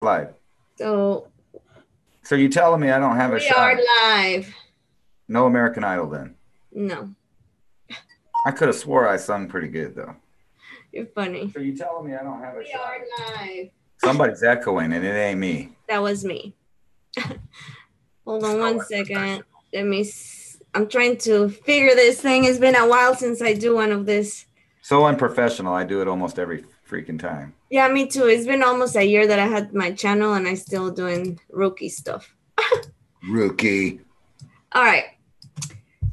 Live. So So you telling me I don't have a we are shot? live. No American Idol then. No, I could have swore I sung pretty good though. you're funny. So you telling me I don't have a We shot? are live. Somebody's echoing and it ain't me. That was me. Hold on So one second. Let me. I'm trying to figure this thing. It's been a while since I do one of this. so unprofessional. I do it almost every freaking time. Yeah, me too. It's been almost a year that I had my channel and I still doing rookie stuff. Rookie. All right.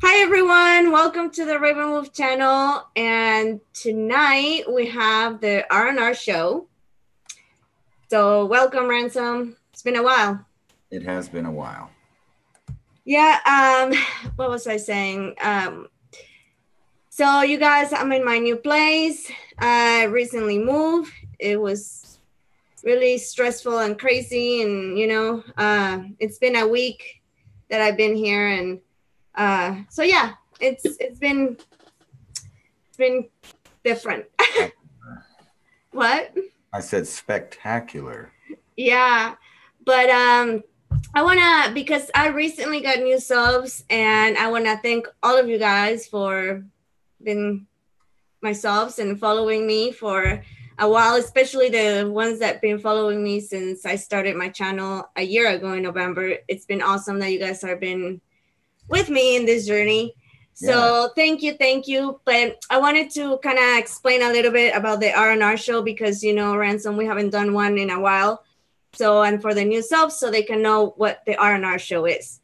Hi everyone. Welcome to the Raven Wolf channel. And tonight we have the R&R Show. So welcome, Ransom. It's been a while. It has been a while. Yeah, what was I saying? So you guys, I'm in my new place. I recently moved. It was really stressful and crazy, and it's been a week that I've been here, and so yeah, it's been different. What? I said spectacular. Yeah, but I wanna, because I recently got new subs, and I wanna thank all of you guys for being my subs and following me for a while, especially the ones that been following me since I started my channel a year ago in November. It's been awesome that you guys have been with me in this journey. So thank you. But I wanted to kind of explain a little bit about the R&R show because, Ransom, we haven't done one in a while. So, and for the new subs, so they can know what the R&R show is.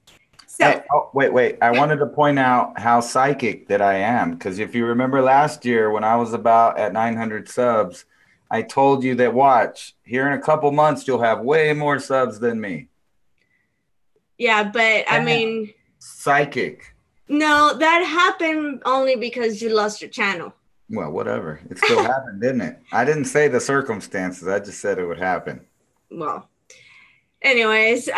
So, Hey, oh, wait. I wanted to point out how psychic that I am. Because if you remember last year when I was about at 900 subs, I told you that watch, here in a couple months, you'll have way more subs than me. yeah, but I mean, psychic. No, that happened only because you lost your channel. Well, whatever. It still happened, didn't it? I didn't say the circumstances. I just said it would happen. Well, anyways,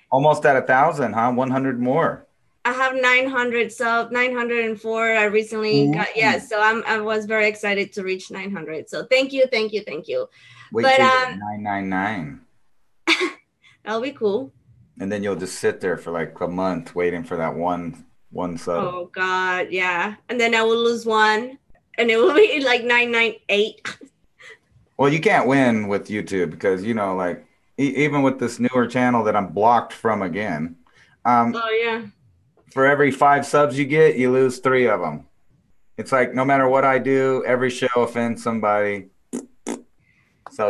Almost at 1,000, huh? 100 more. I have 900 sub 904. I recently got so I was very excited to reach 900. So thank you. Wait But till you're 999. That'll be cool. And then you'll just sit there for like a month waiting for that one sub. Oh God, yeah. And then I will lose one, and it will be like 998. Well, you can't win with YouTube because like even with this newer channel that I'm blocked from again. Oh yeah. For every 5 subs you get, you lose 3 of them. It's like no matter what I do, every show offends somebody. So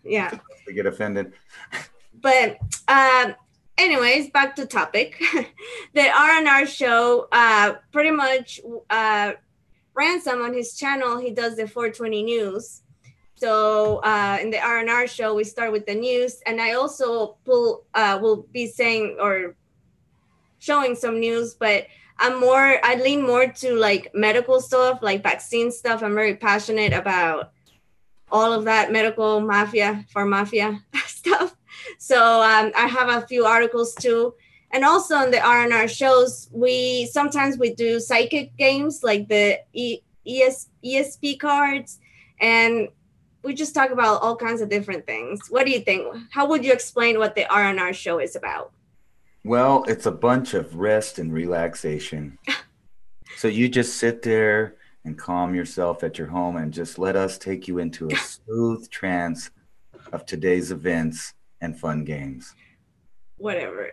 yeah, they get offended. But anyways, back to topic. The R&R show, pretty much Ransom on his channel, he does the 420 news. So in the R&R show, we start with the news, and I also will be saying or showing some news, but I lean more to like medical stuff, like vaccine stuff. I'm very passionate about all of that medical mafia stuff. So I have a few articles too. And also on the R&R shows, we sometimes do psychic games like the ESP cards, and we just talk about all kinds of different things. What do you think? How would you explain what the R&R show is about? Well, it's a bunch of rest and relaxation. So you just sit there and calm yourself at your home and just let us take you into a smooth trance of today's events and fun games. Whatever.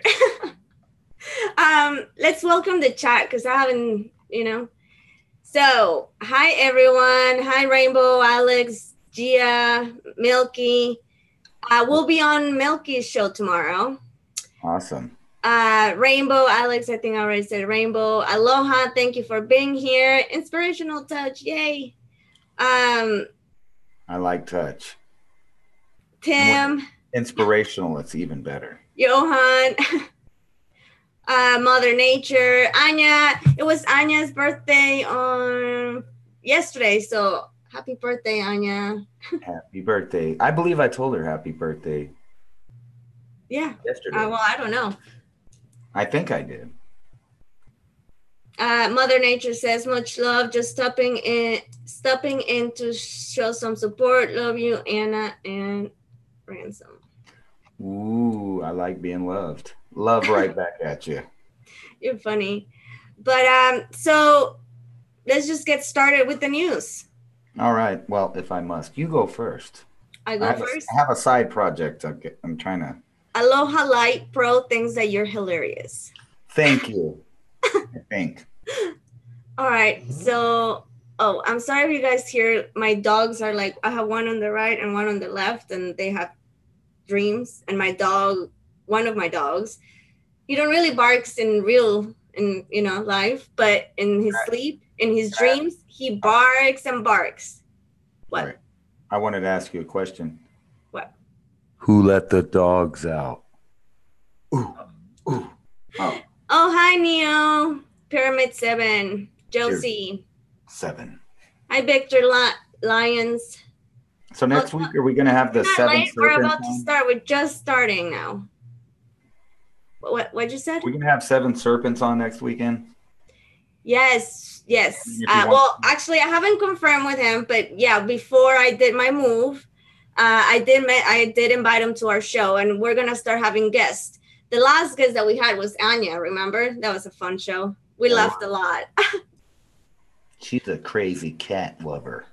Let's welcome the chat because I haven't, So, hi everyone. Hi Rainbow, Alex, Gia, Milky. We'll be on Milky's show tomorrow. Awesome. Rainbow, Alex, I think I already said Rainbow. Aloha, thank you for being here. Inspirational touch, yay. I like touch. Tim. Inspirational, it's even better. Johan. Mother Nature. Anya. It was Anya's birthday on yesterday, so happy birthday, Anya. Happy birthday. I believe I told her happy birthday. Yeah. Yesterday. Well, I don't know. I think I did. Mother Nature says much love. Just stopping in to show some support. Love you, Anna and Ransom. Ooh, I like being loved. Love right back at you. You're funny. But so let's just get started with the news. All right. Well, if I must, you go first. I go first. I have a side project. I'm trying to. Aloha Light Pro thinks that you're hilarious. Thank you. I think. All right. So, I'm sorry if you guys hear my dogs are like, I have one on the right and one on the left, and they have dreams. And my dog, one of my dogs, he don't really barks in life, but in his sleep, in his dreams, he barks and barks. What? Right. I wanted to ask you a question. What? Who let the dogs out? Ooh. Ooh. Oh. Oh, hi, Neo. Pyramid 7. Josie. 7. Hi, Victor Lions. So next week, are we going to have the 7 serpents? We're about to start. We're just starting now. What you said? We're going to have 7 serpents on next weekend? Yes. Well, actually, I haven't confirmed with him, but yeah, before I did my move, I did invite him to our show, and we're going to start having guests. The last guest that we had was Anya, remember? That was a fun show. We laughed a lot. She's a crazy cat lover.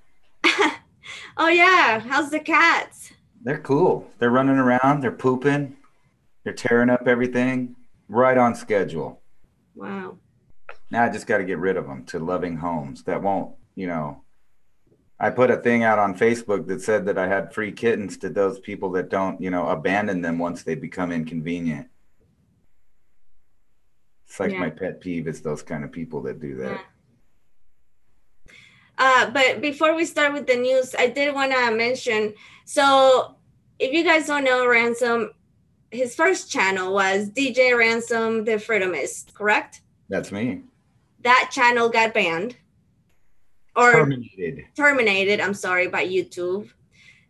Oh, yeah. How's the cats? They're cool. They're running around. They're pooping. They're tearing up everything. Right on schedule. Wow. Now I just got to get rid of them to loving homes. That won't, I put a thing out on Facebook that said that I had free kittens to those people that don't, abandon them once they become inconvenient. It's like my pet peeve is those kind of people that do that. Yeah. But before we start with the news, I did want to mention, so if you guys don't know Ransom, his first channel was DJ Ransom the Freedomist, correct? That's me. That channel got banned. Or terminated, I'm sorry, by YouTube.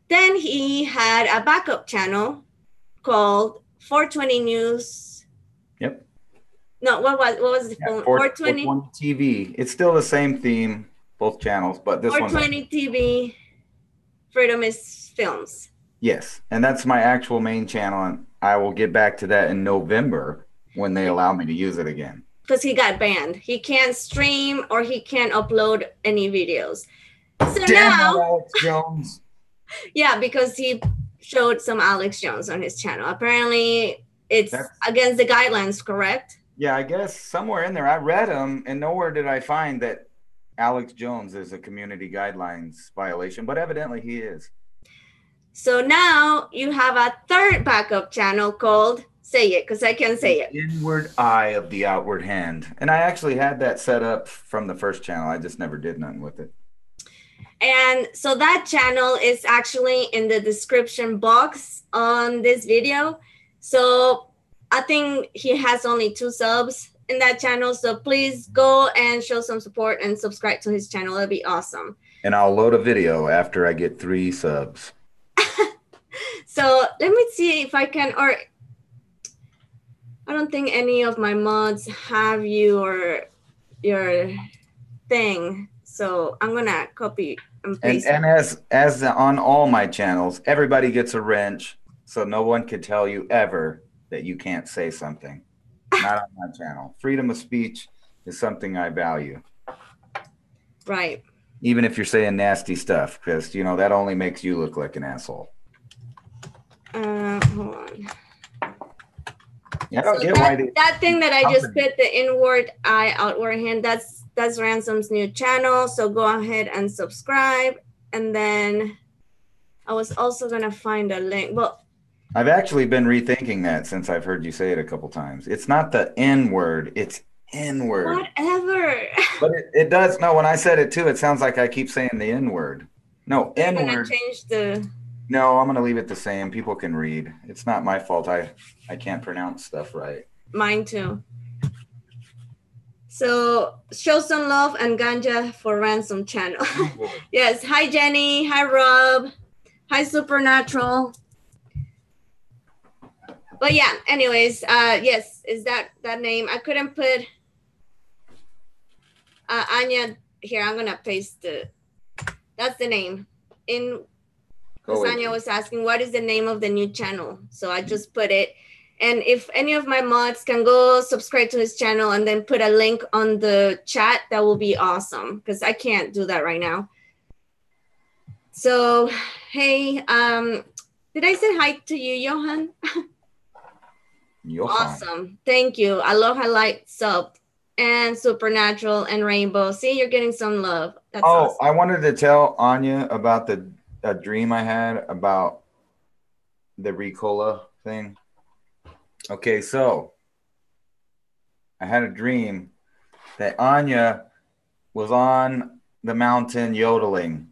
Then he had a backup channel called 420 News. Yep. No, what was the phone? 420 TV. It's still the same theme, both channels, but this one 420 TV Freedomist Films. Yes, and that's my actual main channel, and I will get back to that in November when they allow me to use it again. Because he got banned. He can't stream or he can't upload any videos. So now, Alex Jones. Yeah, because he showed some Alex Jones on his channel. Apparently, it's against the guidelines, correct? Yeah, I guess somewhere in there. I read them, and nowhere did I find that Alex Jones is a community guidelines violation, but evidently he is. So now you have a third backup channel called, say it, because I can't say it. Inwardeye of the Outward Hand. And I actually had that set up from the first channel. I just never did nothing with it. And so that channel is actually in the description box on this video. So I think he has only 2 subs in that channel. So please go and show some support and subscribe to his channel. It'll be awesome. And I'll load a video after I get 3 subs. So let me see if I can, or I don't think any of my mods have your thing. So I'm going to copy and paste. And as on all my channels, everybody gets a wrench. So no one can tell you ever that you can't say something. Not on my channel. Freedom of speech is something I value. Right. Even if you're saying nasty stuff, because, that only makes you look like an asshole. Hold on. Yeah, I don't get why that thing that I just put, the Inwardeye Outwardhand, that's Ransom's new channel. So go ahead and subscribe. And then I was also gonna find a link. Well, I've actually been rethinking that since I've heard you say it a couple times. It's not the N word, it's N-word. Whatever. But it does. No, when I said it too, it sounds like I keep saying the N-word. No, N-word. Change the. No, I'm going to leave it the same. People can read. It's not my fault. I can't pronounce stuff right. Mine too. So show some love and ganja for Ransom channel. Yes. Hi, Jenny. Hi, Rob. Hi, Supernatural. But yeah, anyways, yes, is that name? I couldn't put Anya here. I'm going to paste that's the name. Lasagna was asking, what is the name of the new channel? So I just put it. And if any of my mods can go subscribe to his channel and then put a link on the chat, that will be awesome, because I can't do that right now. So, hey, did I say hi to you, Johan? Awesome. Thank you. Aloha Light Sub and Supernatural and Rainbow. See, you're getting some love. That's awesome. I wanted to tell Anya about a dream I had about the Ricola thing. Okay, so I had a dream that Anya was on the mountain yodeling,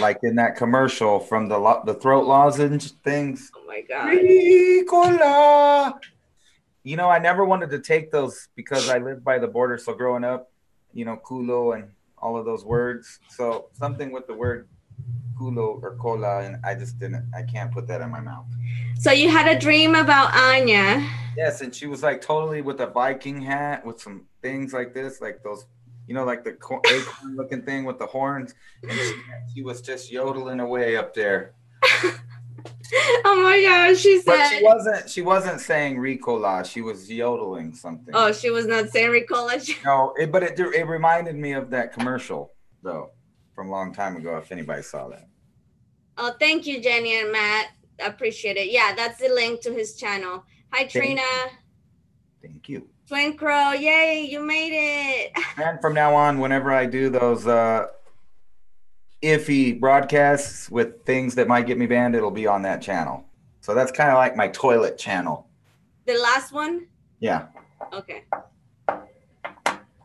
like in that commercial from the throat lozenge things. Oh my God. Ricola. You know, I never wanted to take those because I lived by the border. So growing up, you know, culo and all of those words. So something with the word culo or cola, and I can't put that in my mouth. So you had a dream about Anya. Yes, and she was like totally with a Viking hat with some things like this, like those, you know, like the acorn looking thing with the horns. And she was just yodeling away up there. Oh my gosh, she said. But she wasn't saying Ricola. She was yodeling something. Oh, she was not saying Ricola. No, but it reminded me of that commercial though from a long time ago. If anybody saw that. Oh, thank you, Jenny and Matt. I appreciate it. Yeah, that's the link to his channel. Hi, Trina. Thank you. Twin Crow, yay, you made it. And from now on, whenever I do those iffy broadcasts with things that might get me banned, it'll be on that channel. So that's kind of like my toilet channel. The last one? Yeah. Okay.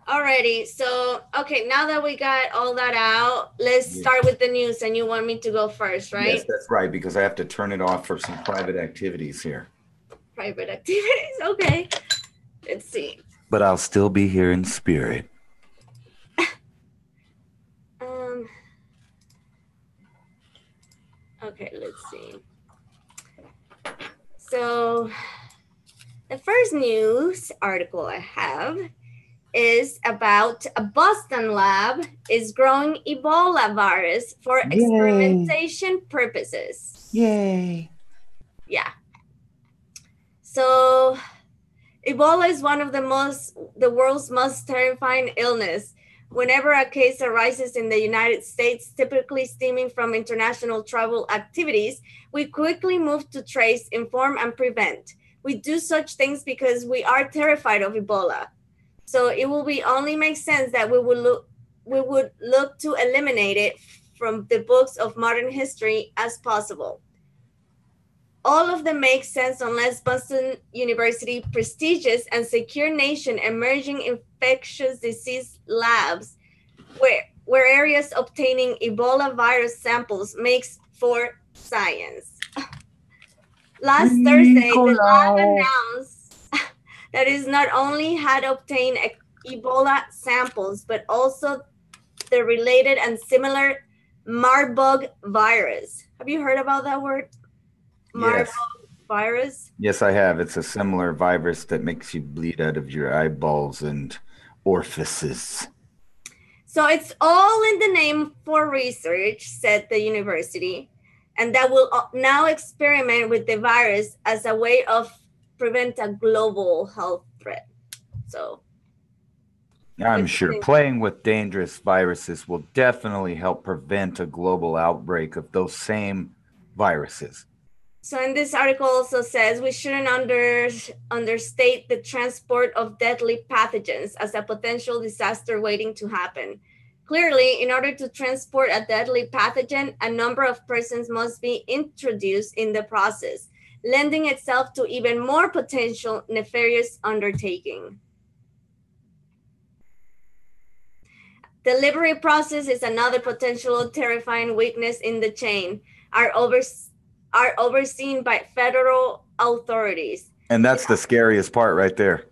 Alrighty. So, okay, now that we got all that out, let's start with the news. And you want me to go first, right? Yes, that's right, because I have to turn it off for some private activities here. Private activities? Okay. Let's see. But I'll still be here in spirit. Okay, let's see. So the first news article I have is about a Boston lab is growing Ebola virus for experimentation purposes. Yay. Yeah. So Ebola is one of the world's most terrifying illness. Whenever a case arises in the United States, typically stemming from international travel activities, we quickly move to trace, inform, and prevent. We do such things because we are terrified of Ebola. So it will only make sense that we would look to eliminate it from the books of modern history as possible. All of them make sense unless Boston University prestigious and secure nation emerging infectious disease labs where areas obtaining Ebola virus samples makes for science. Last Thursday, the lab announced that it not only had obtained Ebola samples, but also the related and similar Marburg virus. Have you heard about that word? Marburg virus? Yes, I have. It's a similar virus that makes you bleed out of your eyeballs and orifices. So it's all in the name for research, said the university, and that will now experiment with the virus as a way of prevent a global health threat. So I'm sure playing with dangerous viruses will definitely help prevent a global outbreak of those same viruses. So in this article also says we shouldn't understate the transport of deadly pathogens as a potential disaster waiting to happen. Clearly, in order to transport a deadly pathogen, a number of persons must be introduced in the process, lending itself to even more potential nefarious undertaking. Delivery process is another potential terrifying weakness in the chain. Are overseen by federal authorities. And that's the scariest part right there.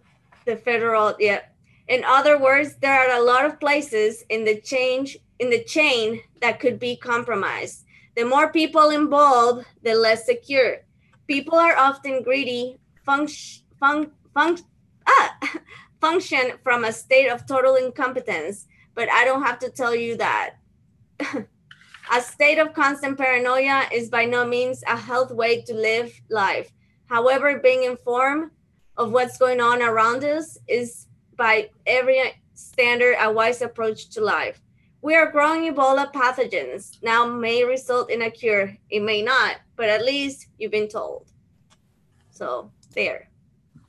The federal, yeah. In other words, there are a lot of places in the chain that could be compromised. The more people involved, the less secure. People are often greedy, function from a state of total incompetence, but I don't have to tell you that. A state of constant paranoia is by no means a healthy way to live life. However, being informed of what's going on around us is by every standard a wise approach to life. We are growing Ebola pathogens now may result in a cure. It may not, but at least you've been told. So there.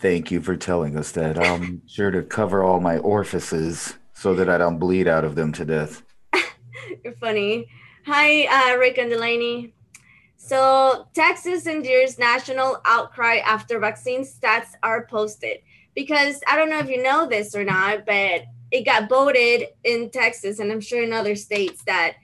Thank you for telling us that. I'll make sure to cover all my orifices so that I don't bleed out of them to death. You're funny. Hi, Rick and Delaney. So Texas endures national outcry after vaccine stats are posted. Because I don't know if you know this or not, but it got voted in Texas, and I'm sure in other states, that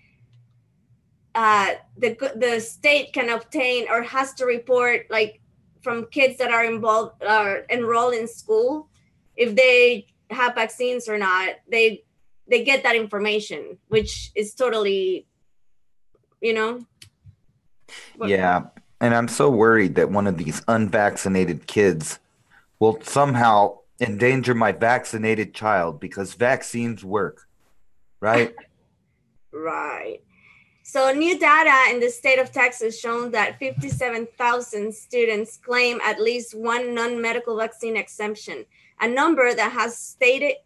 the state can obtain or has to report, like, from kids that are involved or enrolled in school, if they have vaccines or not. They get that information, which is totally, you know. Yeah, and I'm so worried that one of these unvaccinated kids will somehow endanger my vaccinated child because vaccines work, right? Right. So new data in the state of Texas shown that 57,000 students claim at least one non-medical vaccine exemption, a number that has state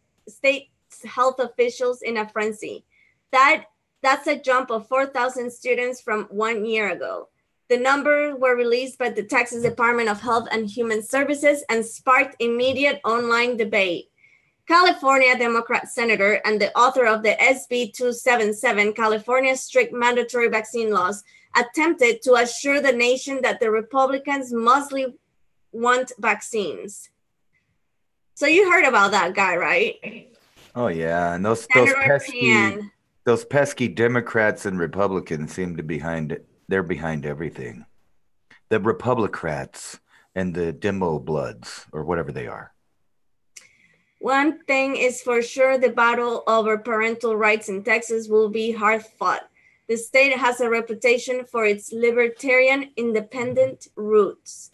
health officials in a frenzy. That's a jump of 4,000 students from 1 year ago. The numbers were released by the Texas Department of Health and Human Services and sparked immediate online debate. California Democrat Senator and the author of the SB 277, California's strict mandatory vaccine laws, attempted to assure the nation that the Republicans mostly want vaccines. So you heard about that guy, right? Oh yeah, and those pesky Democrats and Republicans seem to be behind it. They're behind everything. The Republicrats and the Demo Bloods, or whatever they are. One thing is for sure, the battle over parental rights in Texas will be hard fought. The state has a reputation for its libertarian, independent roots.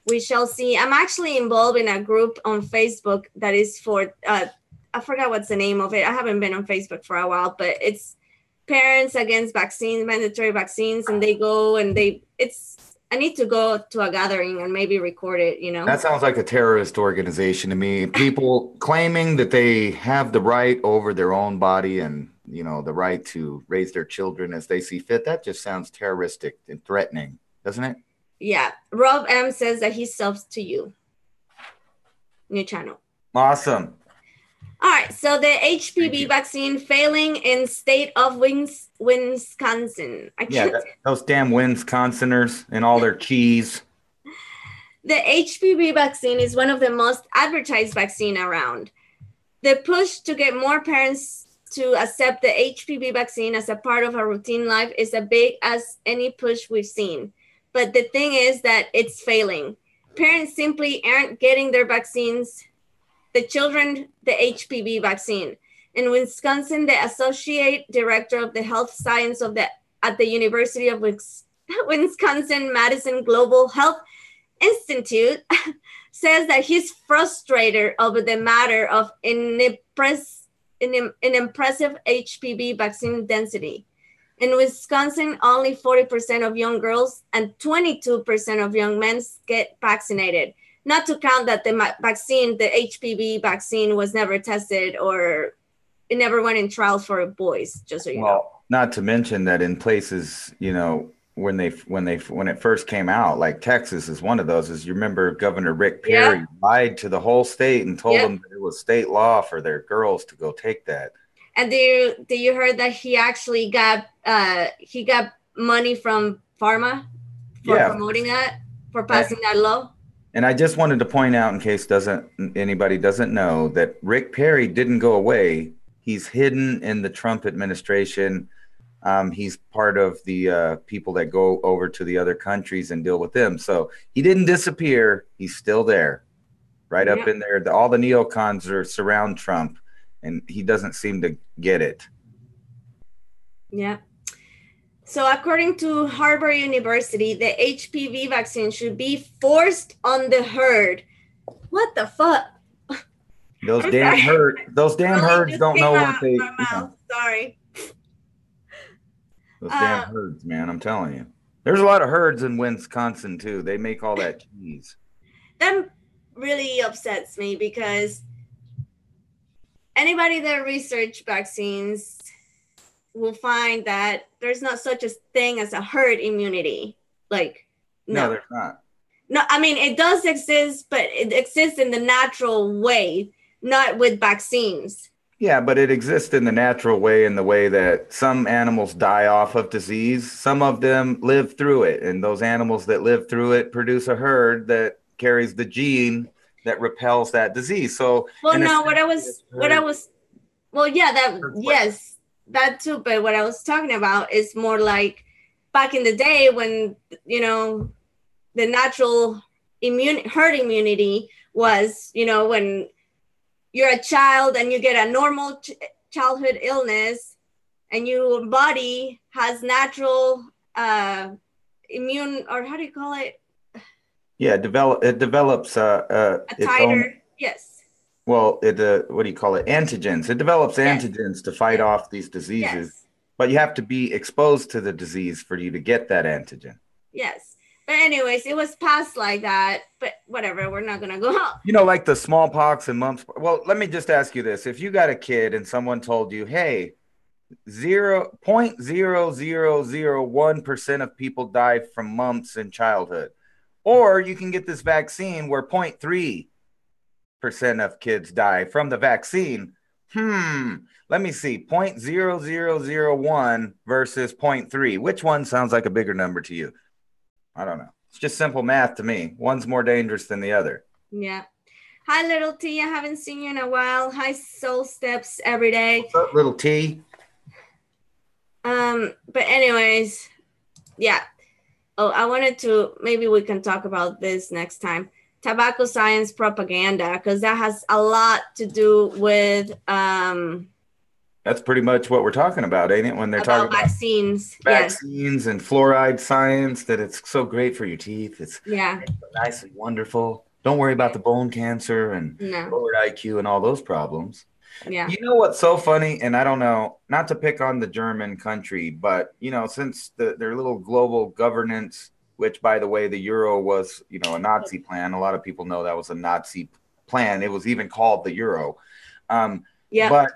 We shall see. I'm actually involved in a group on Facebook that is for, I forgot what's the name of it. I haven't been on Facebook for a while, but it's Parents Against Vaccines, Mandatory Vaccines, and they go and I need to go to a gathering and maybe record it, you know? That sounds like a terrorist organization to me. People claiming that they have the right over their own body and, you know, the right to raise their children as they see fit. That just sounds terroristic and threatening, doesn't it? Yeah. Rob M says that he subs to you. New channel. Awesome. All right. So the HPV vaccine failing in state of Wisconsin. Those damn Wisconsiners and all their cheese. The HPV vaccine is one of the most advertised vaccine around. The push to get more parents to accept the HPV vaccine as a part of our routine life is as big as any push we've seen. But the thing is that it's failing. Parents simply aren't getting their vaccines, the children, the HPV vaccine. In Wisconsin, the associate director of the health science at the University of Wisconsin-Madison Global Health Institute says that he's frustrated over the matter of an impressive HPV vaccine density. In Wisconsin, only 40% of young girls and 22% of young men get vaccinated. Not to count that the HPV vaccine was never tested or it never went in trials for boys, just so you know. Not to mention that in places, you know, when it first came out, like Texas is one of those, as you remember, Governor Rick Perry lied to the whole state and told them that it was state law for their girls to go take that. And do you heard that he actually got money from pharma for promoting that, for passing that law? And I just wanted to point out, in case anybody doesn't know, that Rick Perry didn't go away. He's hidden in the Trump administration. He's part of the people that go over to the other countries and deal with them. So he didn't disappear. He's still there, right up in there. All the neocons surround Trump, and he doesn't seem to get it. Yeah. So according to Harvard University, the HPV vaccine should be forced on the herd. What the fuck? Those damn herds don't know what they. Sorry. Those damn herds, man. I'm telling you. There's a lot of herds in Wisconsin too. They make all that cheese. That really upsets me because anybody that research vaccines will find that there's not such a thing as a herd immunity. Like, no, there's not. No, I mean, it does exist, but it exists in the natural way, not with vaccines. Yeah, but it exists in the natural way, in the way that some animals die off of disease. Some of them live through it. And those animals that live through it produce a herd that carries the gene that repels that disease. So, well, no, yes, that too. But what I was talking about is more like back in the day when, the natural herd immunity was, when you're a child and you get a normal childhood illness and your body has natural immune, or how do you call it? Yeah, it develops a titer. Yes. Well, what do you call it? Antigens. It develops antigens to fight off these diseases, but you have to be exposed to the disease for you to get that antigen. Yes. But anyways, it was passed like that, but whatever, we're not going to go out. Like the smallpox and mumps. Well, let me just ask you this. If you got a kid and someone told you, hey, 0.0001% of people die from mumps in childhood, or you can get this vaccine where 0.3% of kids die from the vaccine. Let me see. 0.0001 versus 0.3. Which one sounds like a bigger number to you? I don't know. It's just simple math to me. One's more dangerous than the other. Yeah. Hi, little T. I haven't seen you in a while. Hi, Soul Steps every day. What's up, little T? But anyways, yeah. Oh, I wanted to, maybe we can talk about this next time. Tobacco science propaganda, because that has a lot to do with that's pretty much what we're talking about, ain't it? When they're talking about vaccines and fluoride science, that it's so great for your teeth. It's nice and wonderful. Don't worry about the bone cancer and lowered IQ and all those problems. Yeah. You know what's so funny? And I don't know, not to pick on the German country, but since their little global governance, which by the way, the euro was, a Nazi plan. A lot of people know that was a Nazi plan. It was even called the euro. But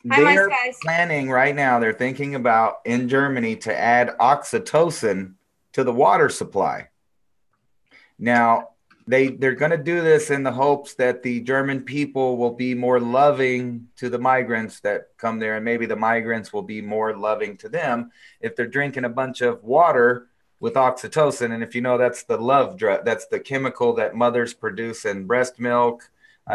they're planning right now, they're thinking about in Germany to add oxytocin to the water supply. Now, they're going to do this in the hopes that the German people will be more loving to the migrants that come there, and maybe the migrants will be more loving to them if they're drinking a bunch of water with oxytocin. And if you know, that's the love drug, that's the chemical that mothers produce in breast milk.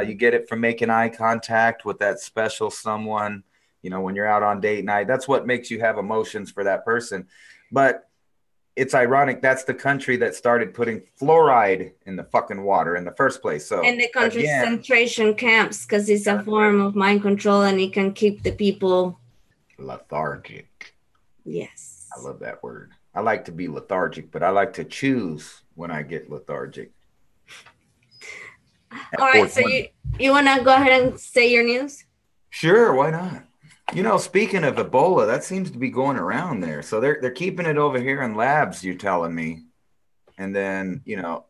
You get it from making eye contact with that special someone, when you're out on date night. That's what makes you have emotions for that person. But it's ironic, that's the country that started putting fluoride in the fucking water in the first place. So and the concentration camps, because it's a form of mind control and it can keep the people lethargic. Yes. I love that word. I like to be lethargic, but I like to choose when I get lethargic. All right, so you want to go ahead and say your news? Sure, why not? Speaking of Ebola, that seems to be going around there. So they're keeping it over here in labs, you're telling me. And then,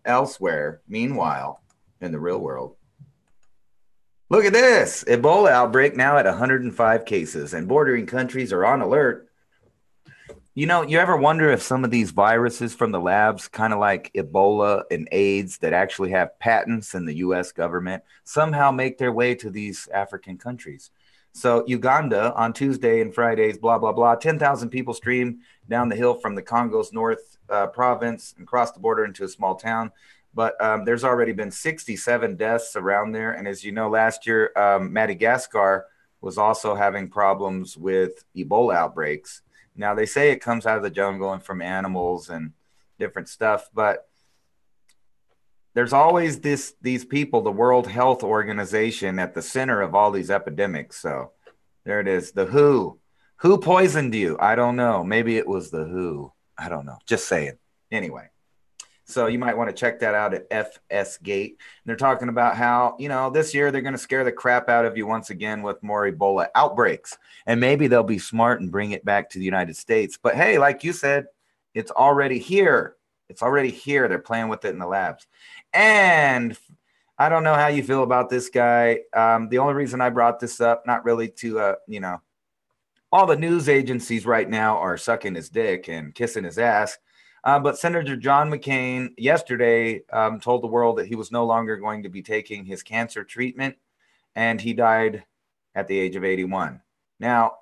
elsewhere, meanwhile, in the real world. Look at this. Ebola outbreak now at 105 cases, and bordering countries are on alert. You ever wonder if some of these viruses from the labs, kind of like Ebola and AIDS that actually have patents in the U.S. government, somehow make their way to these African countries? So Uganda on Tuesday and Fridays, blah, blah, blah, 10,000 people streamed down the hill from the Congo's north province and crossed the border into a small town. But there's already been 67 deaths around there. And as you know, last year, Madagascar was also having problems with Ebola outbreaks. Now, they say it comes out of the jungle and from animals and different stuff, but there's always these people, the World Health Organization, at the center of all these epidemics. So there it is. The WHO. Who poisoned you? I don't know. Maybe it was the WHO. I don't know. Just saying. Anyway, So you might want to check that out at FS Gate. They're talking about how, this year they're going to scare the crap out of you once again with more Ebola outbreaks. And maybe they'll be smart and bring it back to the United States. But hey, like you said, it's already here. It's already here. They're playing with it in the labs. And I don't know how you feel about this guy. The only reason I brought this up, not really to, all the news agencies right now are sucking his dick and kissing his ass. But Senator John McCain yesterday told the world that he was no longer going to be taking his cancer treatment, and he died at the age of 81. Now,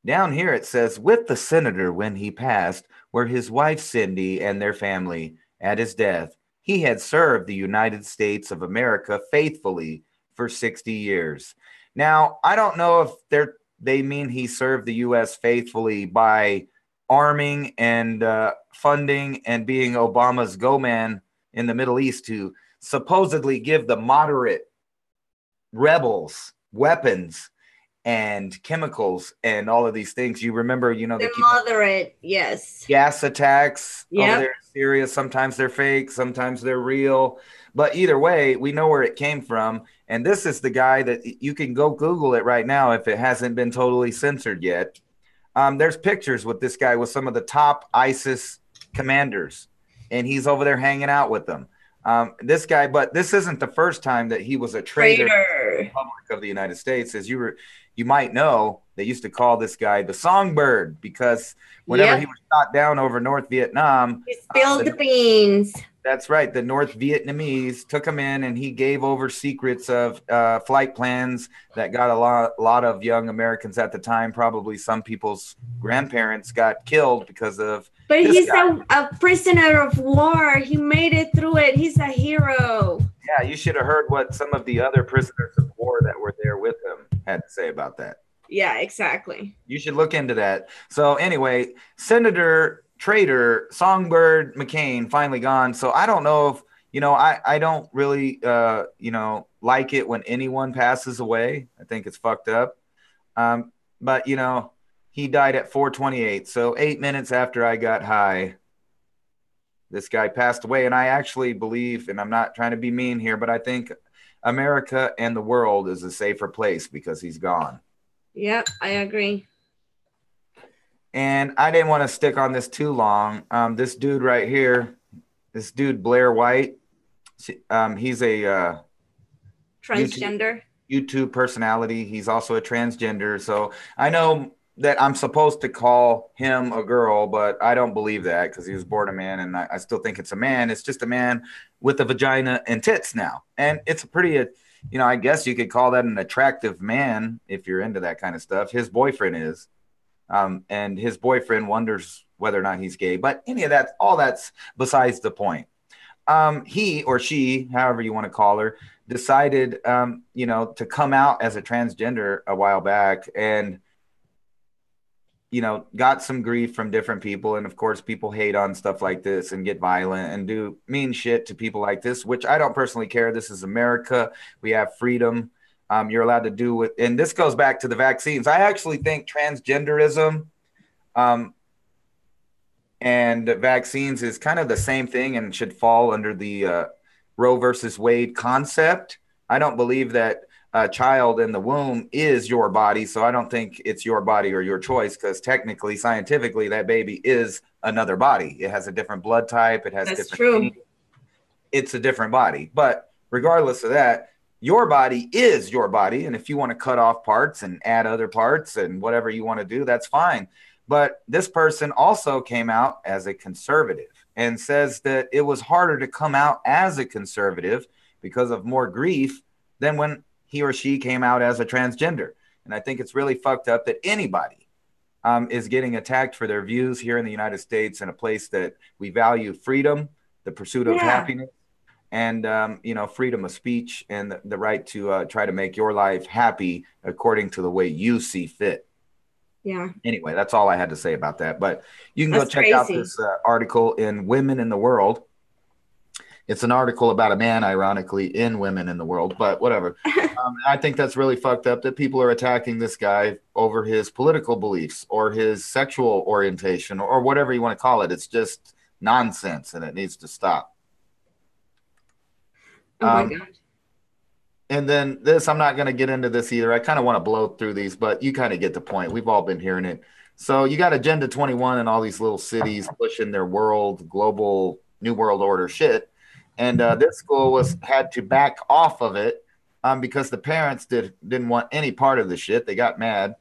down here it says, with the senator when he passed were his wife Cindy and their family. At his death, he had served the United States of America faithfully for 60 years. Now, I don't know if they mean he served the U.S. faithfully by arming and funding and being Obama's go-man in the Middle East to supposedly give the moderate rebels weapons and chemicals and all of these things. You remember, the moderate, yes, gas attacks over there in Syria. Sometimes they're fake, sometimes they're real. But either way, we know where it came from. And this is the guy that you can go Google it right now if it hasn't been totally censored yet. There's pictures with this guy with some of the top ISIS commanders, and he's over there hanging out with them. This guy, but this isn't the first time that he was a traitor to the Republic of the United States. As you might know, they used to call this guy the Songbird because whenever he was shot down over North Vietnam, he spilled the beans. That's right. The North Vietnamese took him in, and he gave over secrets of flight plans that got a lot of young Americans at the time. Probably some people's grandparents got killed because of. But he's a prisoner of war. He made it through it. He's a hero. Yeah, you should have heard what some of the other prisoners of war that were there with him had to say about that. Yeah, exactly. You should look into that. So anyway, Senator Traitor Songbird McCain finally gone. So I don't know if, I don't really, like it when anyone passes away. I think it's fucked up. But, he died at 4:28. So 8 minutes after I got high, this guy passed away. And I actually believe, and I'm not trying to be mean here, but I think America and the world is a safer place because he's gone. Yep, I agree. And I didn't want to stick on this too long. This dude right here, this dude Blair White, he's a transgender YouTube personality. He's also a transgender. So I know that I'm supposed to call him a girl, but I don't believe that because he was born a man, and I still think it's a man. It's just a man with a vagina and tits now. And it's a pretty, I guess you could call that an attractive man if you're into that kind of stuff. His boyfriend is. And his boyfriend wonders whether or not he's gay, but all that's besides the point. He or she, however you want to call her, decided, to come out as a transgender a while back and, got some grief from different people. And of course, people hate on stuff like this and get violent and do mean shit to people like this, which I don't personally care. This is America. We have freedom. You're allowed to do it. And this goes back to the vaccines. I actually think transgenderism and vaccines is kind of the same thing and should fall under the Roe versus Wade concept. I don't believe that a child in the womb is your body. So I don't think it's your body or your choice because technically, scientifically, that baby is another body. It has a different blood type. It has That's different true. genes. It's a different body. But regardless of that, your body is your body. And if you want to cut off parts and add other parts and whatever you want to do, that's fine. But this person also came out as a conservative and says that it was harder to come out as a conservative because of more grief than when he or she came out as a transgender. And I think it's really fucked up that anybody is getting attacked for their views here in the United States in a place that we value freedom, the pursuit of happiness, and, freedom of speech and the right to try to make your life happy according to the way you see fit. Yeah. Anyway, that's all I had to say about that. But you can go check out this article in Women in the World. It's an article about a man, ironically, in Women in the World, but whatever. I think that's really fucked up that people are attacking this guy over his political beliefs or his sexual orientation or whatever you want to call it. It's just nonsense, and it needs to stop. Oh my God. And then this, I'm not going to get into this either. I kind of want to blow through these, but you kind of get the point. We've all been hearing it. So you got Agenda 21 and all these little cities pushing their global New World Order shit. And this school had to back off of it because the parents didn't want any part of the shit. They got mad.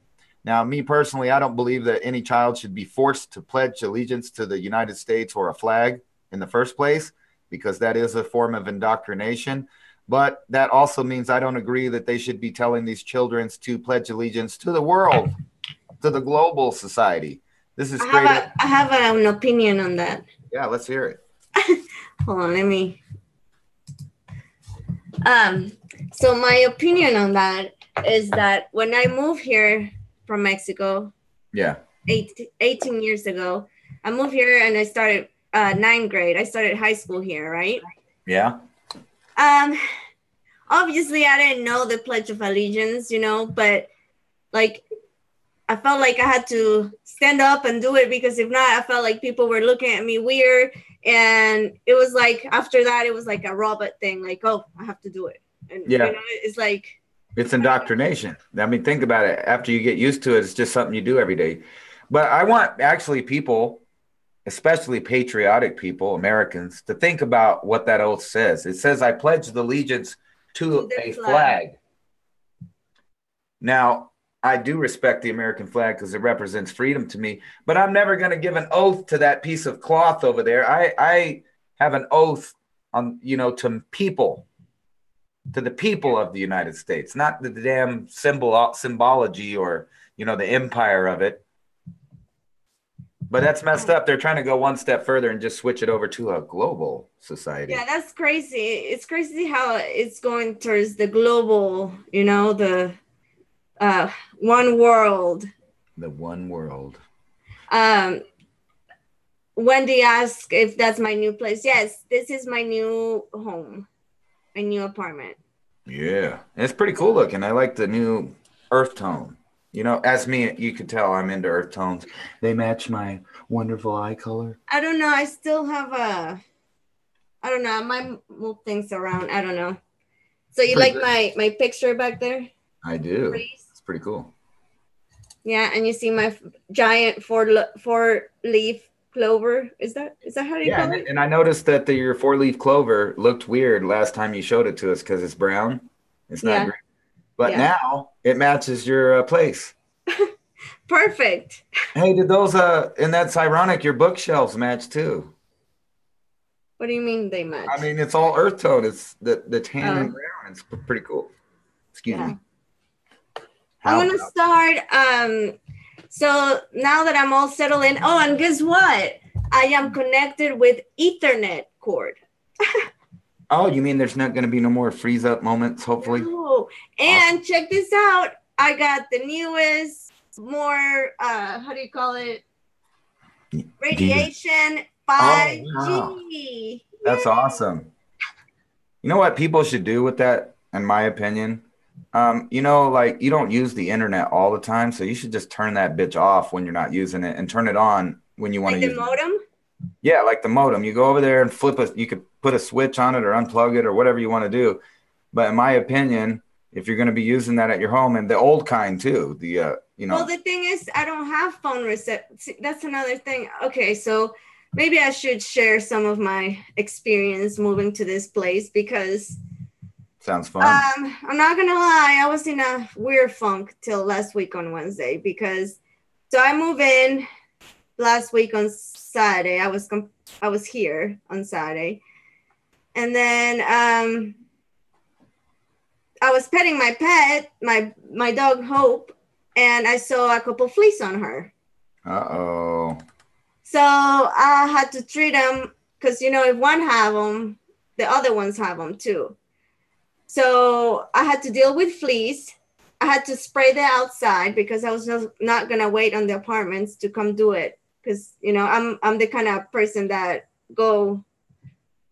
Now, me personally, I don't believe that any child should be forced to pledge allegiance to the United States or a flag in the first place, because that is a form of indoctrination. But that also means I don't agree that they should be telling these children to pledge allegiance to the world, to the global society. This is straight up. I have an opinion on that. Yeah, let's hear it. Hold on, let me. So my opinion on that is that when I moved here from Mexico, 18 years ago, I moved here and I started ninth grade. I started high school here, right? Yeah. Obviously I didn't know the Pledge of Allegiance, but like I felt like I had to stand up and do it, because if not, I felt like people were looking at me weird. And it was like, after that, it was like a robot thing, like, oh, I have to do it. And it's like, it's indoctrination. I mean, think about it. After you get used to it, it's just something you do every day. But I want actually people, especially patriotic people, Americans, to think about what that oath says. It says, I pledge allegiance to a flag. Now, I do respect the American flag because it represents freedom to me, but I'm never going to give an oath to that piece of cloth over there. I have an oath on, to people, to the people of the United States, not the damn symbology or, the empire of it. But that's messed up. They're trying to go one step further and just switch it over to a global society. Yeah, that's crazy. It's crazy how it's going towards the global, the one world. The one world. Wendy asked if that's my new place. Yes, this is my new home, my new apartment. Yeah, it's pretty cool looking. I like the new earth tone. As me, you could tell I'm into earth tones. They match my wonderful eye color. I don't know. I still have I don't know. I might move things around. I don't know. So you like my picture back there? I do. It's pretty cool. Yeah, and you see my giant four-leaf clover. Is that how you call it? And I noticed that your four-leaf clover looked weird last time you showed it to us because it's brown. It's not green. But now it matches your place. Perfect. Hey, did those and that's ironic, your bookshelves match too. What do you mean they match? I mean, it's all earth tone. It's the tan and brown. It's pretty cool. Excuse me. I'm gonna start. So now that I'm all settled in, and guess what? I am connected with Ethernet cord. Oh, you mean there's not going to be no more freeze up moments, hopefully? No. And check this out. I got the newest, more, how do you call it? Radiation 5G. Oh, wow. That's awesome. You know what people should do with that, in my opinion? You don't use the internet all the time, so you should just turn that bitch off when you're not using it and turn it on when you want to use it. Like the modem? Yeah, like the modem. You go over there and you could put a switch on it or unplug it or whatever you want to do. But in my opinion, if you're going to be using that at your home, and the old kind too, Well, the thing is, I don't have phone reception. That's another thing. Okay, so maybe I should share some of my experience moving to this place, because sounds fun. I'm not going to lie. I was in a weird funk till last week on Wednesday, so I moved in last week on Saturday. I was here on Saturday, and then I was petting my pet, my dog Hope, and I saw a couple fleas on her. Uh-oh. So I had to treat them, because if one have them, the other ones have them too. So I had to deal with fleas. I had to spray the outside because I was not gonna wait on the apartments to come do it. Because I'm the kind of person that go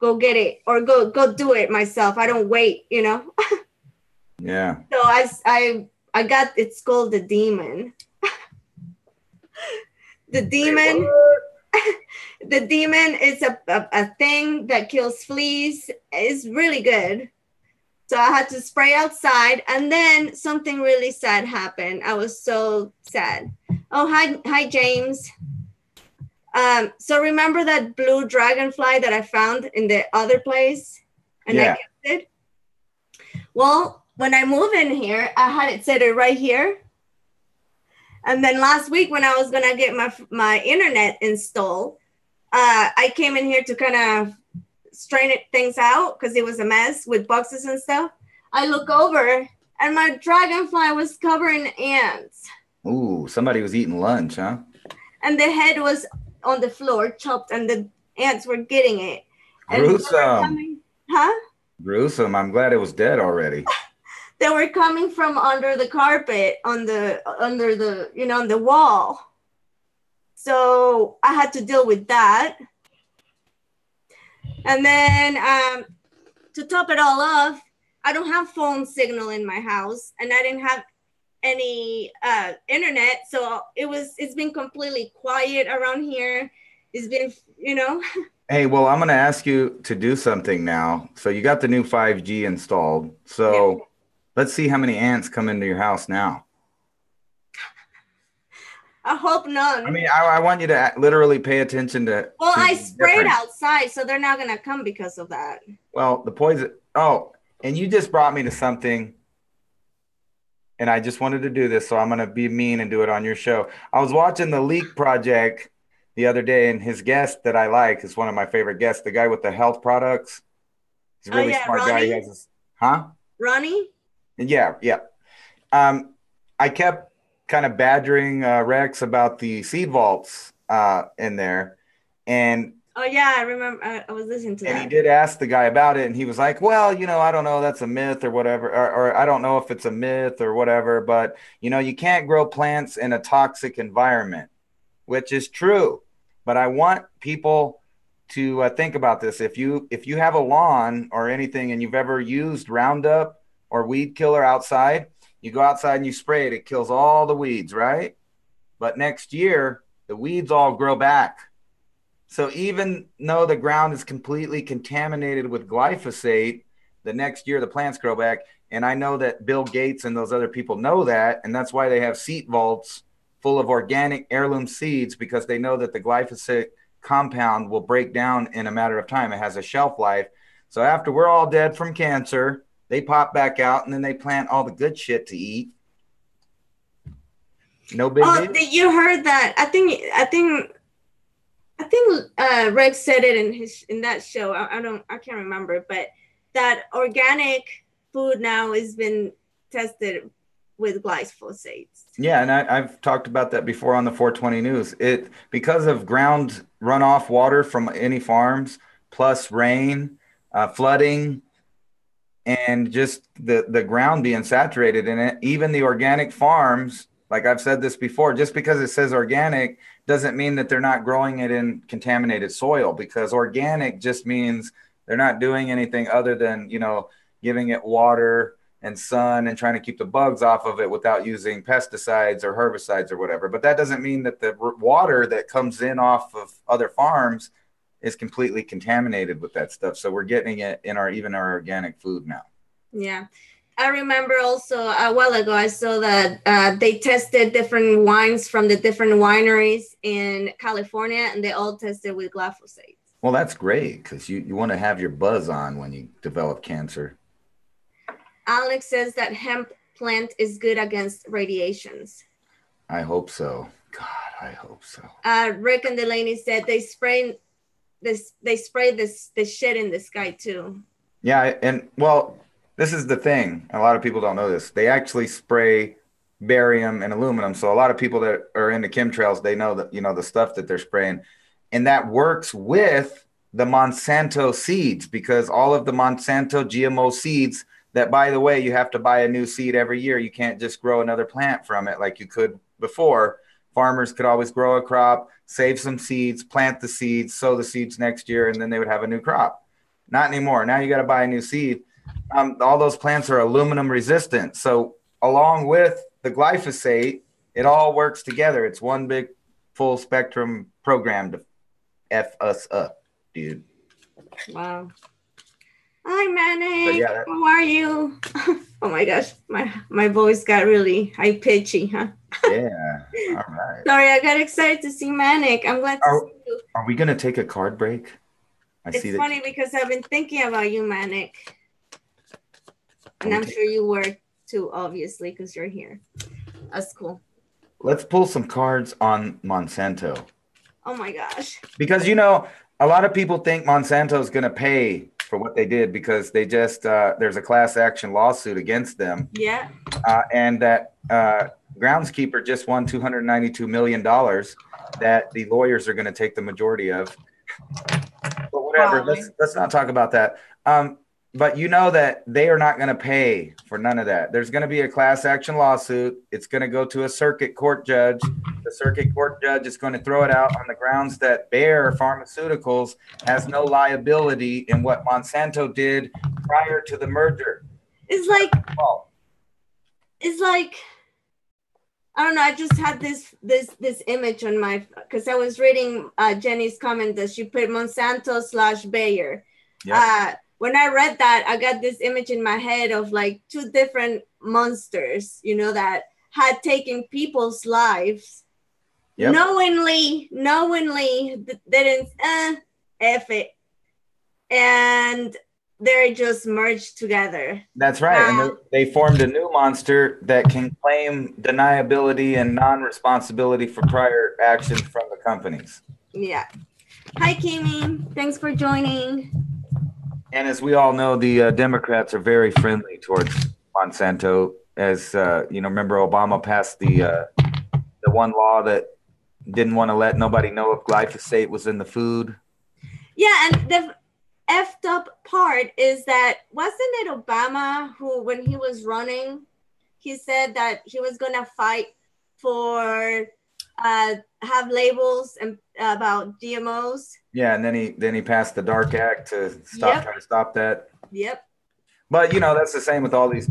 get it or go do it myself. I don't wait. Yeah. So I got, it's called the demon. The demon. The demon is a thing that kills fleas. It's really good. So I had to spray outside, and then something really sad happened. I was so sad. Oh, hi, James. So remember that blue dragonfly that I found in the other place, and I kept it? Well, when I moved in here, I had it set it right here. And then last week, when I was gonna get my internet installed, I came in here to kind of straighten things out because it was a mess with boxes and stuff. I look over and my dragonfly was covered in ants. Ooh, somebody was eating lunch, huh? And the head was on the floor, chopped, and the ants were getting it. Gruesome. Huh? Gruesome. I'm glad it was dead already. They were coming from under the carpet under the on the wall. So I had to deal with that. And then to top it all off, I don't have phone signal in my house, and I didn't have any internet. So it's been completely quiet around here. It's been, Hey, well, I'm going to ask you to do something now. So you got the new 5G installed. So let's see how many ants come into your house now. I hope none. I mean, I want you to literally pay attention to. Well, I sprayed outside, so they're not going to come because of that. Well, the poison. Oh, and you just brought me to something. And I just wanted to do this, so I'm going to be mean and do it on your show. I was watching the Leak Project the other day, and his guest that I like is one of my favorite guests, the guy with the health products. He's a really smart Ronnie? guy. He has this, huh? Ronnie? Yeah. I kept kind of badgering Rex about the seed vaults in there. And oh, yeah, I remember. I was listening to that. And he did ask the guy about it, and he was like, well, I don't know, that's a myth or whatever, or I don't know if it's a myth or whatever, but, you can't grow plants in a toxic environment, which is true. But I want people to think about this. If you have a lawn or anything and you've ever used Roundup or weed killer outside, you go outside and you spray it, it kills all the weeds, right? But next year, the weeds all grow back. So even though the ground is completely contaminated with glyphosate, the next year the plants grow back. And I know that Bill Gates and those other people know that. And that's why they have seed vaults full of organic heirloom seeds, because they know that the glyphosate compound will break down in a matter of time. It has a shelf life. So after we're all dead from cancer, they pop back out and then they plant all the good shit to eat. No big deal. You heard that. I think Rex said it in that show. I can't remember, but that organic food now has been tested with glyphosates. Yeah, and I've talked about that before on the 420 News. Because of ground runoff water from any farms, plus rain, flooding, and just the ground being saturated in it, even the organic farms, like I've said this before, just because it says organic doesn't mean that they're not growing it in contaminated soil, because organic just means they're not doing anything other than, giving it water and sun and trying to keep the bugs off of it without using pesticides or herbicides or whatever. But that doesn't mean that the water that comes in off of other farms is completely contaminated with that stuff. So we're getting it in our organic food now. Yeah. I remember also a while ago, I saw that they tested different wines from the different wineries in California, and they all tested with glyphosate. Well, that's great, because you want to have your buzz on when you develop cancer. Alex says that hemp plant is good against radiations. I hope so. God, I hope so. Rick and Delaney said they spray this shit in the sky too. Yeah, and well, this is the thing. A lot of people don't know this. They actually spray barium and aluminum. So a lot of people that are into chemtrails, they know that, the stuff that they're spraying. And that works with the Monsanto seeds, because all of the Monsanto GMO seeds that, by the way, you have to buy a new seed every year. You can't just grow another plant from it like you could before. Farmers could always grow a crop, save some seeds, plant the seeds, sow the seeds next year, and then they would have a new crop. Not anymore. Now you got to buy a new seed. All those plants are aluminum resistant. So along with the glyphosate, it all works together. It's one big full spectrum program F us up, dude. Wow. Hi, So Manic. yeah, How are you? Oh my gosh, my voice got really high pitchy, huh? yeah. All right. Sorry, I got excited to see Manic. I'm glad to see you. Are we gonna take a card break? I see It's that. funny because I've been thinking about you, Manic, and I'm Okay. sure you were too, obviously, because you're here. That's cool. Let's pull some cards on Monsanto. Oh my gosh. Because, you know, a lot of people think Monsanto is going to pay for what they did because they just, there's a class action lawsuit against them. Yeah. And that groundskeeper just won $292 million that the lawyers are going to take the majority of. But whatever, Probably. let's not talk about that. But you know that they are not going to pay for none of that. There's going to be a class action lawsuit. It's going to go to a circuit court judge. The circuit court judge is going to throw it out on the grounds that Bayer Pharmaceuticals has no liability in what Monsanto did prior to the merger. It's like I don't know. I just had this image on my, because I was reading Jenny's comment that she put Monsanto / Bayer. Yep. When I read that, I got this image in my head of like two different monsters, you know, that had taken people's lives, yep, knowingly didn't F it, and they're just merged together. That's right. And they formed a new monster that can claim deniability and non-responsibility for prior actions from the companies. Yeah. Hi, Kimmy. Thanks for joining. And as we all know, the Democrats are very friendly towards Monsanto. As you know, remember Obama passed the one law that didn't want to let nobody know if glyphosate was in the food. Yeah, and the effed up part is that wasn't it Obama who, when he was running, he said that he was gonna fight for have labels and about GMOs. Yeah, and then he passed the Dark Act to stop, try to stop that. Yep. But you know, that's the same with all these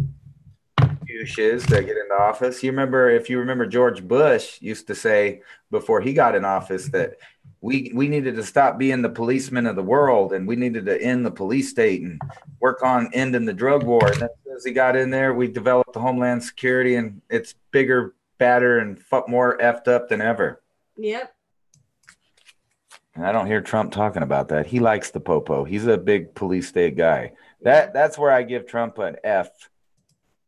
douches that get into office. You remember George Bush used to say before he got in office that we needed to stop being the policemen of the world, and we needed to end the police state and work on ending the drug war. And as soon as he got in there, we developed the Homeland Security, and it's bigger, badder, and more effed up than ever. Yep. And I don't hear Trump talking about that. He likes the popo. He's a big police state guy. That's where I give Trump an F.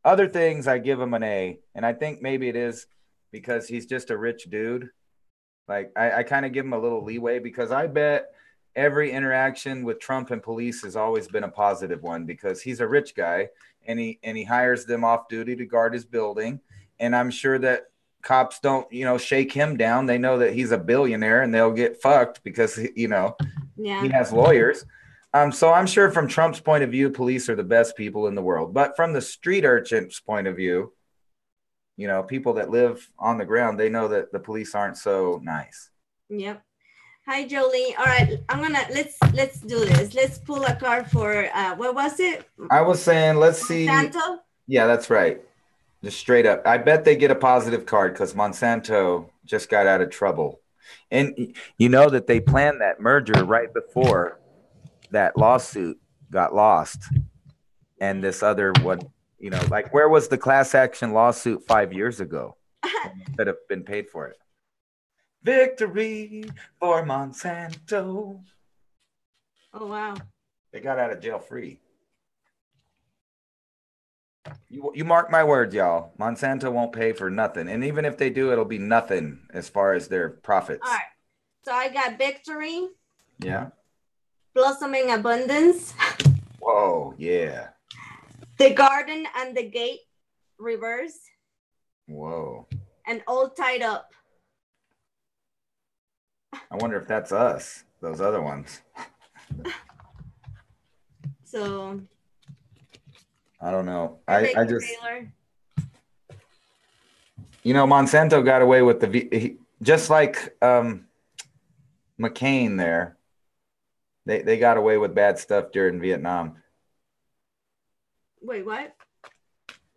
Other things I give him an A, and I think maybe it is because he's just a rich dude. Like I kind of give him a little leeway because I bet every interaction with Trump and police has always been a positive one because he's a rich guy and he hires them off duty to guard his building. And I'm sure that cops don't, shake him down. They know that he's a billionaire and they'll get fucked because, he has lawyers. So I'm sure from Trump's point of view, police are the best people in the world. But from the street urchin's point of view, people that live on the ground, they know that the police aren't so nice. Yep. Hi, Jolie. All right, let's do this. Let's pull a card for what was it? I was saying, let's see. Monsanto? Yeah, that's right. Just straight up. I bet they get a positive card because Monsanto just got out of trouble. And you know that they planned that merger right before that lawsuit got lost. And this other one, like where was the class action lawsuit 5 years ago? Could have been paid for it. Victory for Monsanto. Oh, wow. They got out of jail free. You mark my words, y'all. Monsanto won't pay for nothing. And even if they do, it'll be nothing as far as their profits. All right. So I got victory. Yeah. Blossoming abundance. Whoa, yeah. The garden and the gate reverse. Whoa. And all tied up. I wonder if that's us, those other ones. So I don't know. I just Taylor. Monsanto got away with just like McCain there. They got away with bad stuff during Vietnam. Wait, what?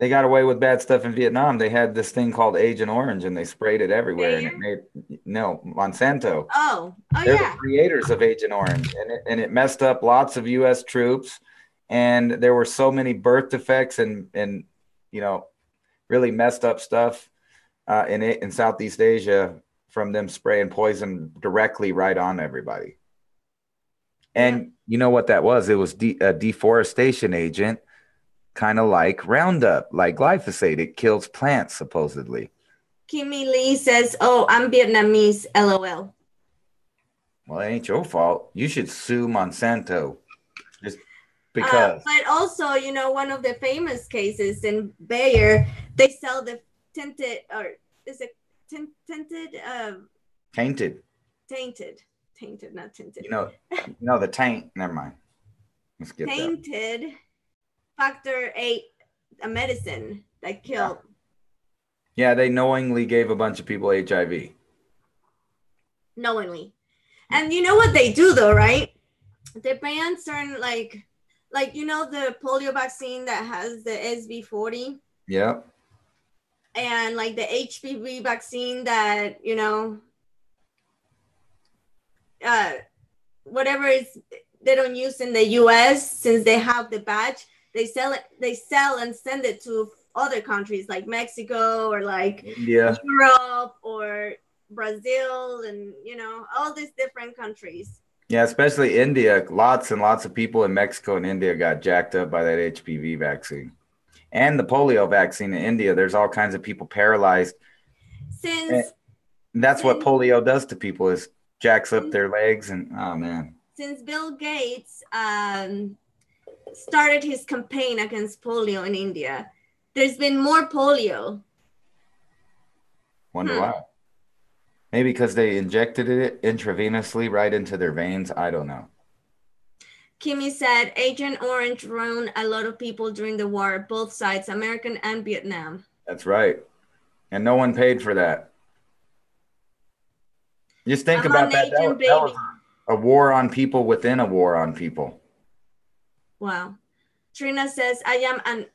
They got away with bad stuff in Vietnam. They had this thing called Agent Orange, and they sprayed it everywhere, and it Bayer? made no Monsanto. Oh They're the yeah. creators of Agent Orange, and it messed up lots of U.S. troops, and there were so many birth defects and you know really messed up stuff in Southeast Asia from them spraying poison directly right on everybody. Yeah. And you know what that was? It was a deforestation agent, kind of like Roundup, like glyphosate. It kills plants, supposedly. Kimmy Lee says, "Oh, I'm Vietnamese. LOL." Well, it ain't your fault. You should sue Monsanto just because. But also, one of the famous cases in Bayer, they sell the tinted, or is it tinted? Tainted. Tainted, not tinted. The taint. Never mind. Let's get tainted factor 8, a medicine that killed. Yeah, they knowingly gave a bunch of people HIV. Knowingly. And you know what they do though, right? They ban certain like the polio vaccine that has the SV40. Yep. And like the HPV vaccine that, whatever is they don't use in the US, since they have the badge, they sell and send it to other countries like Mexico or like India, Europe or Brazil, and all these different countries. Yeah, especially India. Lots and lots of people in Mexico and India got jacked up by that HPV vaccine. And the polio vaccine in India. There's all kinds of people paralyzed. Since that's what polio does to people, is jacks up their legs. And oh man. Since Bill Gates started his campaign against polio in India, there's been more polio. Wonder why. Maybe because they injected it intravenously right into their veins. I don't know. Kimmy said, Agent Orange ruined a lot of people during the war, both sides, American and Vietnam. That's right. And no one paid for that. Just think about that. That was a war on people within a war on people. Wow. Trina says, I am an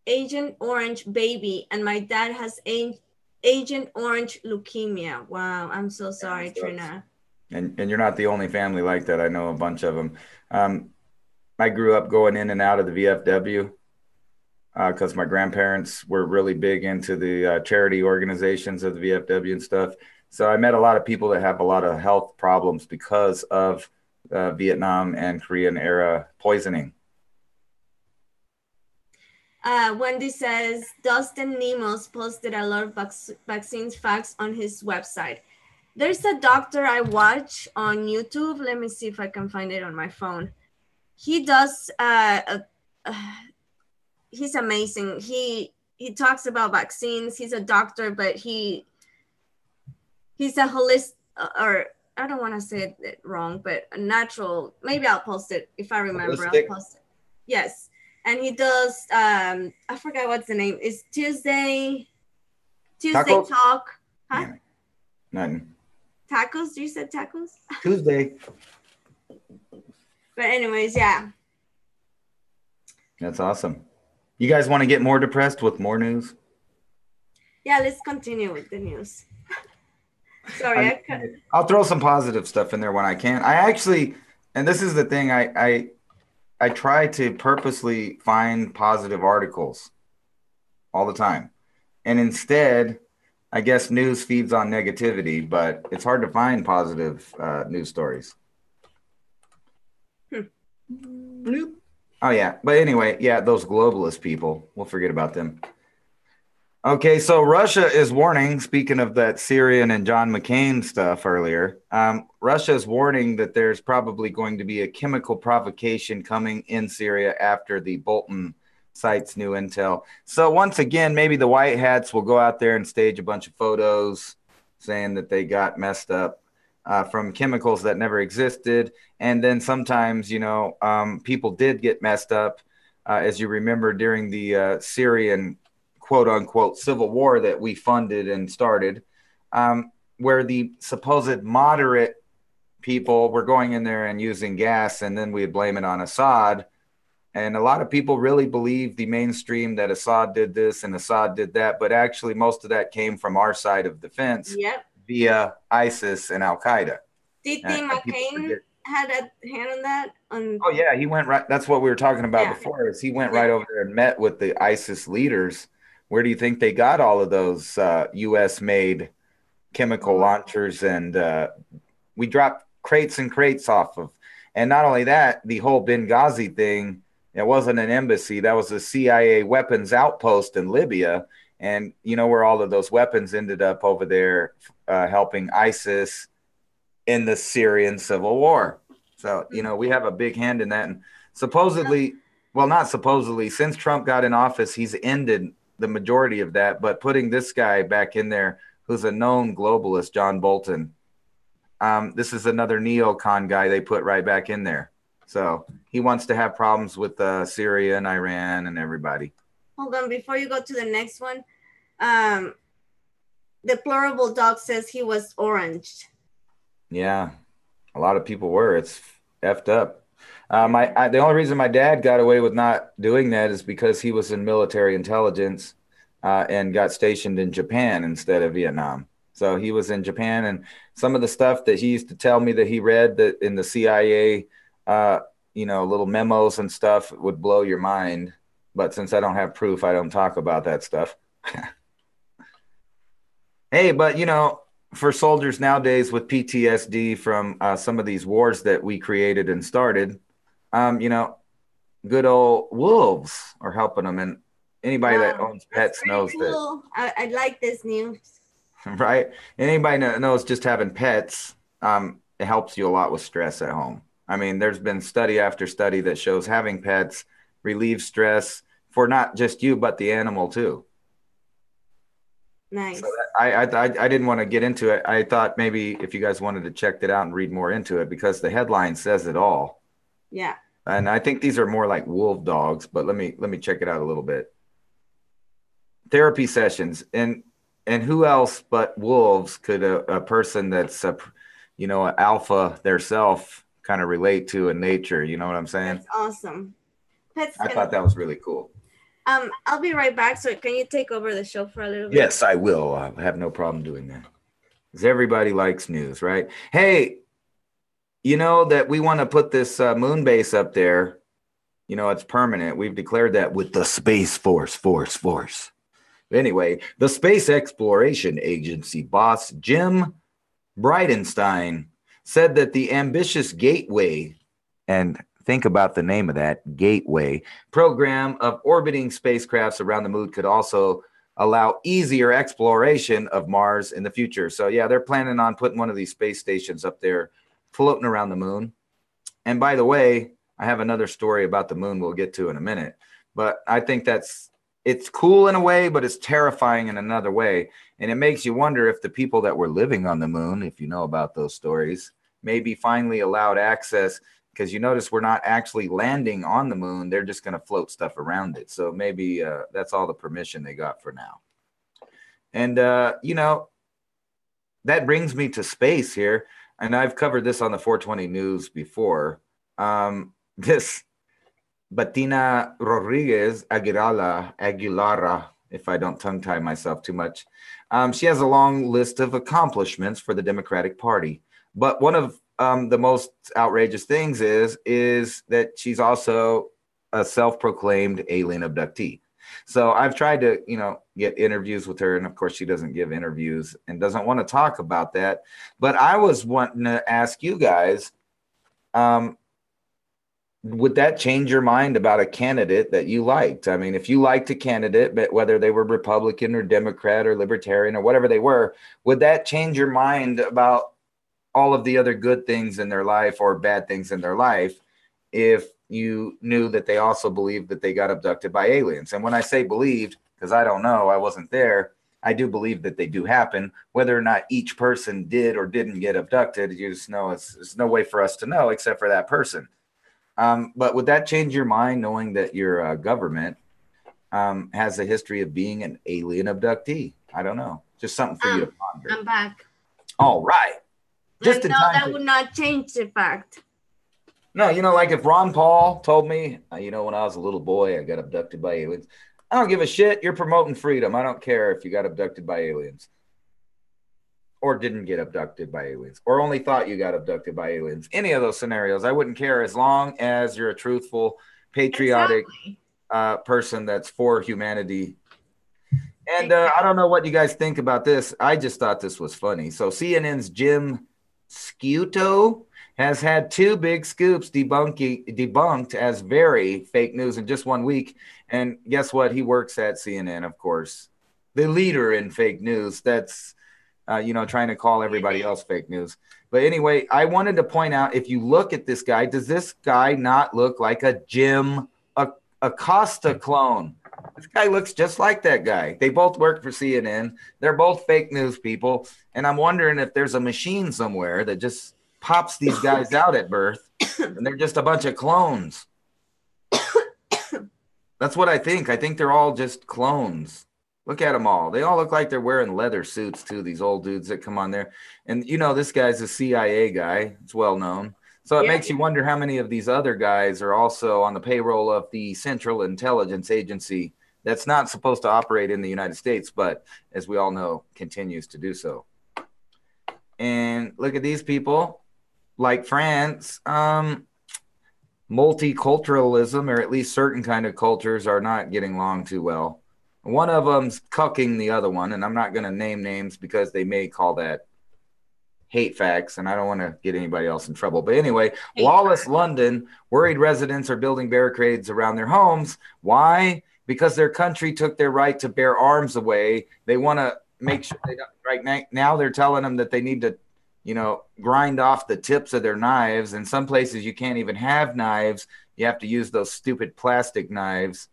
Agent Orange baby, and my dad has Agent Orange leukemia. Wow, I'm so sorry, Trina. And you're not the only family like that. I know a bunch of them. I grew up going in and out of the VFW because my grandparents were really big into the charity organizations of the VFW and stuff. So I met a lot of people that have a lot of health problems because of Vietnam and Korean era poisoning. Wendy says, Dustin Nemos posted a lot of vaccines facts on his website. There's a doctor I watch on YouTube. Let me see if I can find it on my phone. He does, he's amazing. He talks about vaccines. He's a doctor, but he's a holistic, or I don't want to say it wrong, but a natural, maybe I'll post it. If I remember, I'll post it. Yes. And he does, I forgot what's the name. It's Tuesday Tacos? Talk. Huh? Yeah. Nothing. Tacos? You said tacos? Tuesday. But anyways, yeah. That's awesome. You guys want to get more depressed with more news? Yeah, let's continue with the news. Sorry, I'll throw some positive stuff in there when I can. I actually, and this is the thing, I try to purposely find positive articles all the time. And instead, I guess news feeds on negativity, but it's hard to find positive news stories. Bloop. Oh, yeah. But anyway, yeah, those globalist people, we'll forget about them. Okay, so Russia is warning, speaking of that Syrian and John McCain stuff earlier, Russia is warning that there's probably going to be a chemical provocation coming in Syria after the Bolton cites new intel. So once again, maybe the white hats will go out there and stage a bunch of photos saying that they got messed up from chemicals that never existed. And then sometimes, people did get messed up, as you remember, during the Syrian quote unquote civil war that we funded and started, where the supposed moderate people were going in there and using gas, and then we'd blame it on Assad. And a lot of people really believe the mainstream that Assad did this and Assad did that, but actually most of that came from our side of the fence Yep. via ISIS and Al Qaeda. Titi McCain had a hand on that. Oh yeah, he went right. That's what we were talking about before. Is he went right over there and met with the ISIS leaders. Where do you think they got all of those U.S. made chemical launchers? And we dropped crates and crates off of. And not only that, the whole Benghazi thing, it wasn't an embassy. That was a CIA weapons outpost in Libya. And you know where all of those weapons ended up over there helping ISIS in the Syrian civil war. So, you know, we have a big hand in that. And supposedly, well, not supposedly, since Trump got in office, he's ended the majority of that. But putting this guy back in there, who's a known globalist, John Bolton, this is another neocon guy they put right back in there. So he wants to have problems with Syria and Iran and everybody. Hold on, before you go to the next one, Deplorable Dog says he was oranged. Yeah, a lot of people were. It's effed up. The only reason my dad got away with not doing that is because he was in military intelligence and got stationed in Japan instead of Vietnam. So he was in Japan, and some of the stuff that he used to tell me that he read that in the CIA, you know, little memos and stuff would blow your mind. But since I don't have proof, I don't talk about that stuff. Hey, but you know, for soldiers nowadays with PTSD from some of these wars that we created and started, you know, good old wolves are helping them. And anybody that owns pets knows cool. that. I like this news. Right? Anybody that knows just having pets, it helps you a lot with stress at home. I mean, there's been study after study that shows having pets relieves stress for not just you, but the animal too. Nice. So I didn't want to get into it. I thought maybe if you guys wanted to check it out and read more into it, because the headline says it all. Yeah. And I think these are more like wolf dogs, but let me check it out a little bit. Therapy sessions, and who else but wolves could a person that's you know, an alpha theirself kind of relate to in nature? You know what I'm saying? That's awesome. I thought that was really cool. I'll be right back. So can you take over the show for a little bit? Yes, I will. I have no problem doing that. Because everybody likes news, right? Hey, you know that we want to put this moon base up there. You know, it's permanent. We've declared that with the Space Force. Anyway, the Space Exploration Agency boss, Jim Bridenstine, said that the ambitious Gateway, and think about the name of that, Gateway, program of orbiting spacecrafts around the moon could also allow easier exploration of Mars in the future. So yeah, they're planning on putting one of these space stations up there floating around the moon. And by the way, I have another story about the moon we'll get to in a minute. But I think it's cool in a way, but it's terrifying in another way. And it makes you wonder if the people that were living on the moon, if you know about those stories, may be finally allowed access, because you notice we're not actually landing on the moon. They're just going to float stuff around it. So maybe that's all the permission they got for now. And, you know, that brings me to space here. And I've covered this on the 420 News before. This Bettina Rodriguez Aguilara, if I don't tongue tie myself too much, she has a long list of accomplishments for the Democratic Party. But one of the most outrageous things is that she's also a self-proclaimed alien abductee. So I've tried to, you know, get interviews with her, and of course she doesn't give interviews and doesn't want to talk about that. But I was wanting to ask you guys, would that change your mind about a candidate that you liked? I mean, if you liked a candidate, but whether they were Republican or Democrat or Libertarian or whatever they were, would that change your mind about all of the other good things in their life or bad things in their life if you knew that they also believed that they got abducted by aliens? And when I say believed, because I don't know, I wasn't there, I do believe that they do happen. Whether or not each person did or didn't get abducted, you just know it's no way for us to know except for that person. But would that change your mind knowing that your government has a history of being an alien abductee? I don't know. Just something for you to ponder. I'm back. All right. Just no, that would not change the fact. No, like if Ron Paul told me, when I was a little boy, I got abducted by aliens. I don't give a shit. You're promoting freedom. I don't care if you got abducted by aliens or didn't get abducted by aliens or only thought you got abducted by aliens. Any of those scenarios, I wouldn't care as long as you're a truthful, patriotic person that's for humanity. And I don't know what you guys think about this. I just thought this was funny. So CNN's Jim Sciutto has had two big scoops debunked as very fake news in just 1 week. And guess what? He works at CNN, of course, the leader in fake news. That's, trying to call everybody else fake news. But anyway, I wanted to point out, if you look at this guy, does this guy not look like a Jim Acosta clone? This guy looks just like that guy. They both work for CNN. They're both fake news people. And I'm wondering if there's a machine somewhere that just pops these guys out at birth and they're just a bunch of clones. That's what I think. I think they're all just clones. Look at them all. They all look like they're wearing leather suits too, these old dudes that come on there. And this guy's a CIA guy. It's well known. So it makes you wonder how many of these other guys are also on the payroll of the Central Intelligence Agency that's not supposed to operate in the United States, but as we all know, continues to do so. And look at these people, like France, multiculturalism, or at least certain kind of cultures, are not getting along too well. One of them's cucking the other one, and I'm not going to name names because they may call that hate facts, and I don't want to get anybody else in trouble. But anyway, lawless London, worried residents are building barricades around their homes. Why? Because their country took their right to bear arms away. They want to make sure they don't. Right now, they're telling them that they need to, grind off the tips of their knives. In some places, you can't even have knives. You have to use those stupid plastic knives.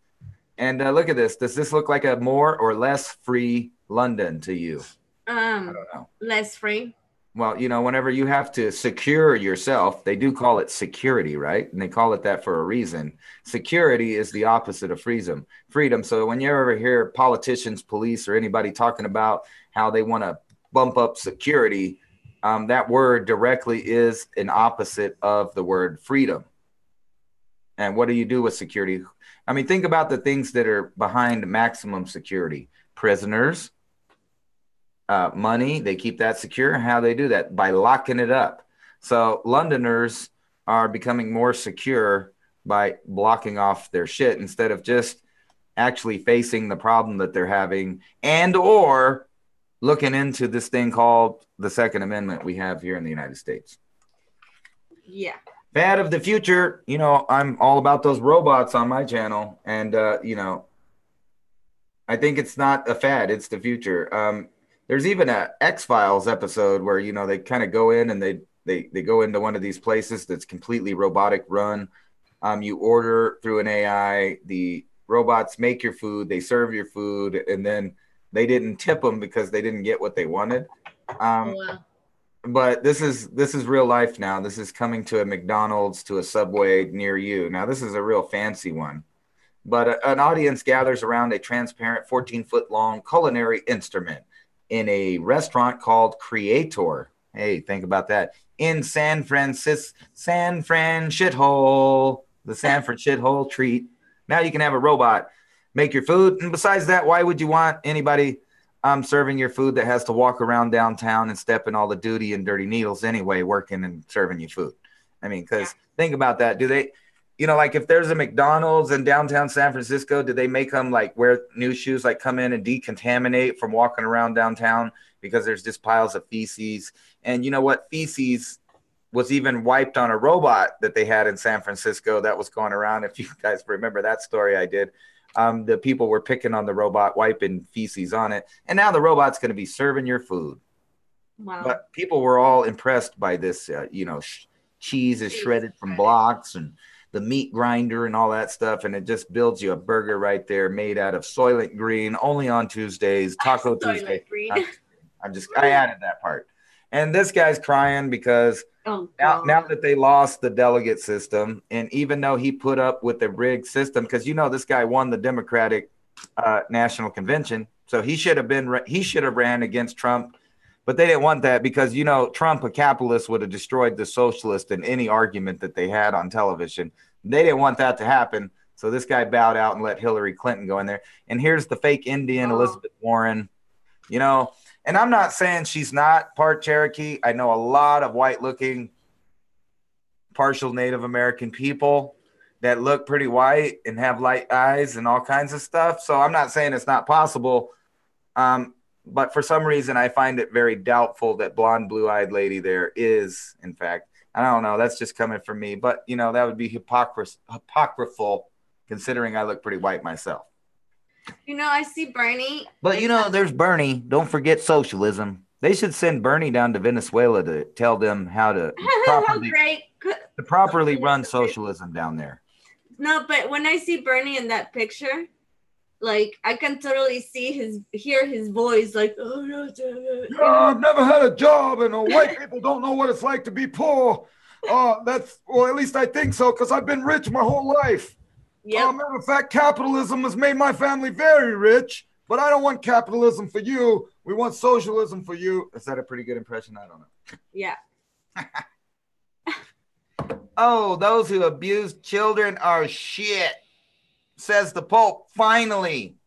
And look at this. Does this look like a more or less free London to you? I don't know. Less free. Well, whenever you have to secure yourself, they do call it security, right? And they call it that for a reason. Security is the opposite of freedom. So when you ever hear politicians, police, or anybody talking about how they want to bump up security, that word directly is an opposite of the word freedom. And what do you do with security? I mean, think about the things that are behind maximum security. Prisoners, money, they keep that secure. How they do that? By locking it up. So Londoners are becoming more secure by blocking off their shit instead of just actually facing the problem that they're having and or looking into this thing called the Second Amendment we have here in the United States. Yeah. Fad of the future. I'm all about those robots on my channel. And, I think it's not a fad. It's the future. There's even a X-Files episode where, they kind of go in and they go into one of these places that's completely robotic run. You order through an AI, the robots make your food, they serve your food, and then they didn't tip them because they didn't get what they wanted. Wow. But this is real life now. This is coming to a McDonald's, to a Subway near you. Now, this is a real fancy one. But an audience gathers around a transparent 14-foot-long culinary instrument in a restaurant called Creator. Hey, think about that. In San Fran shithole, the San Fran shithole treat. Now you can have a robot make your food. And besides that, why would you want anybody serving your food that has to walk around downtown and step in all the duty and dirty needles anyway, working and serving you food? I mean, because think about that. Do they, like if there's a McDonald's in downtown San Francisco, do they make them like wear new shoes, like come in and decontaminate from walking around downtown because there's just piles of feces? And you know what? Feces was even wiped on a robot that they had in San Francisco that was going around. If you guys remember that story I did, the people were picking on the robot, wiping feces on it. And now the robot's going to be serving your food. Wow. But people were all impressed by this, cheese is shredded from blocks and the meat grinder and all that stuff. And it just builds you a burger right there made out of Soylent Green, only on Tuesdays, Taco Tuesday. I added that part. And this guy's crying because now that they lost the delegate system, and even though he put up with the rigged system, because this guy won the Democratic National Convention, so he should have ran against Trump But they didn't want that because, you know, Trump, a capitalist, would have destroyed the socialist in any argument that they had on television. They didn't want that to happen. So this guy bowed out and let Hillary Clinton go in there. And here's the fake Indian, Elizabeth Warren, you know. And I'm not saying she's not part Cherokee. I know a lot of white looking, partial Native American people that look pretty white and have light eyes and all kinds of stuff. So I'm not saying it's not possible. But for some reason, I find it very doubtful that blonde, blue-eyed lady there is, in fact. I don't know. That's just coming from me. But, you know, that would be hypocritical considering I look pretty white myself. You know, I see Bernie. But, you know, there's Bernie. Don't forget socialism. They should send Bernie down to Venezuela to tell them how to properly run socialism down there. No, but when I see Bernie in that picture, like I can totally hear his voice, like, oh no, I've never had a job, and white people don't know what it's like to be poor. At least I think so, because I've been rich my whole life. Yeah. Matter of fact, capitalism has made my family very rich, but I don't want capitalism for you. We want socialism for you. Is that a pretty good impression? I don't know. Yeah. Oh, those who abuse children are shit, says the Pope, finally.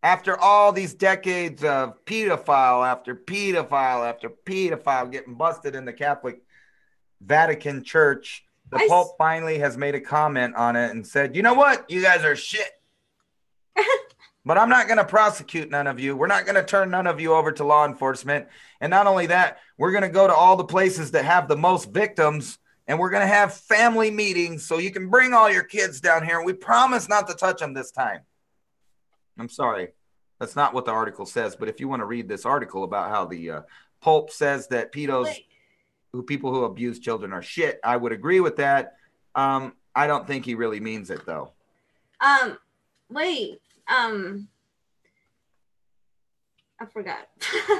After all these decades of pedophile after pedophile after pedophile getting busted in the Catholic Vatican Church, the Pope finally has made a comment on it and said, you know what? You guys are shit. But I'm not going to prosecute none of you. We're not going to turn none of you over to law enforcement. And not only that, we're going to go to all the places that have the most victims, and we're going to have family meetings so you can bring all your kids down here. And we promise not to touch them this time. I'm sorry. That's not what the article says. But if you want to read this article about how the Pope says that people who abuse children are shit, I would agree with that. I don't think he really means it, though. I forgot.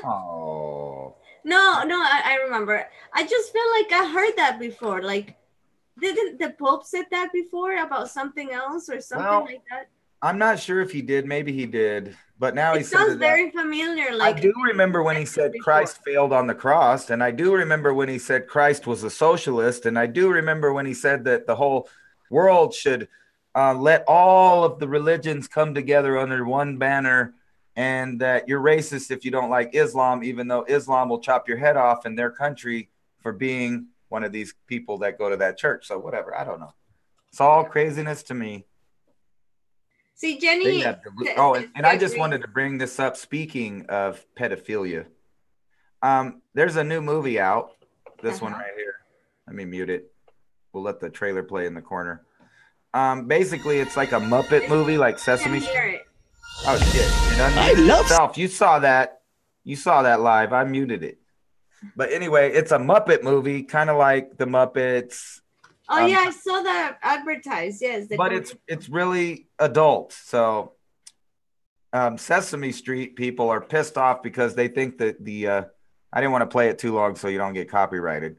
Oh. No, I remember. I just feel like I heard that before. Like, didn't the Pope said that before about something else or something like that? I'm not sure if he did. Maybe he did. But now he sounds very familiar. Like, I do remember when he said Christ failed on the cross. And I do remember when he said Christ was a socialist. And I do remember when he said that the whole world should let all of the religions come together under one banner, and that you're racist if you don't like Islam, even though Islam will chop your head off in their country for being one of these people that go to that church. So whatever, I don't know. It's all craziness to me. See, Jenny. And I just wanted to bring this up. Speaking of pedophilia, there's a new movie out. This one right here. Let me mute it. We'll let the trailer play in the corner. Basically, it's like a Muppet movie, like Sesame Street. Oh shit! I love yourself. You saw that. You saw that live. I muted it. But anyway, it's a Muppet movie, kind of like the Muppets. Oh yeah, I saw that advertised. Yes, but it's really adult. So Sesame Street people are pissed off because they think that I didn't want to play it too long so you don't get copyrighted.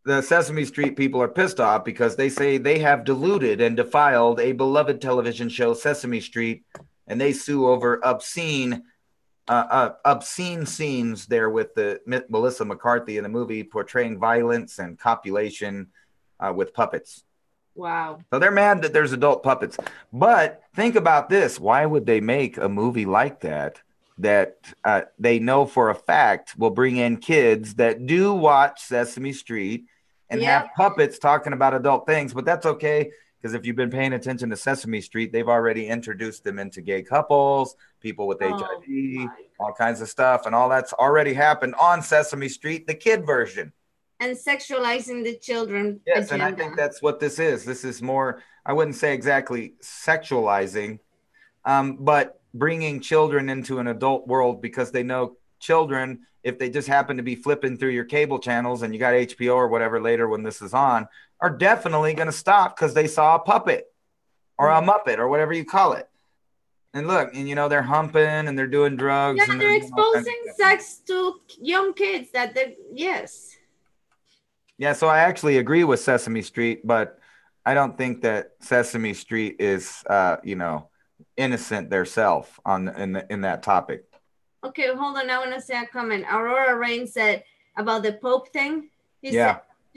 The Sesame Street people are pissed off because they say they have diluted and defiled a beloved television show, Sesame Street, and they sue over obscene scenes there with the Melissa McCarthy in the movie portraying violence and copulation with puppets. Wow. So they're mad that there's adult puppets. But think about this. Why would they make a movie like that they know for a fact will bring in kids that do watch Sesame Street and have puppets talking about adult things? But that's okay, because if you've been paying attention to Sesame Street, they've already introduced them into gay couples, people with HIV, all kinds of stuff, and all that's already happened on Sesame Street, the kid version. And sexualizing the children. Yes, agenda. And I think that's what this is. This is more, I wouldn't say exactly sexualizing, but bringing children into an adult world, because they know children, if they just happen to be flipping through your cable channels and you got HBO or whatever later when this is on, are definitely going to stop because they saw a puppet or a Muppet or whatever you call it. And look, and they're humping and they're doing drugs. Yeah, they're exposing sex to young kids yes. Yeah, so I actually agree with Sesame Street, but I don't think that Sesame Street is, innocent theirself in that topic. Okay, hold on. I want to say a comment. Aurora Rain said about the Pope thing. She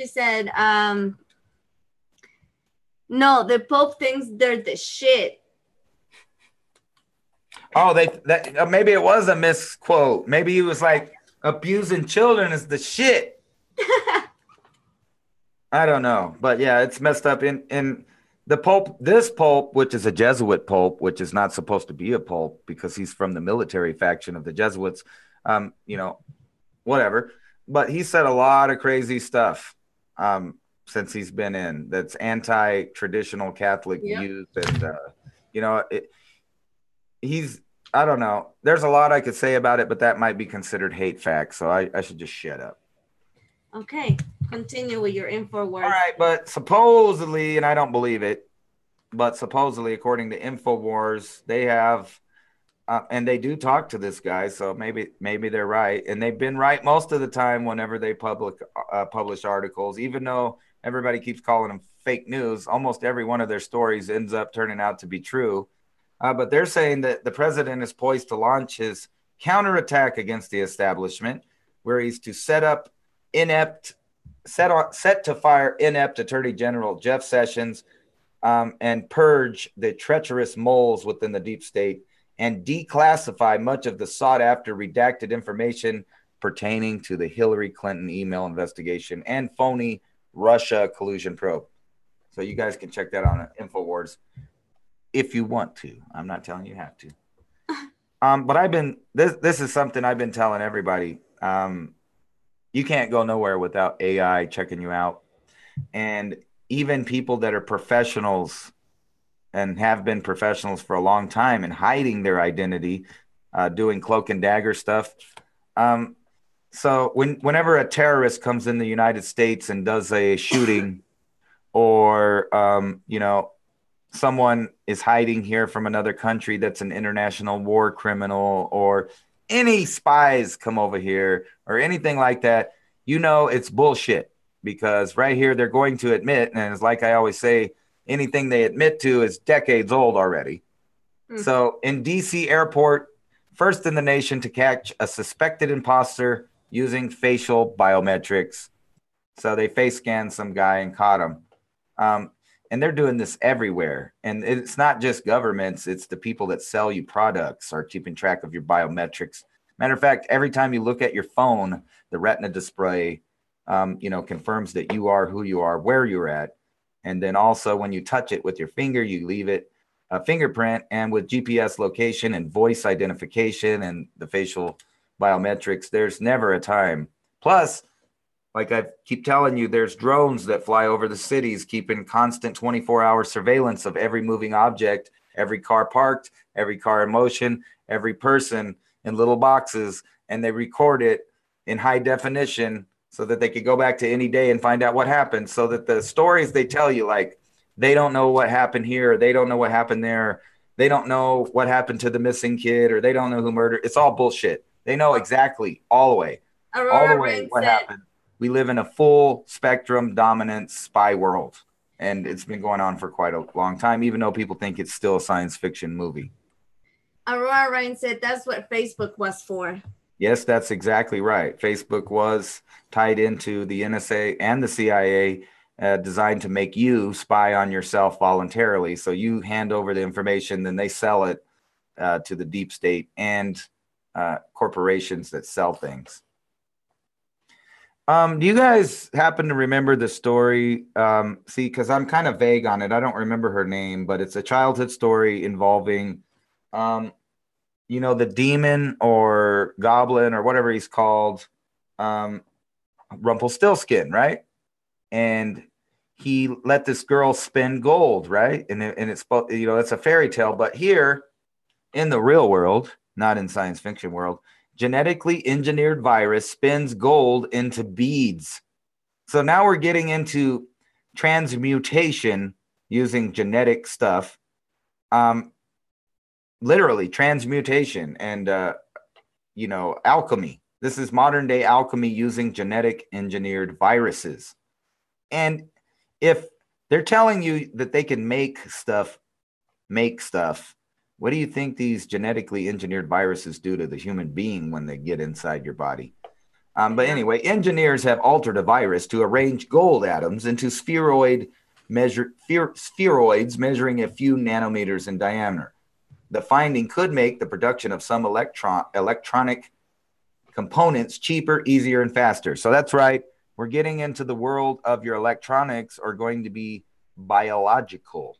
said, no, the Pope thinks they're the shit. Oh, maybe it was a misquote. Maybe he was like, abusing children is the shit. I don't know, but yeah, it's messed up. In the Pope, this Pope, which is a Jesuit Pope, which is not supposed to be a Pope because he's from the military faction of the Jesuits. You know, whatever. But he said a lot of crazy stuff since he's been in. That's anti-traditional Catholic views, and you know, he's. I don't know. There's a lot I could say about it, but that might be considered hate facts. So I should just shut up. Okay, continue with your InfoWars. All right, but supposedly, and I don't believe it, but supposedly, according to InfoWars, they have, and they do talk to this guy, so maybe they're right, and they've been right most of the time whenever they publish articles, even though everybody keeps calling them fake news. Almost every one of their stories ends up turning out to be true. But they're saying that the president is poised to launch his counterattack against the establishment, where he's to set to fire inept Attorney General Jeff Sessions and purge the treacherous moles within the deep state and declassify much of the sought-after redacted information pertaining to the Hillary Clinton email investigation and phony Russia collusion probe. So you guys can check that on InfoWars if you want to. I'm not telling you have to. But this is something I've been telling everybody. You can't go nowhere without AI checking you out. And even people that are professionals and have been professionals for a long time and hiding their identity, doing cloak and dagger stuff. So whenever a terrorist comes in the United States and does a shooting or, someone is hiding here from another country that's an international war criminal, or any spies come over here or anything like that, it's bullshit, because right here they're going to admit, and it's like I always say, anything they admit to is decades old already. So in DC airport, first in the nation to catch a suspected imposter using facial biometrics. So they face scanned some guy and caught him. And they're doing this everywhere. And it's not just governments, it's the people that sell you products are keeping track of your biometrics. Matter of fact, every time you look at your phone, the retina display, confirms that you are who you are, where you're at. And then also when you touch it with your finger, you leave it a fingerprint. And with GPS location and voice identification and the facial biometrics, there's never a time. Plus, like I keep telling you, there's drones that fly over the cities, keeping constant 24-hour surveillance of every moving object, every car parked, every car in motion, every person in little boxes, and they record it in high definition so that they could go back to any day and find out what happened, so that the stories they tell you, like, they don't know what happened here, they don't know what happened there, they don't know what happened to the missing kid, or they don't know who murdered. It's all bullshit. They know exactly all the way what happened. We live in a full spectrum dominant spy world, and it's been going on for quite a long time, even though people think it's still a science fiction movie. Aurora Rain said that's what Facebook was for. Yes, that's exactly right. Facebook was tied into the NSA and the CIA, designed to make you spy on yourself voluntarily. So you hand over the information, then they sell it to the deep state and corporations that sell things. Do you guys happen to remember the story? See, because I'm kind of vague on it. I don't remember her name, but it's a childhood story involving, the demon or goblin or whatever he's called, Rumpelstiltskin, right? And he let this girl spin gold, right? And it's, it's a fairy tale. But here in the real world, not in science fiction world, genetically engineered virus spins gold into beads. So now we're getting into transmutation using genetic stuff. Literally transmutation and, alchemy. This is modern day alchemy using genetic engineered viruses. And if they're telling you that they can make stuff, What do you think these genetically engineered viruses do to the human being when they get inside your body? But anyway, engineers have altered a virus to arrange gold atoms into spheroids measuring a few nanometers in diameter. The finding could make the production of some electronic components cheaper, easier, and faster. So that's right. We're getting into the world of your electronics are going to be biological.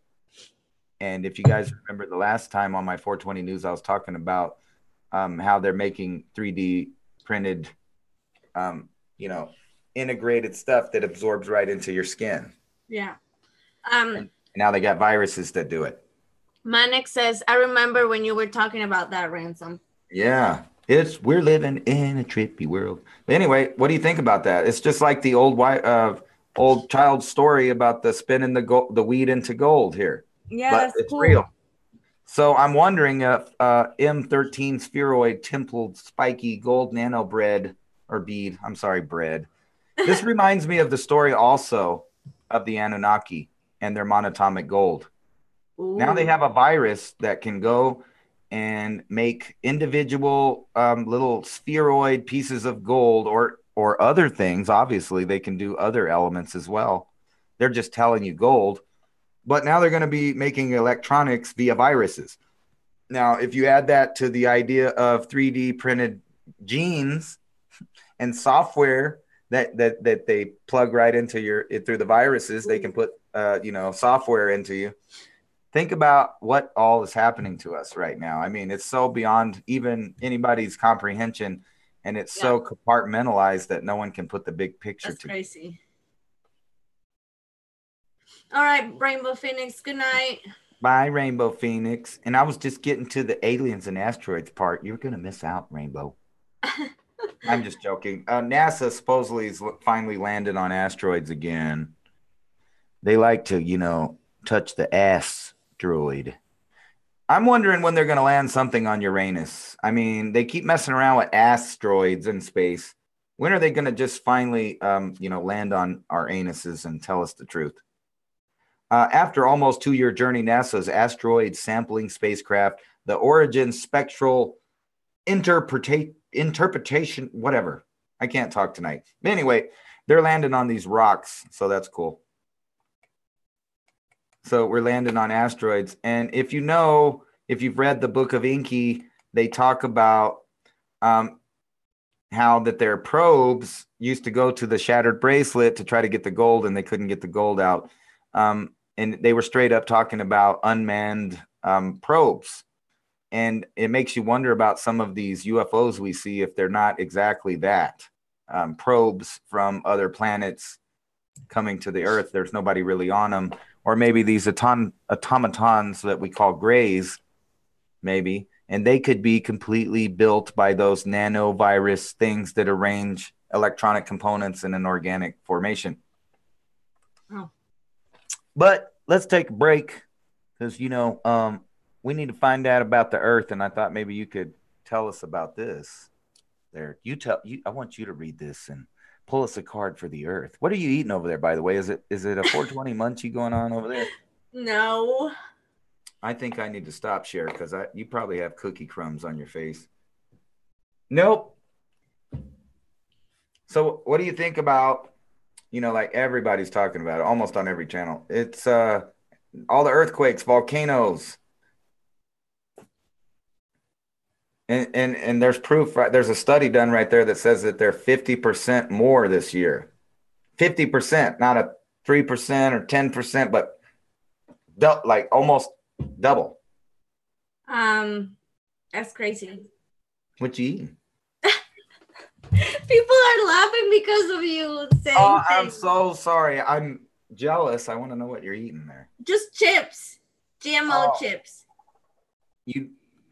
And if you guys remember the last time on my 420 News, I was talking about how they're making 3D printed, integrated stuff that absorbs right into your skin. Yeah. And now they got viruses that do it. Manek says, I remember when you were talking about that, Ransom. Yeah. We're living in a trippy world. But anyway, what do you think about that? It's just like the old child story about the spinning the weed into gold here. Yeah, but that's it's cool. real. So I'm wondering if M13 spheroid templed spiky gold nano bread. This reminds me of the story also of the Anunnaki and their monatomic gold. Ooh. Now they have a virus that can go and make individual little spheroid pieces of gold or other things. Obviously, they can do other elements as well. They're just telling you gold. But now they're going to be making electronics via viruses. Now, if you add that to the idea of 3D printed genes and software that they plug right into through the viruses, they can put software into you. Think about what all is happening to us right now. I mean, it's so beyond even anybody's comprehension, and it's so compartmentalized that no one can put the big picture That's together. Crazy. All right, Rainbow Phoenix, good night. Bye, Rainbow Phoenix. And I was just getting to the aliens and asteroids part. You're going to miss out, Rainbow. I'm just joking. NASA supposedly is finally landed on asteroids again. They like to, touch the asteroid. I'm wondering when they're going to land something on Uranus. I mean, they keep messing around with asteroids in space. When are they going to just finally, land on our anuses and tell us the truth? After almost 2-year journey, NASA's asteroid sampling spacecraft, the Origin Spectral Interpretation, whatever. I can't talk tonight. Anyway, they're landing on these rocks, so that's cool. So we're landing on asteroids. And if you've read the book of Inky, they talk about how that their probes used to go to the shattered bracelet to try to get the gold, and they couldn't get the gold out. And they were straight up talking about unmanned probes. And it makes you wonder about some of these UFOs we see, if they're not exactly that. Probes from other planets coming to the Earth. There's nobody really on them. Or maybe these automatons that we call grays, maybe. And they could be completely built by those nanovirus things that arrange electronic components in an organic formation. Oh. But let's take a break because, we need to find out about the Earth. And I thought maybe you could tell us about this. There, I want you to read this and pull us a card for the Earth. What are you eating over there, by the way? Is it a 420 munchie going on over there? No. I think I need to stop share because you probably have cookie crumbs on your face. Nope. So what do you think about, like everybody's talking about it, almost on every channel. It's all the earthquakes, volcanoes. And there's proof, right? There's a study done right there that says that they're 50% more this year. 50%, not a 3% or 10%, but like almost double. That's crazy. What you eating? People are laughing because of you saying I'm so sorry. I'm jealous. I want to know what you're eating there. Just chips. GMO chips.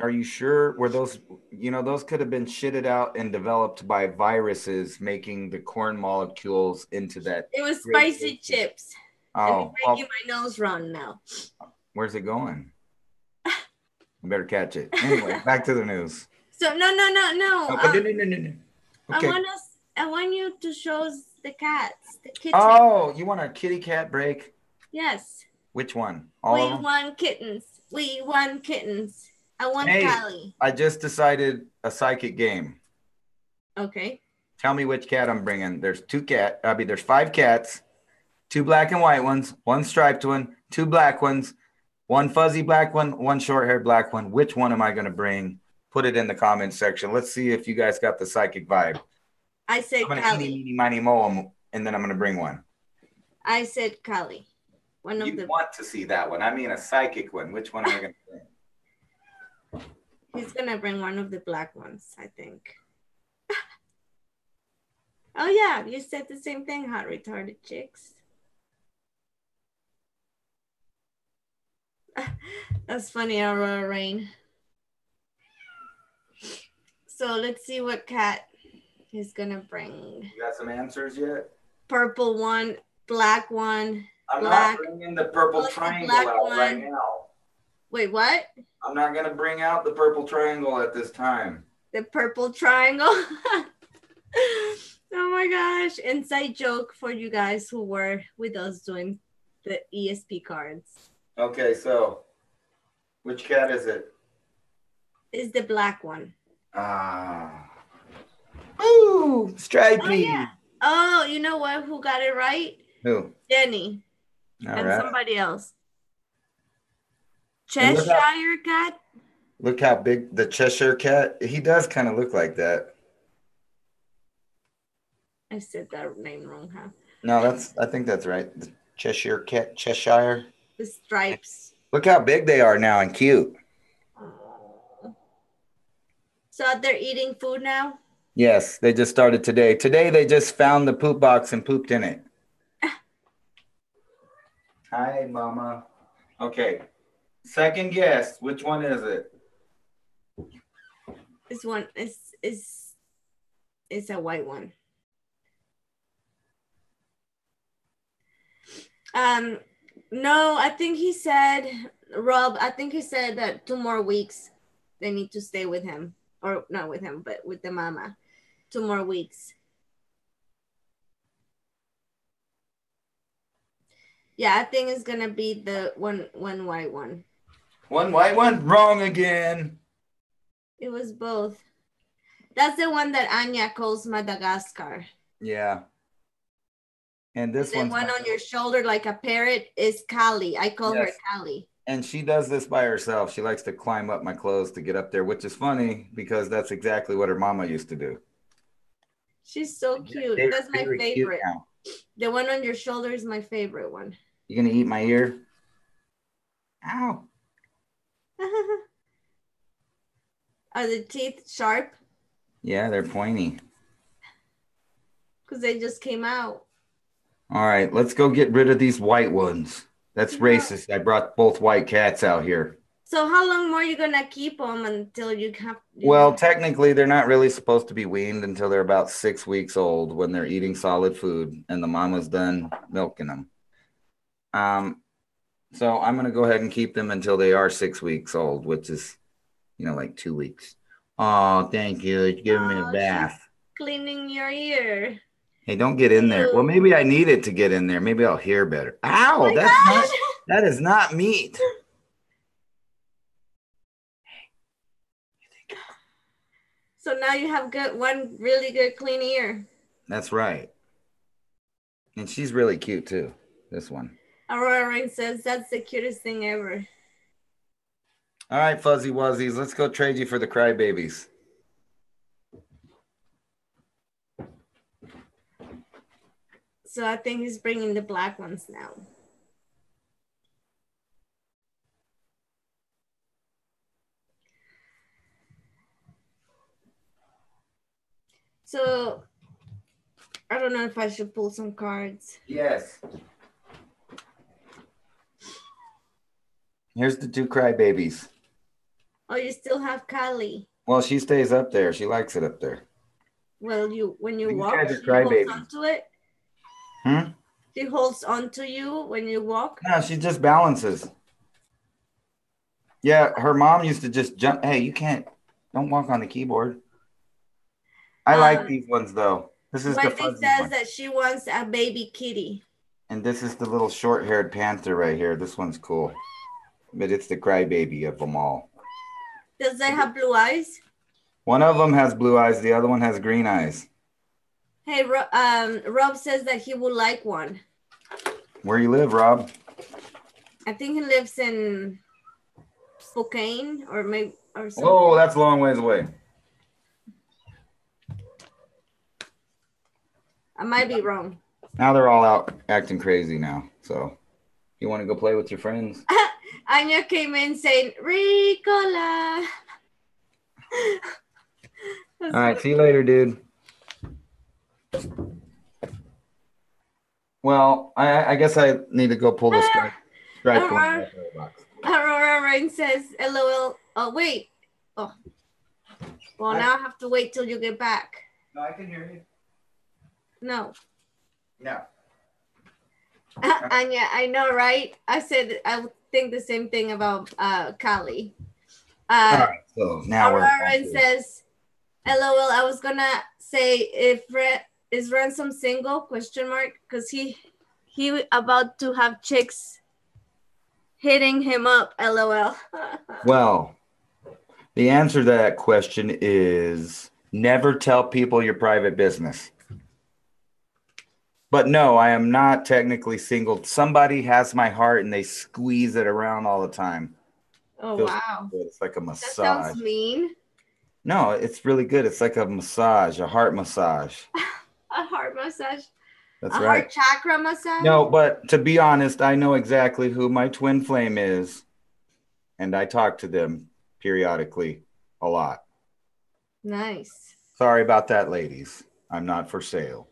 Are you sure? Were those, those could have been shitted out and developed by viruses making the corn molecules into that. It was spicy chips. Oh. And it's making my nose run now. Where's it going? I better catch it. Anyway, back to the news. So no. No. Okay. I want you to show us the cats, the kittens. Oh, you want a kitty cat break? Yes. Which one? We want kittens. We want kittens. I want Hey, Callie. I just decided a psychic game. Okay. Tell me which cat I'm bringing. There's there's 5 cats, 2 black and white ones, 1 striped one, 2 black ones, 1 fuzzy black one, 1 short-haired black one. Which one am I going to bring? Put it in the comments section. Let's see if you guys got the psychic vibe. I said I'm going to Callie. eeny, meeny, miny, moe 'em, and then I'm going to bring one. I said Callie. One of You the. want to see that one. I mean a psychic one. Which one am I going to bring? He's going to bring one of the black ones, I think. Oh, yeah. You said the same thing, hot retarded chicks. That's funny, Aurora Rain. So let's see what cat he's gonna bring. You got some answers yet? Purple one, black one. I'm black. not bringing the purple triangle out right now. Wait, what? I'm not gonna bring out the purple triangle at this time. The purple triangle. Oh my gosh! Inside joke for you guys who were with us doing the ESP cards. Okay, so which cat is it? It's the black one. Ooh, stripey. Oh, yeah. Oh, you know what? Who got it right? Who? Jenny. All and right. somebody else. Cheshire cat? Look how big the Cheshire cat. He does kind of look like that. I said that name wrong, huh? No, I think that's right. The Cheshire cat, Cheshire. The stripes. Look how big they are now and cute. Oh. So they're eating food now? Yes, they just started today. Today they just found the poop box and pooped in it. Hi, Mama. Okay. Second guess. Which one is it? This one is a white one. No, I think he said, Rob, I think he said that 2 more weeks they need to stay with him. Or not with him, but with the mama. 2 more weeks. Yeah, I think it's gonna be the one white one. One white one? Wrong again. It was both. That's the one that Anya calls Madagascar. Yeah. And this one on your shoulder like a parrot is Callie. I call her Callie. And she does this by herself. She likes to climb up my clothes to get up there, which is funny because that's exactly what her mama used to do. She's so cute. That's my favorite. The one on your shoulder is my favorite one. You gonna eat my ear? Ow. Are the teeth sharp? Yeah, they're pointy. Because they just came out. All right, let's go get rid of these white ones. That's racist. I brought both white cats out here. So how long more are you going to keep them until you have... Well, technically, they're not really supposed to be weaned until they're about 6 weeks old when they're eating solid food and the mama's done milking them. So I'm going to go ahead and keep them until they are 6 weeks old, which is, like 2 weeks. Oh, thank you. It's giving me a bath. Cleaning your ear. Hey, don't get in there. Well, maybe I need it to get in there. Maybe I'll hear better. Ow, that is not meat. So now you have one really good clean ear. That's right. And she's really cute too, this one. Aurora Rain says that's the cutest thing ever. All right, Fuzzy Wuzzies, let's go trade you for the crybabies. So I think he's bringing the black ones now. So I don't know if I should pull some cards. Yes. Here's the 2 crybabies. Oh, you still have Callie. Well, she stays up there. She likes it up there. Well, when you walk, guys are she holds crybabies. onto it. Hmm? She holds onto you when you walk. No, she just balances. Yeah, her mom used to just jump. Hey, don't walk on the keyboard. I like these ones though. This is the fuzzy says one. that she wants a baby kitty. And this is the little short-haired panther right here. This one's cool. But it's the crybaby of them all. Does they have blue eyes? One of them has blue eyes. The other one has green eyes. Hey, Rob says that he would like one. Where you live, Rob? I think he lives in Spokane or maybe or something. Oh, that's a long ways away. I might be wrong. Now they're all out acting crazy now. So you want to go play with your friends? Anya came in saying, Ricola. All right, see you later, dude. Well, I guess I need to go pull the stripe Aurora Rain says, LOL. Oh, wait. Oh. Well, now I have to wait till you get back. No, I can hear you. No. No. Anya, I know, right? I said I would think the same thing about Kali. All right, so now Aurora says, LOL, I was gonna say is Ransom single? Question mark. Because he about to have chicks hitting him up. LOL. Well, the answer to that question is never tell people your private business. But no, I am not technically single. Somebody has my heart and they squeeze it around all the time. Oh, wow. Good. It's like a massage. That sounds mean. No, it's really good. It's like a massage, a heart massage. A heart massage. That's a right. Heart chakra massage. No, but to be honest, I know exactly who my twin flame is, and I talk to them periodically a lot. Nice. Sorry about that, ladies. I'm not for sale.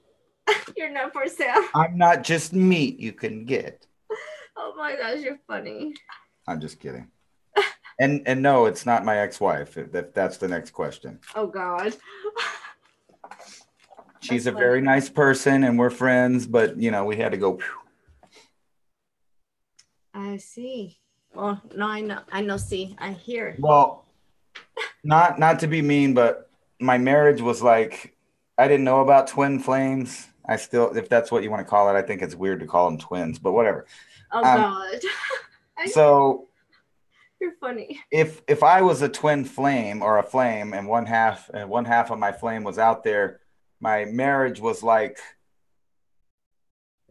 You're not for sale. I'm not just meat you can get. Oh my gosh, you're funny. I'm just kidding. And no, it's not my ex-wife. That's the next question. Oh God. She's a very nice person and we're friends, but you know, we had to go. I see. Well, no, I know. See, I hear. Well, not to be mean, but my marriage was like, I didn't know about twin flames. I still, if that's what you want to call it, I think it's weird to call them twins, but whatever. Oh God. So you're funny. If I was a twin flame or a flame and one half of my flame was out there, my marriage was like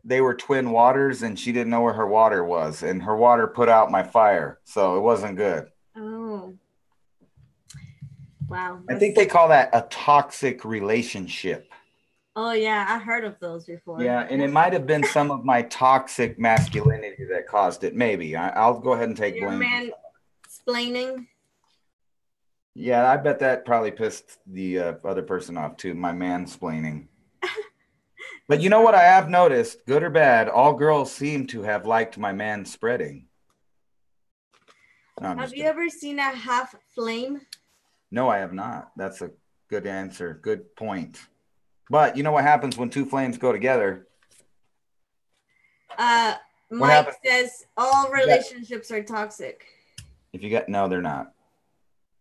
they were twin waters and she didn't know where her water was and her water put out my fire. So it wasn't good. Oh. Wow. I think they call that a toxic relationship. Oh yeah, I heard of those before. Yeah, and it might have been some of my toxic masculinity that caused it. Maybe. I'll go ahead and take blame. Mansplaining. Yeah, I bet that probably pissed the other person off too, my mansplaining. But you know what I have noticed, good or bad, all girls seem to have liked my man spreading. No, have you ever seen a half flame? No, I have not. That's a good answer. Good point. But you know what happens when two flames go together? Mike says all relationships are toxic. If you got, no, they're not.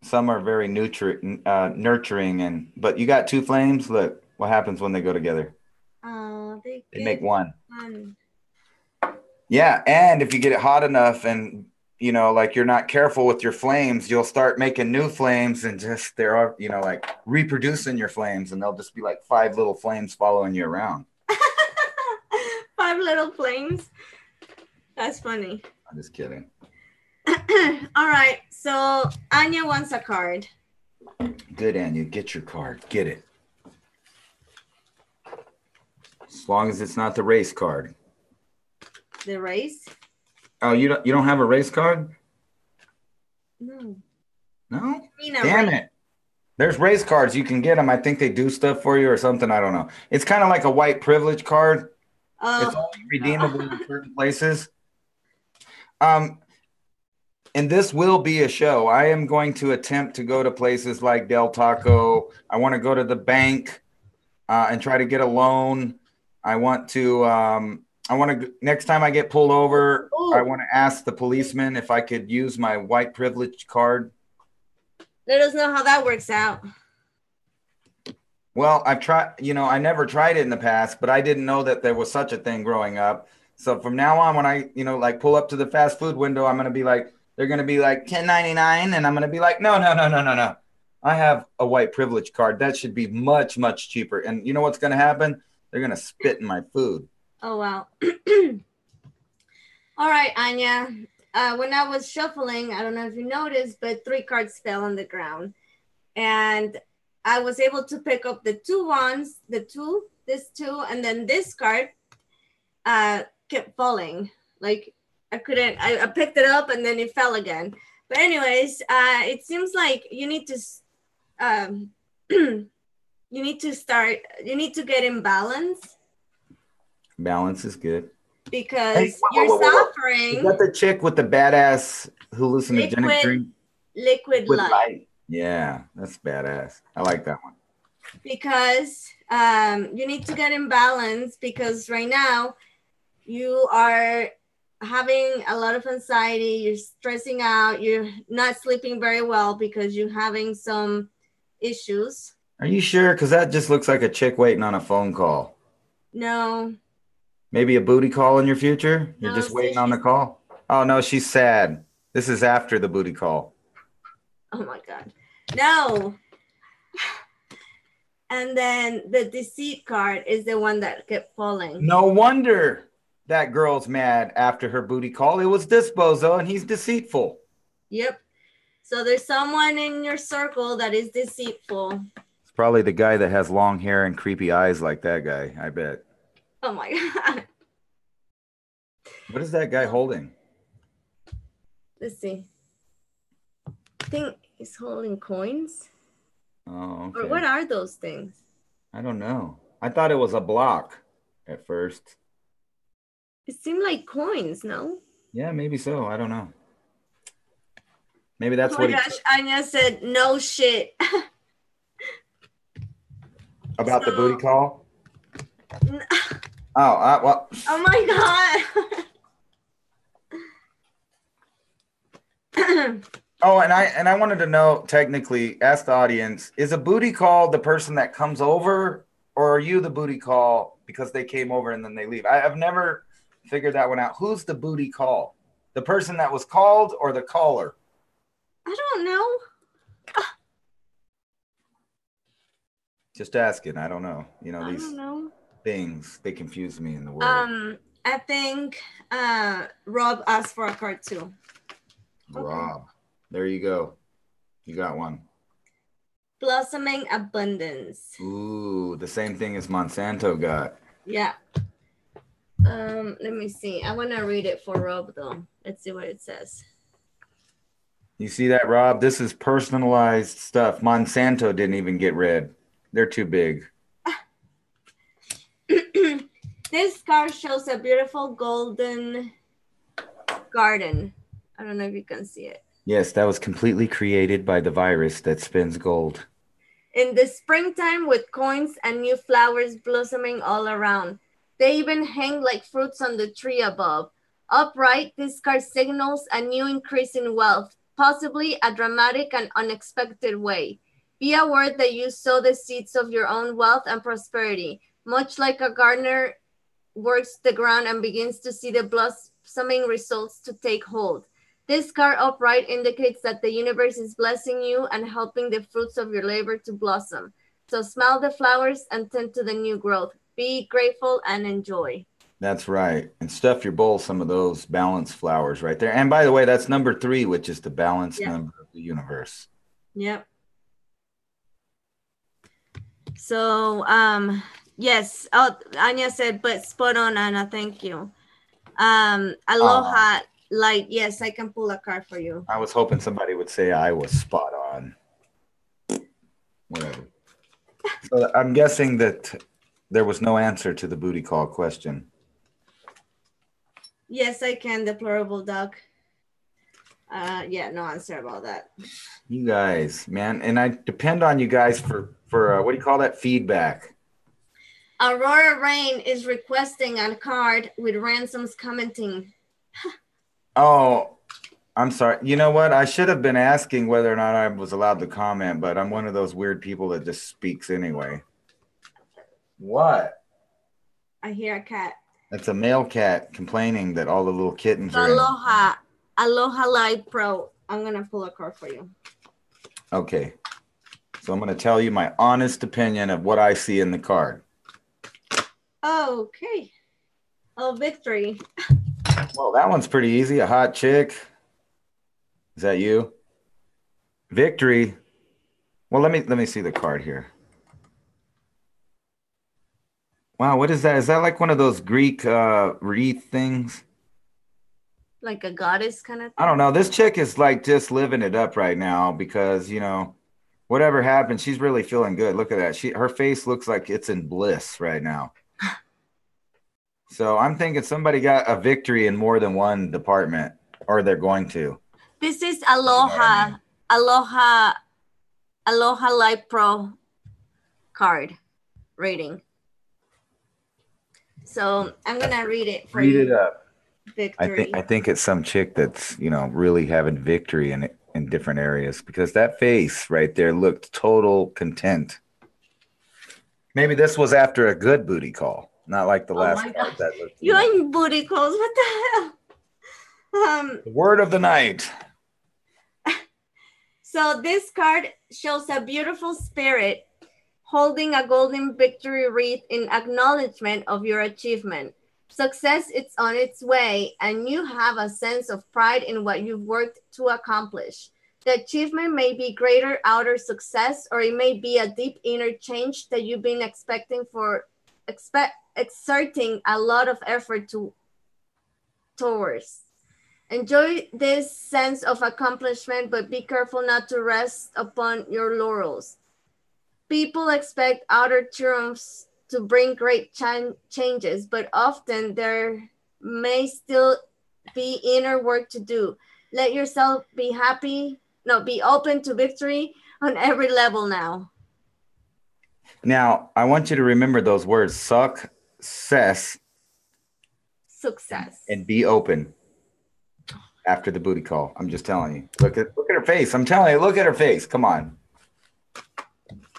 Some are very nurturing, but you got two flames. Look, what happens when they go together? They make one. Yeah, and if you get it hot enough, and you know, like you're not careful with your flames, you'll start making new flames, and just there are, you know, like reproducing your flames, and they'll just be like 5 little flames following you around. 5 little flames. That's funny. I'm just kidding. All right, so Anya wants a card. Good, Anya. Get your card. Get it. As long as it's not the race card. The race? Oh, you don't have a race card? No. No? Damn it. There's race cards. You can get them. I think they do stuff for you or something. I don't know. It's kind of like a white privilege card. It's only redeemable in certain places. And this will be a show. I am going to attempt to go to places like Del Taco. I want to go to the bank and try to get a loan. I want to next time I get pulled over, I want to ask the policeman if I could use my white privilege card. Let us know how that works out. Well, I've tried, I never tried it in the past, but I didn't know that there was such a thing growing up. So from now on, when I, like pull up to the fast food window, I'm going to be like, They're going to be like $10.99, and I'm going to be like, no, no, no, no, no, no. I have a white privilege card. That should be much, much cheaper. And you know what's going to happen? They're going to spit in my food. Oh, wow. All right, Anya. When I was shuffling, I don't know if you noticed, but 3 cards fell on the ground. And I was able to pick up the 2 ones, this 2, and then this card kept falling. Like I picked it up and then it fell again. But anyways, it seems like you need to you need to get in balance. Balance is good. Because you're suffering. Is that the chick with the badass hallucinogenic drink? Liquid light. Yeah, that's badass. I like that one. Because you need to get in balance, because right now you are having a lot of anxiety, you're stressing out, you're not sleeping very well because you're having some issues. Are you sure? Because that just looks like a chick waiting on a phone call. No. Maybe a booty call in your future? You're No, just waiting on the call? Oh, no, she's sad. This is after the booty call. Oh, my God. No. And then the deceit card is the one that kept falling. No wonder that girl's mad after her booty call. It was this bozo, and he's deceitful. Yep. So there's someone in your circle that is deceitful. It's probably the guy that has long hair and creepy eyes like that guy, I bet. Oh, my God. What is that guy holding? Let's see. I think he's holding coins. Oh, okay. Or what are those things? I don't know. I thought it was a block at first. It seemed like coins, no? Yeah, maybe so. I don't know. Maybe that's what. Oh my gosh, Anya said no shit. About the booty call? Well. Oh my God. Oh, and I wanted to know, technically, ask the audience, is a booty call the person that comes over, or are you the booty call because they came over and then they leave? I've never figured that one out. Who's the booty call? The person that was called or the caller? I don't know. Just asking. I don't know. You know, these things, they confuse me in the world. I think Rob asked for a card too. Rob. Okay. There you go. You got one. Blossoming abundance. Ooh, the same thing as Monsanto got. Yeah. Let me see. I want to read it for Rob though. Let's see what it says. You see that, Rob? This is personalized stuff. Monsanto didn't even get read. They're too big. This card shows a beautiful golden garden. I don't know if you can see it. Yes, that was completely created by the virus that spins gold. In the springtime with coins and new flowers blossoming all around. They even hang like fruits on the tree above. Upright, this card signals a new increase in wealth, possibly a dramatic and unexpected way. Be aware that you sow the seeds of your own wealth and prosperity, much like a gardener works the ground and begins to see the blossoming results to take hold. This card upright indicates that the universe is blessing you and helping the fruits of your labor to blossom. So smell the flowers and tend to the new growth. Be grateful and enjoy. That's right. And stuff your bowl some of those balanced flowers right there. And by the way, that's number 3, which is the balanced number of the universe. Yep. So, yes. Oh, Anya said, but spot on, Anna. Thank you. Aloha. Light, yes, I can pull a card for you. I was hoping somebody would say I was spot on. Whatever. So I'm guessing that there was no answer to the booty call question. Yes, I can. Deplorable duck. Yeah, no answer about that. You guys, man, and I depend on you guys for what do you call that? Feedback. Aurora Rain is requesting a card with Ransom's commenting. Oh, I'm sorry. You know what? I should have been asking whether or not I was allowed to comment, but I'm one of those weird people that just speaks anyway. What? I hear a cat. It's a male cat complaining that all the little kittens are Aloha. Aloha Light Pro. I'm going to pull a card for you. Okay. So I'm going to tell you my honest opinion of what I see in the card. Okay. Oh, victory. Well, that one's pretty easy. A hot chick. Is that you? Victory. Well, let me see the card here. Wow, what is that? Is that like one of those Greek wreath things? Like a goddess kind of thing? I don't know. This chick is like just living it up right now because, you know, whatever happened, she's really feeling good. Look at that. Her face looks like it's in bliss right now. So I'm thinking somebody got a victory in more than one department, or they're going to. This is Aloha, Aloha, Aloha Light Pro card rating. So I'm gonna read it for you. Read it up. Victory. I think it's some chick that's, you know, really having victory in different areas, because that face right there looked total content. Maybe this was after a good booty call, not like the last card that looked. You and booty calls, what the hell? The word of the night. So this card shows a beautiful spirit holding a golden victory wreath in acknowledgement of your achievement. Success is on its way, and you have a sense of pride in what you've worked to accomplish. The achievement may be greater outer success, or it may be a deep inner change that you've been exerting a lot of effort towards. Enjoy this sense of accomplishment, but be careful not to rest upon your laurels. People expect outer triumphs to bring great changes, but often there may still be inner work to do. Let yourself be open to victory on every level now. Now, I want you to remember those words: success, and be open. After the booty call, I'm just telling you. Look at her face. I'm telling you, look at her face. Come on.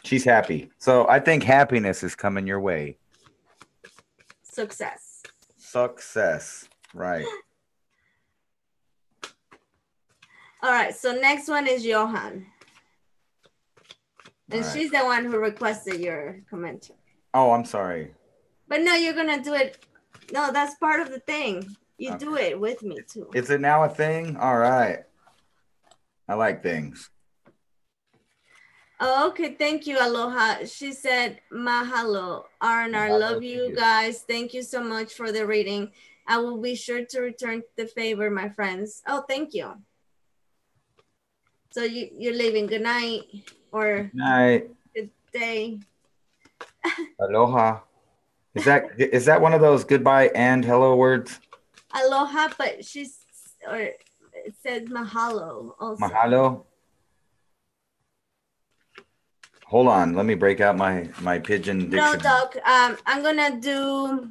She's happy. So I think happiness is coming your way. Success. Right. All right. So next one is Johan. And she's the one who requested your commentary. Oh, I'm sorry. But no, you're going to do it. No, that's part of the thing. You do it with me too. Is it now a thing? All right. I like things. Oh, okay. Thank you, Aloha. She said, mahalo. R&R, love you guys. Thank you so much for the reading. I will be sure to return the favor, my friends. Oh, thank you. So you're leaving. Good night or night. Good day. Aloha. Is that one of those goodbye and hello words? Aloha, but it says mahalo also. Mahalo. Hold on, let me break out my pigeon dictionary. No, Doc. I'm gonna do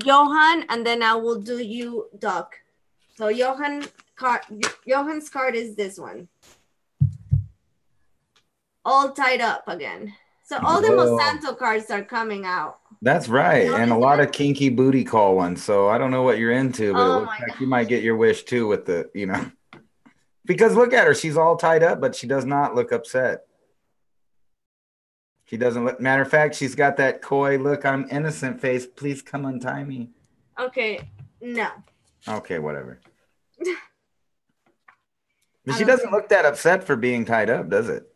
Johan, and then I will do you, Doc. So Johan's card is this one. All tied up again. So all the Monsanto cards are coming out. That's right, and a lot of kinky booty call ones. So I don't know what you're into, but it looks like you might get your wish too with the, you know. Because look at her, she's all tied up, but she does not look upset. She doesn't look, matter of fact, she's got that coy look, I'm innocent face. Please come untie me. Okay, no. Okay, whatever. But she doesn't look that upset for being tied up, does it?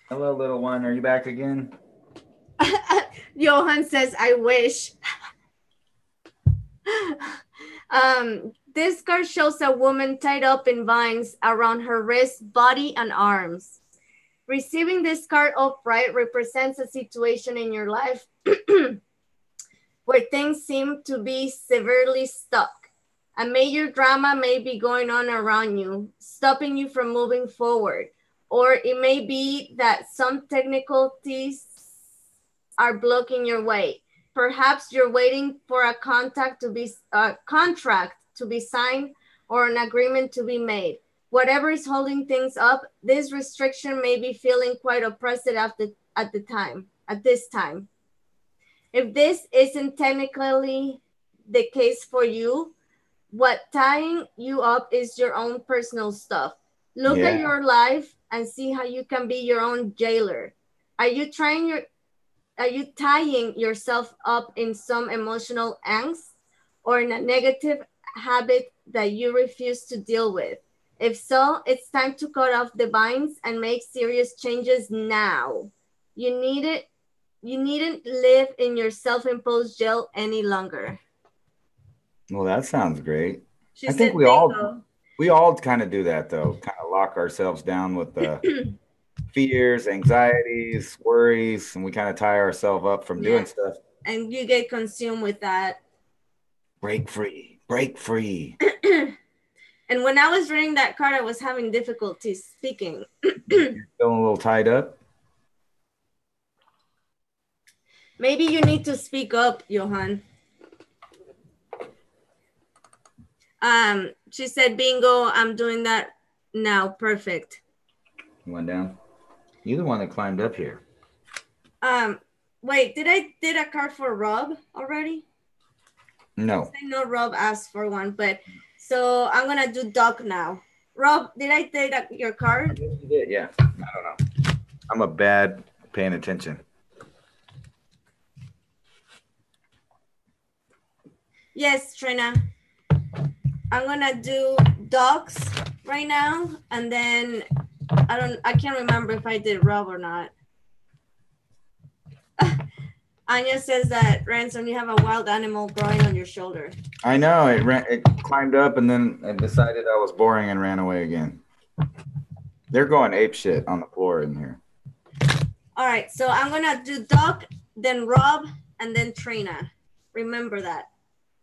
Hello, little one. Are you back again? Johan says, I wish. This card shows a woman tied up in vines around her wrists, body, and arms. Receiving this card upright represents a situation in your life where things seem to be severely stuck. A major drama may be going on around you, stopping you from moving forward. Or it may be that some technicalities are blocking your way. Perhaps you're waiting for a contract to be signed or an agreement to be made. Whatever is holding things up, this restriction may be feeling quite oppressive at this time. If this isn't technically the case for you, What tying you up is your own personal stuff. Look at Yeah. your life and see how you can be your own jailer. Are you tying yourself up in some emotional angst or in a negative habit that you refuse to deal with? If so, it's time to cut off the vines and make serious changes now. You need it. You needn't live in your self-imposed jail any longer. Well, that sounds great. She I think said, we bingo. all kind of do that though. Kind of lock ourselves down with the fears, anxieties, worries, and we kind of tie ourselves up from Yeah. doing stuff. And you get consumed with that. Break free. Break free. And when I was reading that card, I was having difficulty speaking. You're feeling a little tied up. Maybe you need to speak up, Johan. She said, bingo, I'm doing that now. Perfect. You went down. You're the one that climbed up here. Wait, did I did a card for Rob already? No. I know Rob asked for one, but so I'm gonna do Doc now. Rob, did I take your card? You did, yeah. I don't know. I'm a bad paying attention. Yes, Trina. I'm gonna do Docs right now, and then I can't remember if I did Rob or not. Anya says that, Ransom, you have a wild animal growing on your shoulder. I know. It climbed up and then it decided I was boring and ran away again. They're going ape shit on the floor in here. All right, so I'm gonna do Doc, then Rob, and then Trina. Remember that.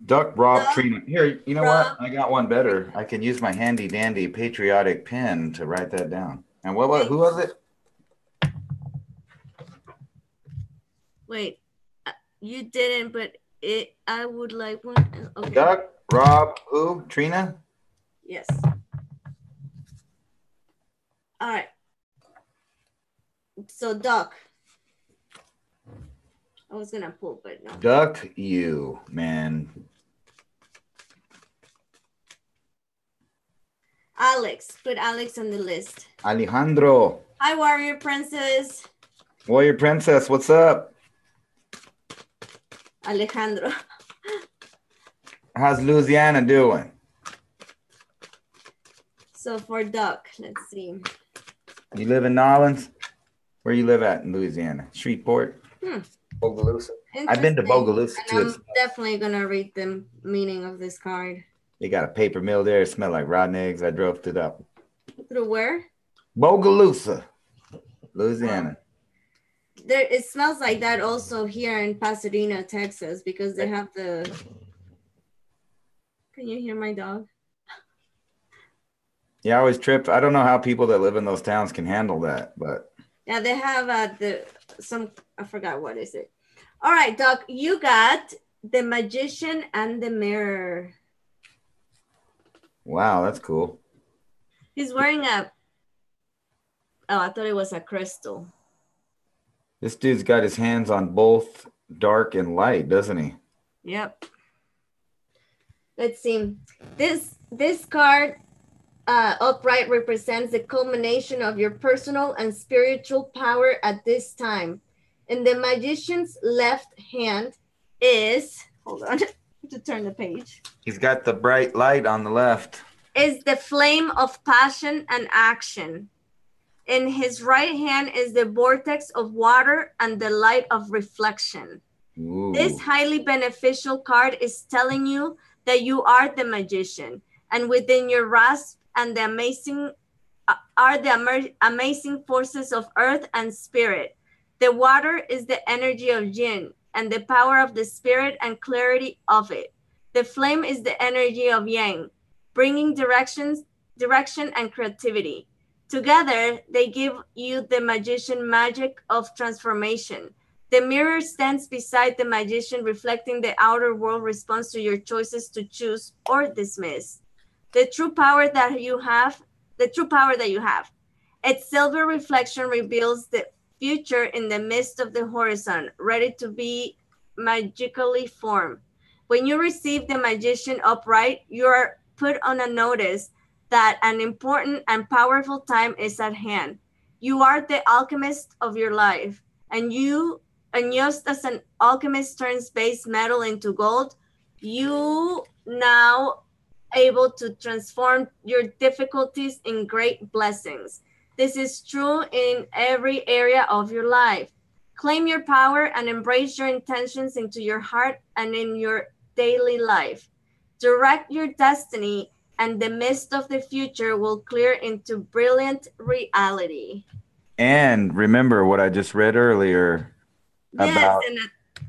Duck, Rob, Duck, Trina. Here, you know Rob. what? I got one better. I can use my handy dandy patriotic pen to write that down. And what who was it? Wait, you didn't, but I would like one. Okay. Duck, Rob, who? Trina? Yes. All right. So Duck. I was gonna pull, but no. Duck, you, man. Alex. Put Alex on the list. Alejandro. Hi, Warrior Princess. Warrior Princess, what's up? Alejandro. How's Louisiana doing? So for Duck, let's see. You live in Nolens? Where you live at in Louisiana? Shreveport? Bogalusa? I've been to Bogalusa too. I'm definitely gonna read the meaning of this card. They got a paper mill there. It smelled like rotten eggs. I drove through that. Through where? Bogalusa, Louisiana. There, it smells like that also here in Pasadena, Texas, because they have the. Can you hear my dog? Yeah, I always trip. I don't know how people that live in those towns can handle that, but Yeah, they have I forgot what is it. All right, Doc, you got the Magician and the Mirror. wow, that's cool. He's wearing a. Oh, I thought it was a crystal. This dude's got his hands on both dark and light, doesn't he? Yep. Let's see. This card upright represents the culmination of your personal and spiritual power at this time. And the Magician's left hand is, hold on, to turn the page. He's got the bright light on the left. Is the flame of passion and action. In his right hand is the vortex of water and the light of reflection. Ooh. This highly beneficial card is telling you that you are the magician, and within your grasp and the amazing forces of earth and spirit. The water is the energy of yin and the power of the spirit and clarity of it. The flame is the energy of yang, bringing direction and creativity. Together, they give you the magician magic of transformation. The mirror stands beside the magician, reflecting the outer world response to your choices to choose or dismiss. The true power that you have. Its silver reflection reveals the future in the midst of the horizon, ready to be magically formed. When you receive the magician upright, you are put on a notice that an important and powerful time is at hand. You are the alchemist of your life, and just as an alchemist turns base metal into gold, you now able to transform your difficulties in great blessings. This is true in every area of your life. Claim your power and embrace your intentions into your heart and in your daily life. Direct your destiny, and the mist of the future will clear into brilliant reality. And remember what I just read earlier about, and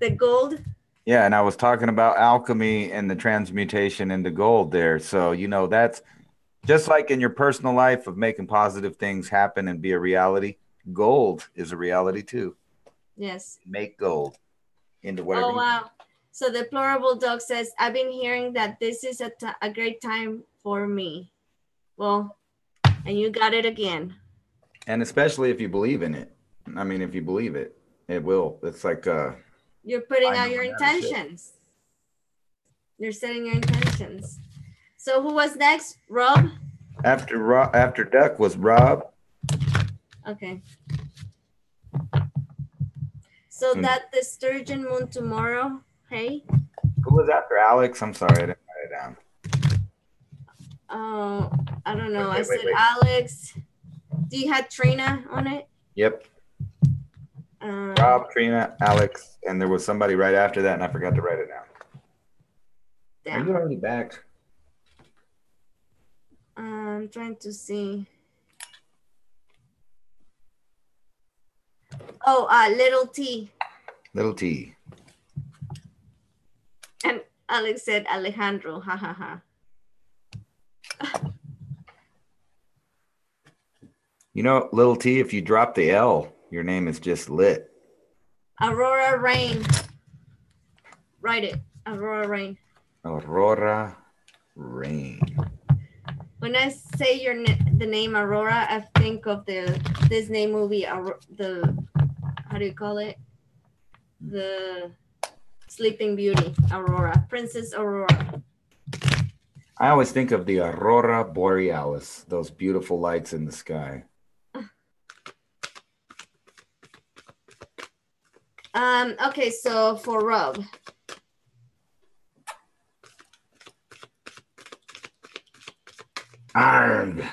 the gold. yeah, and I was talking about alchemy and the transmutation into gold there. So, that's just like in your personal life of making positive things happen and be a reality. Gold is a reality too. Yes. Make gold into whatever. Oh, wow. So the Deplorable Dog says, I've been hearing that this is a great time for me. Well, and you got it again. And especially if you believe in it. I mean, if you believe it, it will. It's like you're putting out your intentions. You're setting your intentions. So who was next? Rob? After Duck was Rob. Okay. So that the Sturgeon Moon tomorrow, hey? Who was after Alex? I'm sorry, I didn't write it down. Oh, I don't know. I said Alex. Do you have Trina on it? Yep. Rob, Trina, Alex, and there was somebody right after that, and I forgot to write it down. Damn. Are you already back? I'm trying to see. Oh, Little T. Little T. And Alex said Alejandro. Ha ha ha. Little T, if you drop the L, your name is just lit. Aurora Rain. Write it. Aurora Rain. Aurora Rain. When I say the name Aurora, I think of the Disney movie, how do you call it? The Sleeping Beauty, Aurora, Princess Aurora. I always think of the Aurora Borealis, those beautiful lights in the sky. Okay, so for Rob. Arg.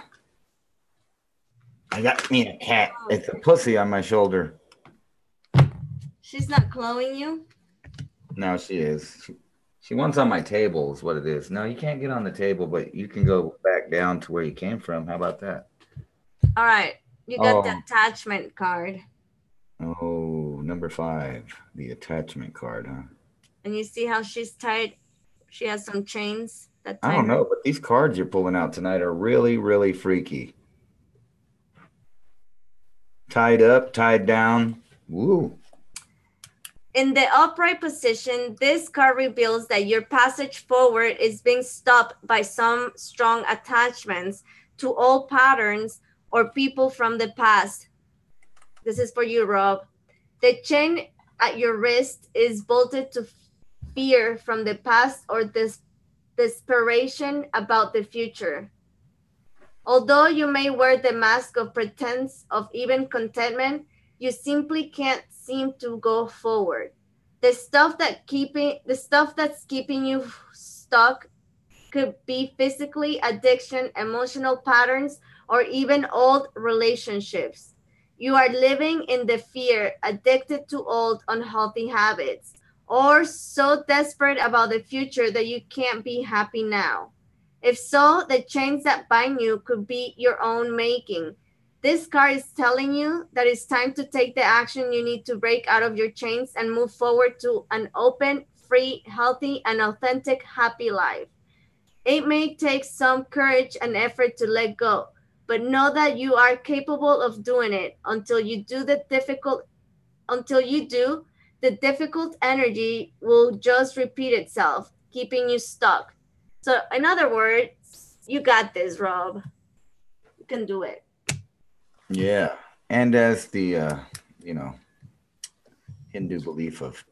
I got me a cat. It's a pussy on my shoulder. She's not clawing you? No, she is. She wants on my table is what it is. No, you can't get on the table, but you can go back down to where you came from. How about that? All right. You got the attachment card. Oh, number 5, the attachment card, huh? And you see how she's tied? She has some chains. I don't know, but these cards you're pulling out tonight are really, really freaky. Tied up, tied down. Woo. In the upright position, this card reveals that your passage forward is being stopped by some strong attachments to old patterns or people from the past. This is for you, Rob. The chain at your wrist is bolted to fear from the past or desperation about the future. Although you may wear the mask of pretense of even contentment, you simply can't seem to go forward. The stuff that's keeping you stuck could be physically addiction, emotional patterns, or even old relationships. You are living in the fear, addicted to old unhealthy habits, or so desperate about the future that you can't be happy now. If so, the chains that bind you could be your own making. This card is telling you that it's time to take the action you need to break out of your chains and move forward to an open, free, healthy, and authentic, happy life. It may take some courage and effort to let go, but know that you are capable of doing it. Until you do, the difficult energy will just repeat itself, keeping you stuck. So in other words, you got this, Rob. You can do it. Yeah. And as the, Hindu belief of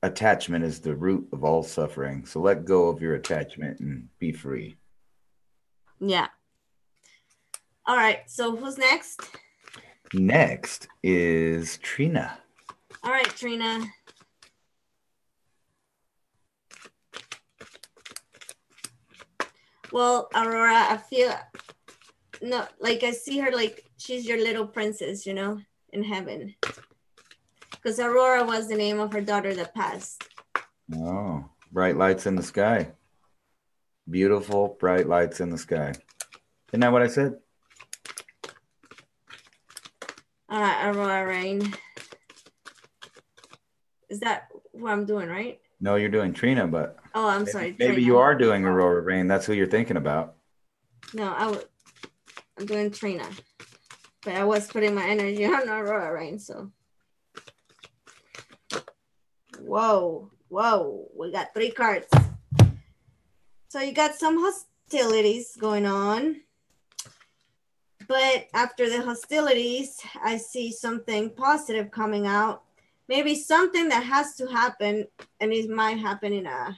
attachment is the root of all suffering. So let go of your attachment and be free. Yeah. All right. So who's next? Next is Trina. All right, Trina. Well, Aurora, I feel no, like I see her like she's your little princess, you know, in heaven. Because Aurora was the name of her daughter that passed. Oh, bright lights in the sky. Beautiful, bright lights in the sky. Isn't that what I said? All right, Aurora Rain. Is that what I'm doing, right? No, you're doing Trina, but oh, I'm sorry. Maybe Trina. you are doing Aurora Rain. That's who you're thinking about. No, I'm doing Trina, but I was putting my energy on Aurora Rain. So, whoa, we got 3 cards. So you got some hostilities going on, but after the hostilities, I see something positive coming out. Maybe something that has to happen, and it might happen in a.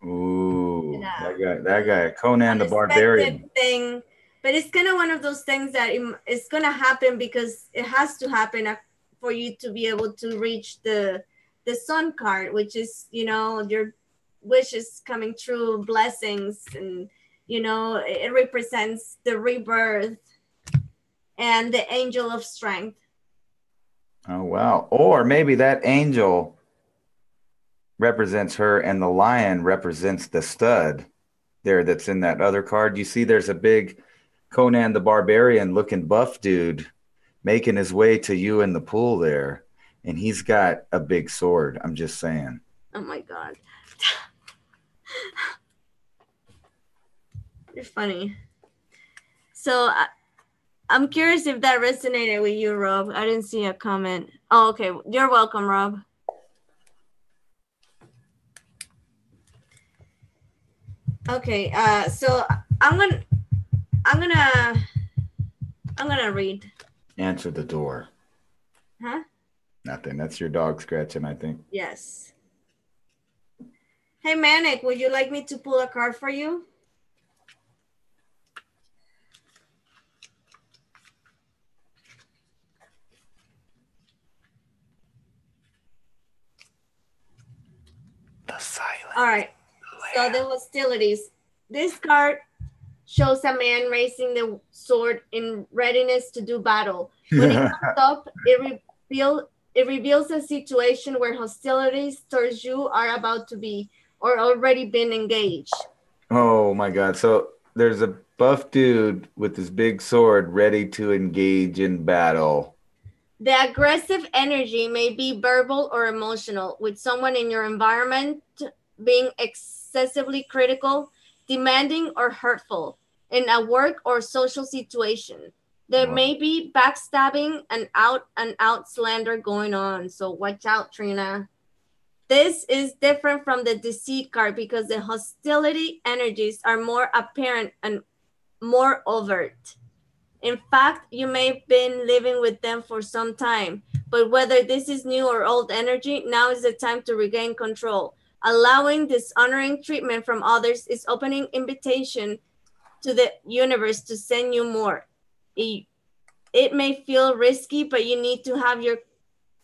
Ooh, that guy, Conan the Barbarian thing, but it's kind of one of those things that it's gonna happen because it has to happen for you to be able to reach the Sun card, which is, you know, your wishes coming true, blessings, and you know it represents the rebirth and the angel of strength. Oh, wow. Or maybe that angel represents her and the lion represents the stud there that's in that other card. You see there's a big Conan the Barbarian looking buff dude making his way to you in the pool there. And he's got a big sword. I'm just saying. Oh, my God. You're funny. So I'm curious if that resonated with you, Rob. I didn't see a comment. Oh, okay. You're welcome, Rob. Okay. So I'm gonna read. Answer the door. Huh? Nothing. That's your dog scratching, I think. Yes. Hey, Manic, would you like me to pull a card for you? The silence. All right. So the hostilities. This card shows a man raising the sword in readiness to do battle. When it comes up, it reveals a situation where hostilities towards you are about to be or already been engaged. Oh my God. So there's a buff dude with his big sword ready to engage in battle. The aggressive energy may be verbal or emotional, with someone in your environment being excessively critical, demanding, or hurtful in a work or social situation. There may be backstabbing and out slander going on. So watch out, Trina. This is different from the deceit card because the hostility energies are more apparent and more overt. In fact, you may have been living with them for some time, but whether this is new or old energy, now is the time to regain control. Allowing dishonoring treatment from others is opening invitation to the universe to send you more. It may feel risky, but you need to have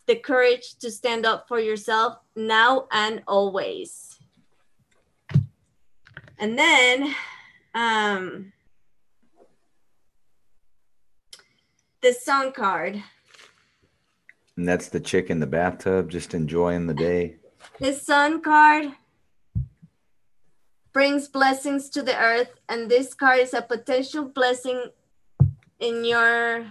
the courage to stand up for yourself now and always. And then, the Sun card. And that's the chick in the bathtub just enjoying the day. The Sun card brings blessings to the earth, and this card is a potential blessing in your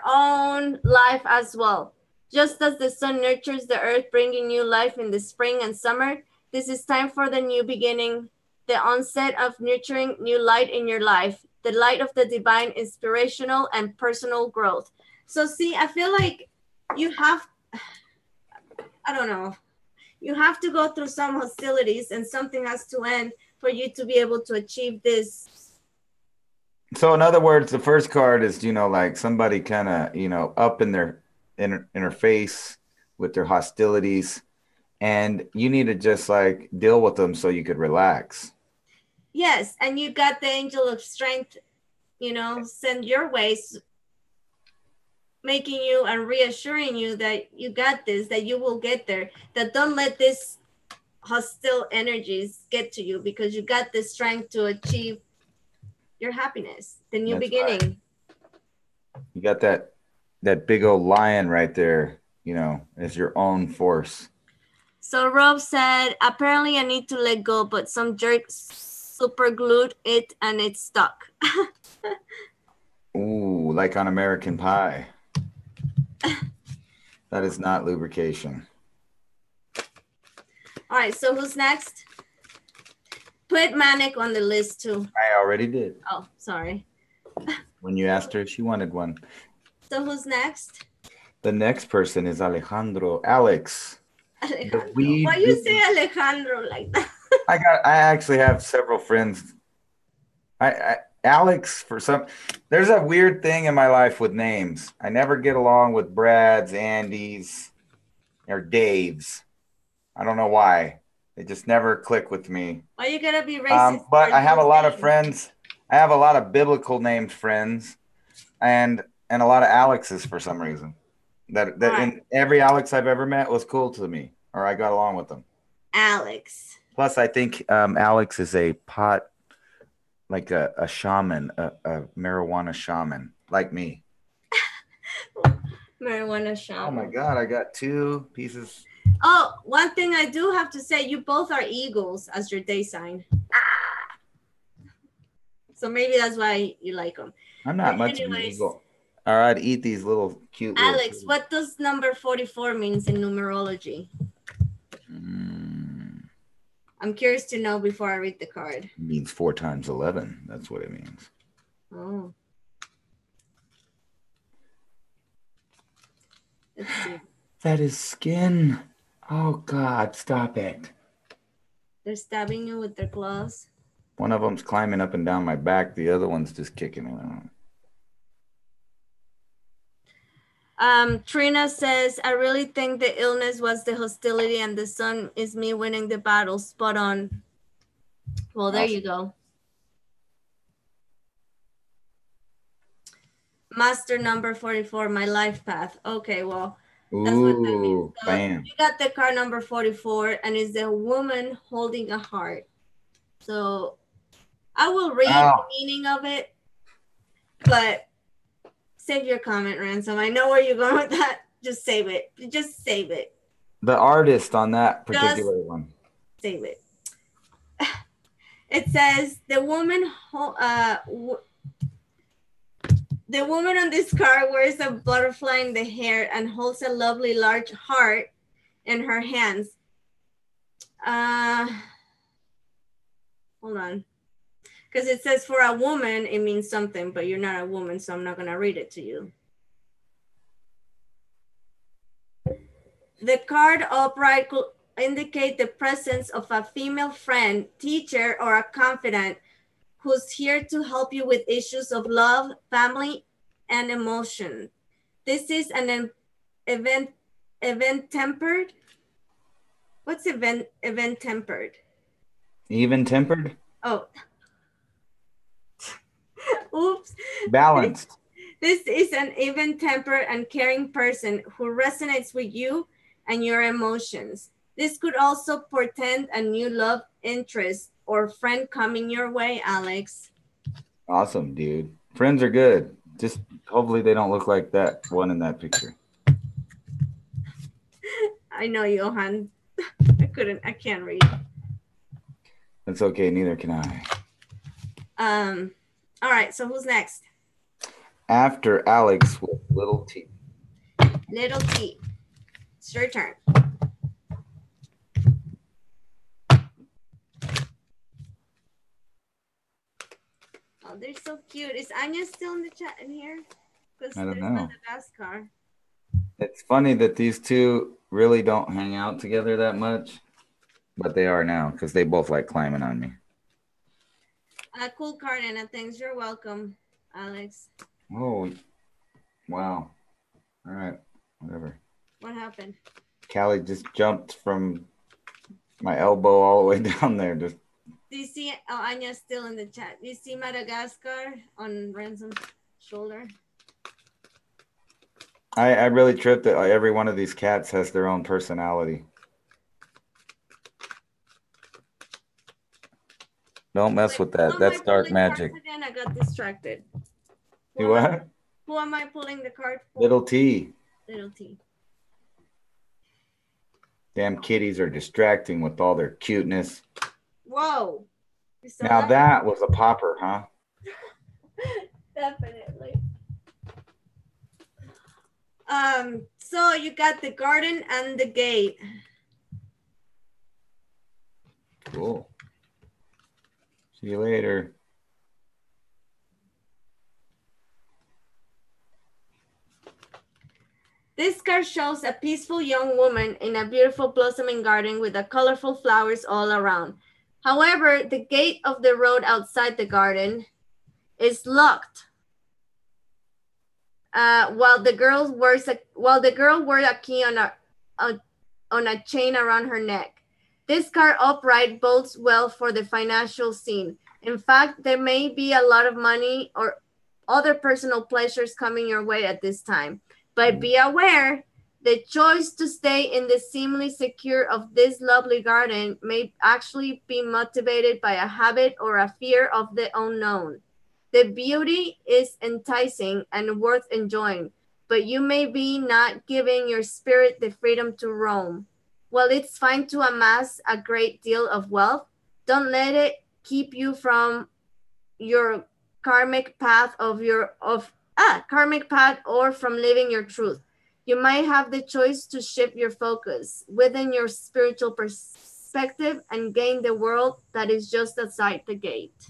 own life as well. Just as the sun nurtures the earth, bringing new life in the spring and summer, this is time for the new beginning, the onset of nurturing new light in your life, the light of the divine, inspirational, and personal growth. So see, I feel like you have, I don't know, you have to go through some hostilities and something has to end for you to be able to achieve this So in other words, the first card is, like somebody kind of, up in their in her face with their hostilities, and you need to just like deal with them so you could relax. Yes, and you got the angel of strength, send your ways, making you and reassuring you that you got this, that you will get there, that don't let this hostile energies get to you, because you got the strength to achieve your happiness, the new That's beginning. right. You got that big old lion right there, as your own force. So Rob said, apparently I need to let go, but some jerk super glued it and it's stuck. Ooh, like on American Pie. That is not lubrication. All right, so who's next? Put Manic on the list too. I already did. Oh, sorry. When you asked her if she wanted one. So who's next? The next person is Alex. Alejandro. Why you say Alejandro like that? I actually have several friends. Alex, there's a weird thing in my life with names. I never get along with Brads, Andys, or Daves. I don't know why. They just never click with me. Why you gotta be racist? But I have a lot of friends. I have a lot of biblical named friends, and a lot of Alexes for some reason. And every Alex I've ever met was cool to me, or I got along with them. Alex. Plus, I think Alex is a pot, like a shaman, a marijuana shaman, like me. Marijuana shaman. Oh my God, I got 2 pieces. Oh, one thing I do have to say, you both are eagles as your day sign. So maybe that's why you like them. I'm not much of an eagle. All right, eat these little cute. Alex, what does number 44 means in numerology? I'm curious to know before I read the card. It means 4 times 11. That's what it means. Oh. Let's see. That is skin. Oh God, stop it. They're stabbing you with their claws. One of them's climbing up and down my back. The other one's just kicking it out. Trina says, I really think the illness was the hostility and the sun is me winning the battle. Spot on. Well, there you go. Master number 44, my life path. Okay, well, that's what that means. So bam. you got the card number 44, and it's a woman holding a heart. So I will read the meaning of it, but save your comment, Ransom. I know where you're going with that. Just save it. Just save it. The artist on that particular one. Save it. It says the woman on this card wears a butterfly in the hair and holds a lovely large heart in her hands. Hold on. Because it says for a woman, it means something, but you're not a woman, so I'm not going to read it to you. The card upright could indicate the presence of a female friend, teacher, or a confidant who's here to help you with issues of love, family, and emotion. This is an event tempered. What's event tempered? Even tempered? Oh. Oops. Balanced. This is an even-tempered and caring person who resonates with you and your emotions. This could also portend a new love interest or friend coming your way, Alex. Awesome, dude. Friends are good. Just hopefully they don't look like that one in that picture. I know, Johan. I can't read. That's okay. Neither can I. All right, so who's next? After Alex with little T. Little T. It's your turn. Oh, they're so cute. Is Anya still in the chat in here? I don't know. Madagascar. It's funny that these two really don't hang out together that much, but they are now because they both like climbing on me. A cool card, Anna. Thanks. You're welcome, Alex. Oh, wow. All right. Whatever. What happened? Callie just jumped from my elbow all the way down there. Just. Do you see? Oh, Anya's still in the chat. Do you see Madagascar on Ransom's shoulder? I really tripped that every one of these cats has their own personality. Don't mess with that. That's dark magic. Again, I got distracted. You what? Who am I pulling the card for? Little T. Little T. Damn kitties are distracting with all their cuteness. Whoa. Now that was a popper, huh? Definitely. So you got the garden and the gate. Cool. See you later. This card shows a peaceful young woman in a beautiful blossoming garden with the colorful flowers all around. However, the gate of the road outside the garden is locked. While the girl wears a key on a chain around her neck. This card upright bodes well for the financial scene. In fact, there may be a lot of money or other personal pleasures coming your way at this time. But be aware, the choice to stay in the seemingly secure of this lovely garden may actually be motivated by a habit or a fear of the unknown. The beauty is enticing and worth enjoying, but you may be not giving your spirit the freedom to roam. While it's fine to amass a great deal of wealth, don't let it keep you from your karmic path or from living your truth. You might have the choice to shift your focus within your spiritual perspective and gain the world that is just outside the gate.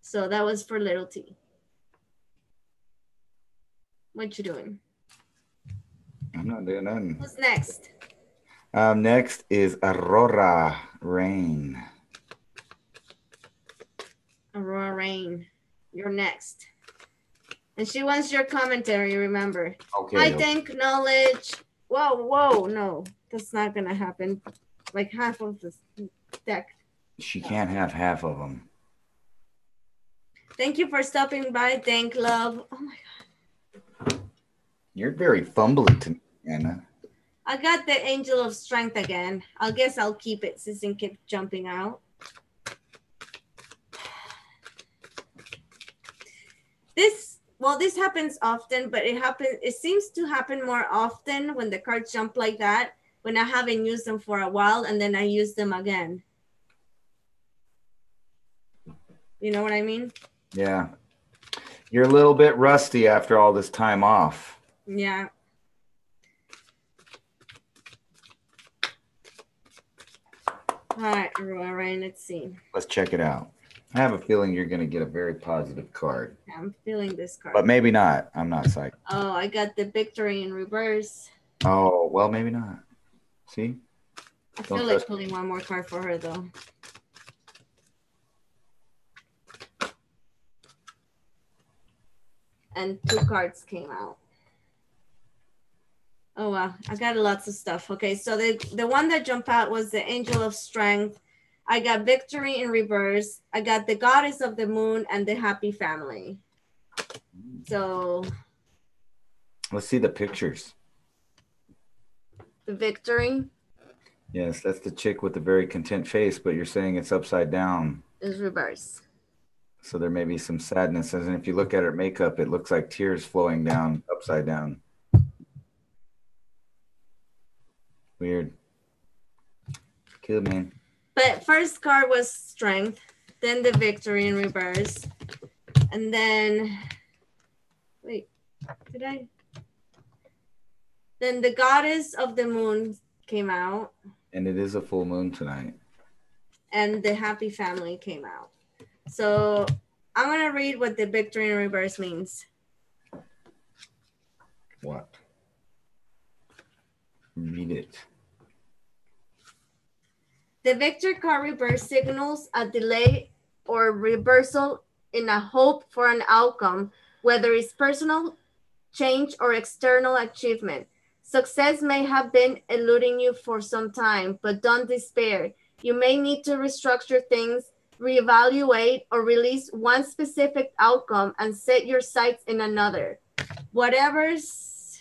So that was for little T. What you doing? I'm not doing nothing. Who's next? Next is Aurora Rain. Aurora Rain, you're next. And she wants your commentary, remember. Okay. I think knowledge. Whoa, no. That's not going to happen. Like half of this deck. She can't have half of them. Thank you for stopping by. Thank love. Oh my God. You're very fumbly to me, Anna. I got the Angel of Strength again. I guess I'll keep it since it kept jumping out. This happens often, but it seems to happen more often when the cards jump like that, when I haven't used them for a while and then I use them again. You know what I mean? Yeah. You're a little bit rusty after all this time off. Yeah. All right, Ryan, let's see. Let's check it out. I have a feeling you're going to get a very positive card. I'm feeling this card. But maybe not. I'm not psyched. Oh, I got the Victory in reverse. Oh, well, maybe not. See? I feel like pulling one more card for her, though. And 2 cards came out. Oh, wow. I got lots of stuff. Okay, so the one that jumped out was the Angel of Strength. I got Victory in reverse. I got the Goddess of the Moon and the Happy Family. So let's see the pictures. The Victory? Yes, that's the chick with the very content face, but you're saying it's upside down. It's reverse. So there may be some sadness. And if you look at her makeup, it looks like tears flowing down, upside down. Weird. Cool, man. But first card was Strength, then the Victory in reverse, and then, then the Goddess of the Moon came out. And it is a full moon tonight. And the Happy Family came out. So I'm going to read what the Victory in reverse means. What? Read it. The victory card reverse signals a delay or reversal in a hope for an outcome, whether it's personal change or external achievement. Success may have been eluding you for some time, but don't despair. You may need to restructure things, reevaluate, or release one specific outcome and set your sights in another. Whatever's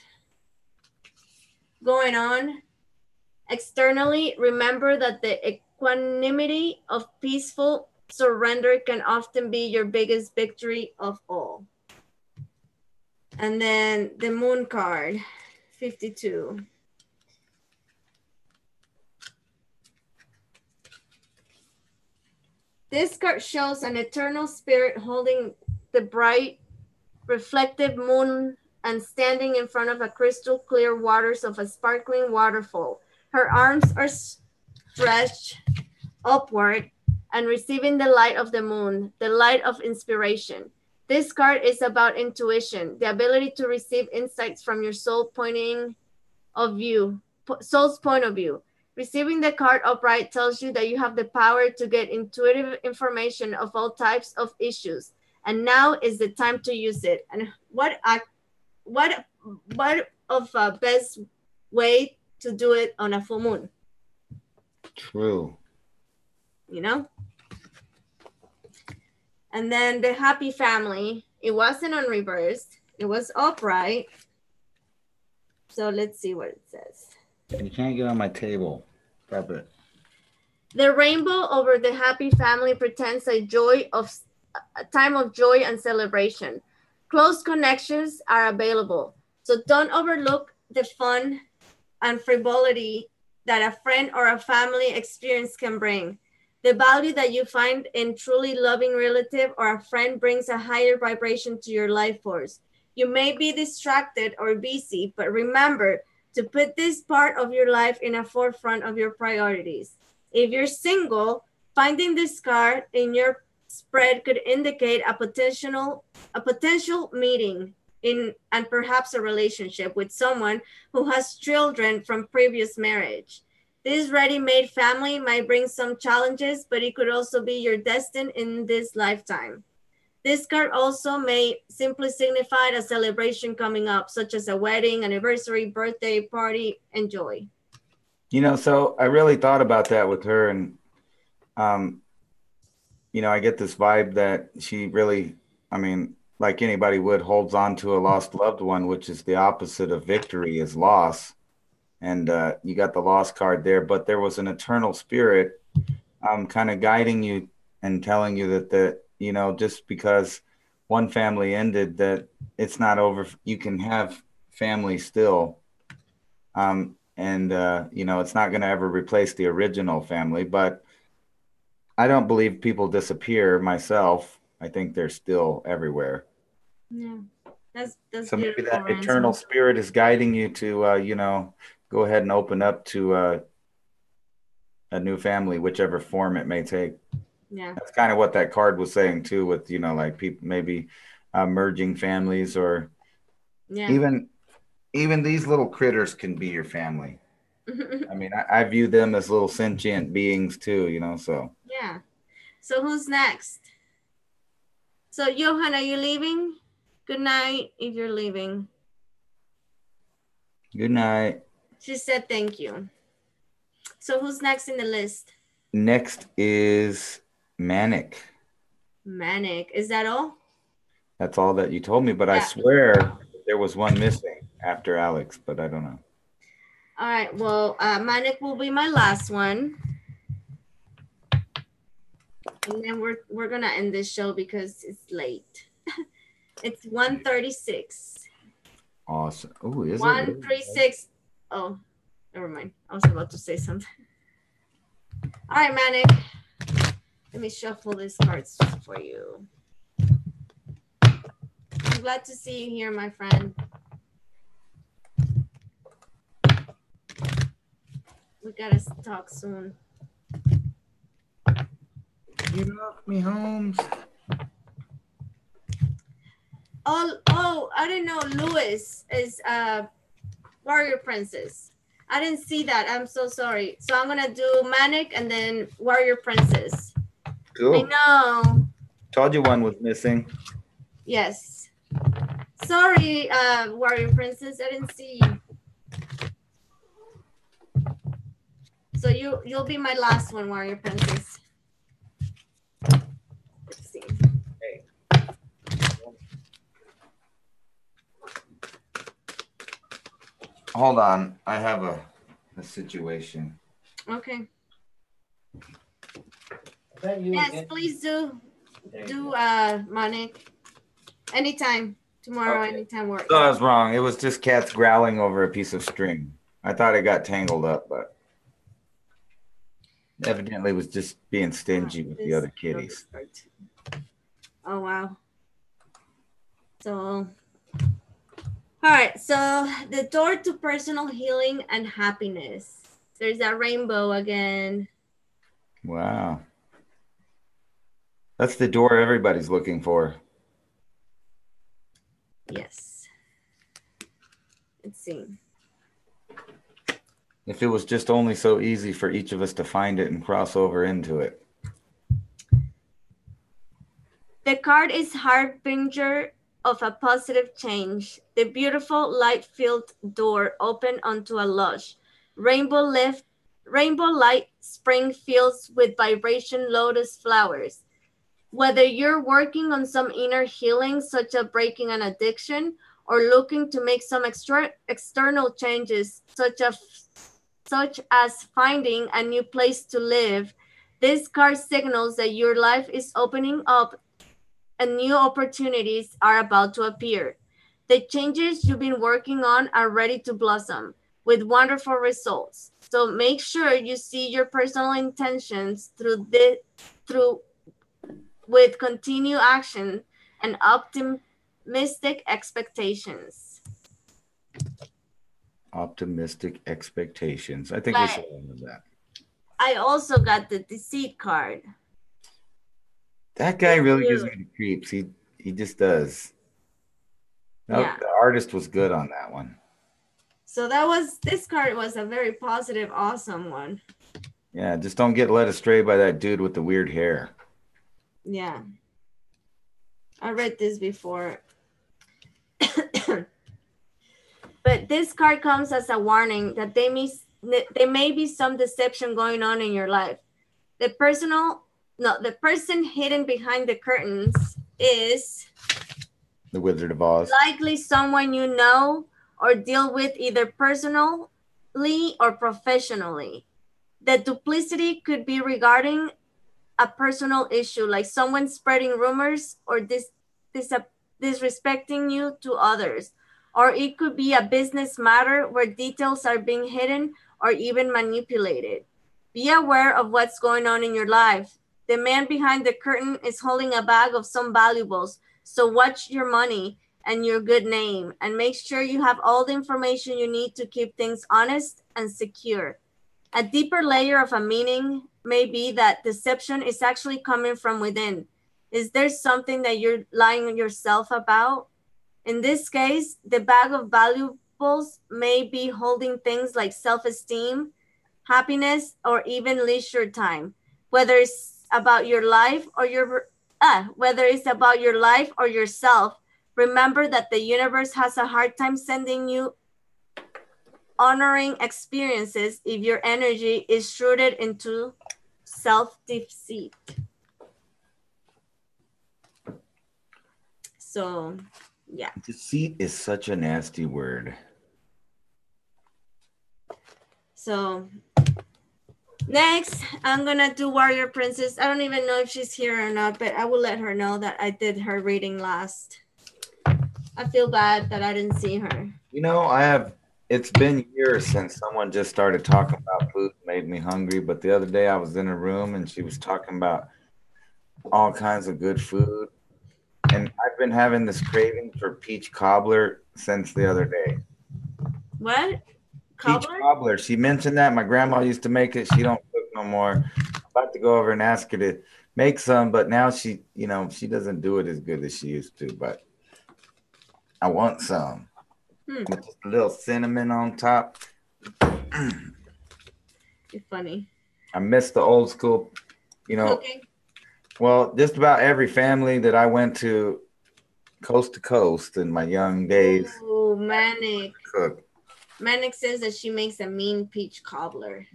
going on externally, remember that the equanimity of peaceful surrender can often be your biggest victory of all. And then the moon card, 52. This card shows an eternal spirit holding the bright, reflective moon and standing in front of a crystal clear waters of a sparkling waterfall. Her arms are stretched upward and receiving the light of the moon, the light of inspiration. This card is about intuition, the ability to receive insights from your soul's point of view. Receiving the card upright tells you that you have the power to get intuitive information of all types of issues, and now is the time to use it. And what of a best way to do it on a full moon? True. You know? And then the happy family, it wasn't on reverse, it was upright. So let's see what it says. You can't get on my table. Stop it. The rainbow over the happy family pretends a time of joy and celebration. Close connections are available, so don't overlook the fun and frivolity that a friend or a family experience can bring. The value that you find in truly loving relative or a friend brings a higher vibration to your life force. You may be distracted or busy, but remember to put this part of your life in a forefront of your priorities. If you're single, finding this card in your spread could indicate a potential meeting and perhaps a relationship with someone who has children from previous marriage. This ready-made family might bring some challenges, but it could also be your destiny in this lifetime. This card also may simply signify a celebration coming up, such as a wedding, anniversary, birthday, party, and joy. You know, so I really thought about that with her, and you know, I get this vibe that she really, I mean, like anybody would, holds on to a lost loved one, which is the opposite of victory, is loss. And you got the lost card there, but there was an eternal spirit kind of guiding you and telling you that you know, just because one family ended, that it's not over. You can have family still. And, you know, it's not going to ever replace the original family, but I don't believe people disappear myself. I think they're still everywhere. Yeah, that's so maybe that Ransom. eternal spirit is guiding you to, you know, go ahead and open up to a new family, whichever form it may take. Yeah, that's kind of what that card was saying too, with, you know, like people maybe merging families, or even these little critters can be your family. I mean, I view them as little sentient beings too, you know, so. Yeah. So who's next? So Johan, are you leaving? Good night if you're leaving. Good night. She said thank you. So who's next in the list? Next is Manic. Manic. Is that all? That's all that you told me, but yeah. I swear there was one missing after Alex, but I don't know. All right. Well, Manic will be my last one. And then we're going to end this show because it's late. It's 1:36. Awesome. Oh, is 1:36. Oh, never mind. I was about to say something. All right, Manic. Let me shuffle these cards for you. I'm glad to see you here, my friend. We gotta talk soon. Get off me, Holmes. Oh, I didn't know Louis is Warrior Princess. I didn't see that. I'm so sorry. So I'm gonna do Manic and then Warrior Princess. Cool. I know. Told you one was missing. Yes. Sorry, Warrior Princess. I didn't see you. So you'll be my last one, Warrior Princess. Let's see. Hey. Hold on. I have a situation. Okay. You Yes, again? please do. Do Manic. Anytime. Tomorrow, Okay. anytime works. No, I was wrong. It was just cats growling over a piece of string. I thought it got tangled up, but evidently was just being stingy with the other kitties. Oh, wow. So, all right. So the door to personal healing and happiness. There's that rainbow again. Wow. That's the door everybody's looking for. Yes. Let's see. If it was just only so easy for each of us to find it and cross over into it. The card is harbinger of a positive change. The beautiful light-filled door opened onto a lush, rainbow light spring fields with vibration lotus flowers. Whether you're working on some inner healing, such as breaking an addiction, or looking to make some external changes, such as finding a new place to live, this card signals that your life is opening up and new opportunities are about to appear. The changes you've been working on are ready to blossom with wonderful results. So make sure you see your personal intentions with continued action and optimistic expectations. Optimistic expectations. I think we should end that. I also got the deceit card. That guy really gives me the creeps. He just does. Yeah. The artist was good on that one. So this card was a very positive, awesome one. Yeah, just don't get led astray by that dude with the weird hair. Yeah. I read this before. But this card comes as a warning that there may be some deception going on in your life. The person hidden behind the curtains is the Wizard of Oz. Likely someone you know or deal with either personally or professionally. The duplicity could be regarding a personal issue, like someone spreading rumors or disrespecting you to others. Or it could be a business matter where details are being hidden or even manipulated. Be aware of what's going on in your life. The man behind the curtain is holding a bag of some valuables, so watch your money and your good name and make sure you have all the information you need to keep things honest and secure. A deeper layer of a meaning may be that deception is actually coming from within. Is there something that you're lying on yourself about? In this case, the bag of valuables may be holding things like self-esteem, happiness, or even leisure time. Whether it's about your life or yourself, remember that the universe has a hard time sending you honoring experiences if your energy is rooted into self-deceit. So, yeah. Deceit is such a nasty word. So, next, I'm going to do Warrior Princess. I don't even know if she's here or not, but I will let her know that I did her reading last. I feel bad that I didn't see her. You know, it's been years since someone just started talking about food and made me hungry. But the other day I was in a room and she was talking about all kinds of good food. And I've been having this craving for peach cobbler since the other day. What? Cobbler? Peach cobbler. She mentioned that. My grandma used to make it. She don't cook no more. I'm about to go over and ask her to make some, but now she doesn't do it as good as she used to. But I want some. With just a little cinnamon on top. It's funny. I miss the old school, you know. Okay. Well, just about every family that I went to coast in my young days. Oh, Manic. Cook. Manic says that she makes a mean peach cobbler.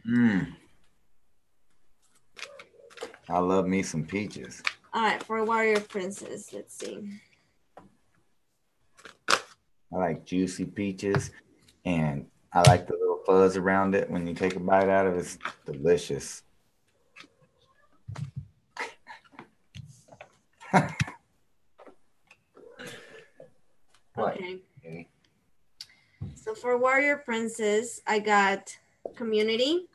I love me some peaches. All right, for Warrior Princess, let's see. I like juicy peaches, and I like the little fuzz around it when you take a bite out of it. It's delicious. Okay. So for Warrior Princess, I got Community.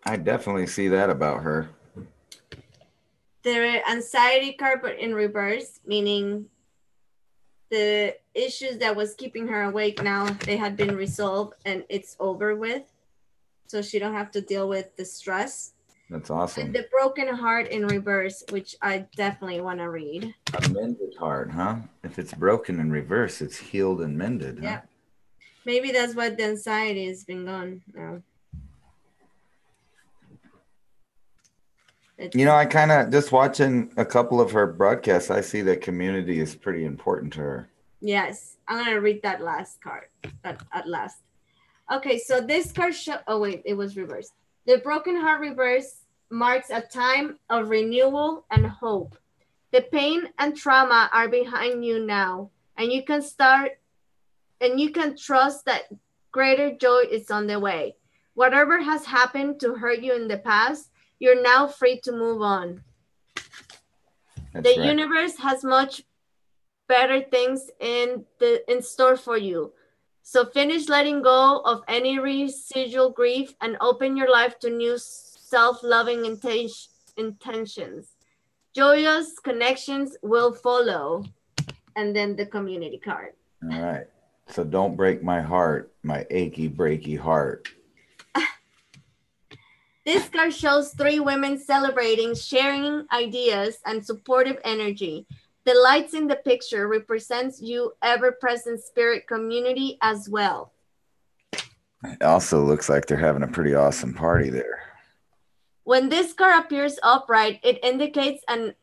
I definitely see that about her. The Anxiety card, but in reverse, meaning the issues that was keeping her awake now, they had been resolved and it's over with. So she don't have to deal with the stress. That's awesome. And the Broken Heart in reverse, which I definitely want to read. A mended heart, huh? If it's broken in reverse, it's healed and mended, huh? Yeah. Maybe that's what the anxiety has been gone now. You know, I kind of just watching a couple of her broadcasts, I see that community is pretty important to her. Yes, I'm going to read that last card at last. Okay, so this card oh wait, it was reversed. The Broken Heart reverse marks a time of renewal and hope. The pain and trauma are behind you now, and you can trust that greater joy is on the way. Whatever has happened to hurt you in the past, you're now free to move on. The universe has much better things in store for you. So finish letting go of any residual grief and open your life to new self-loving intentions. Joyous connections will follow. And then the community card. All right. So don't break my heart, my achy, breaky heart. This card shows 3 women celebrating, sharing ideas, and supportive energy. The lights in the picture represents you ever-present spirit community as well. It also looks like they're having a pretty awesome party there. When this card appears upright, it indicates an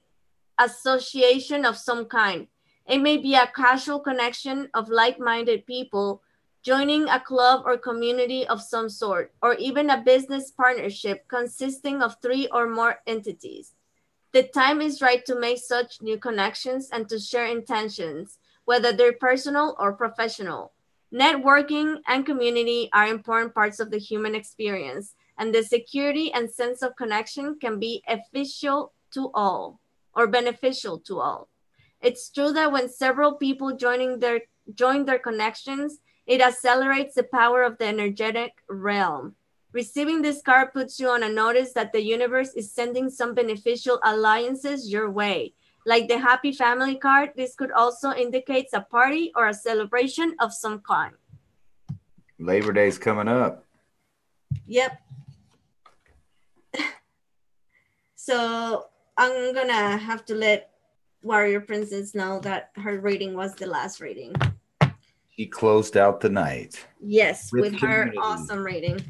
association of some kind. It may be a casual connection of like-minded people, joining a club or community of some sort, or even a business partnership consisting of 3 or more entities. The time is right to make such new connections and to share intentions, whether they're personal or professional. Networking and community are important parts of the human experience, and the security and sense of connection can be beneficial to all. It's true that when several people join their connections, it accelerates the power of the energetic realm. Receiving this card puts you on a notice that the universe is sending some beneficial alliances your way. Like the Happy Family card, this could also indicate a party or a celebration of some kind. Labor Day's coming up. Yep. So I'm going to have to let Warrior Princess know that her reading was the last reading. She closed out the night. Yes, with her awesome reading.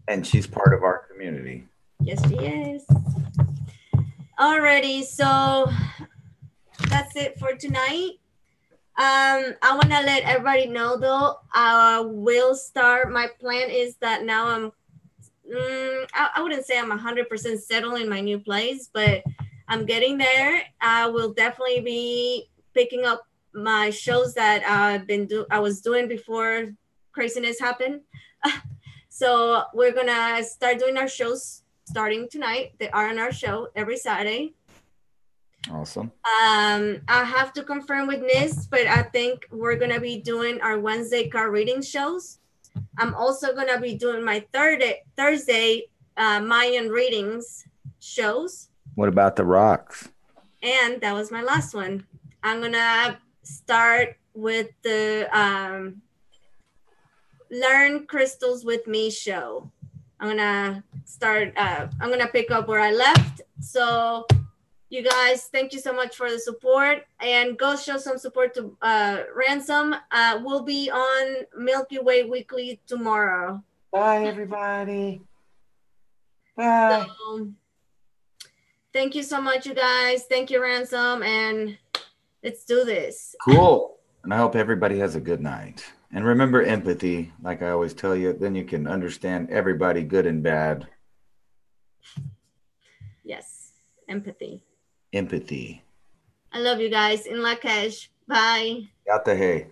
And she's part of our community. Yes, she is. Alrighty, so that's it for tonight. I want to let everybody know, though, I will start. My plan is that now I wouldn't say I'm 100% settled in my new place, but I'm getting there. I will definitely be picking up my shows that I was doing before craziness happened. So we're gonna start doing our shows starting tonight, the R&R Show every Saturday. Awesome. I have to confirm with Nis, but I think we're gonna be doing our Wednesday card reading shows. I'm also gonna be doing my Thursday Mayan readings shows. What about the rocks? And that was my last one. I'm gonna start with the Learn Crystals with Me show. I'm gonna pick up where I left. So You guys, thank you so much for the support, and go show some support to Ransom. We'll be on Milky Way Weekly tomorrow. Bye, everybody. Bye. So, thank you so much, you guys. Thank you, Ransom, and let's do this. Cool. And I hope everybody has a good night. And remember empathy, like I always tell you, then you can understand everybody, good and bad. Yes, empathy. Empathy. I love you guys. In Lakesh. Bye. Out the hay.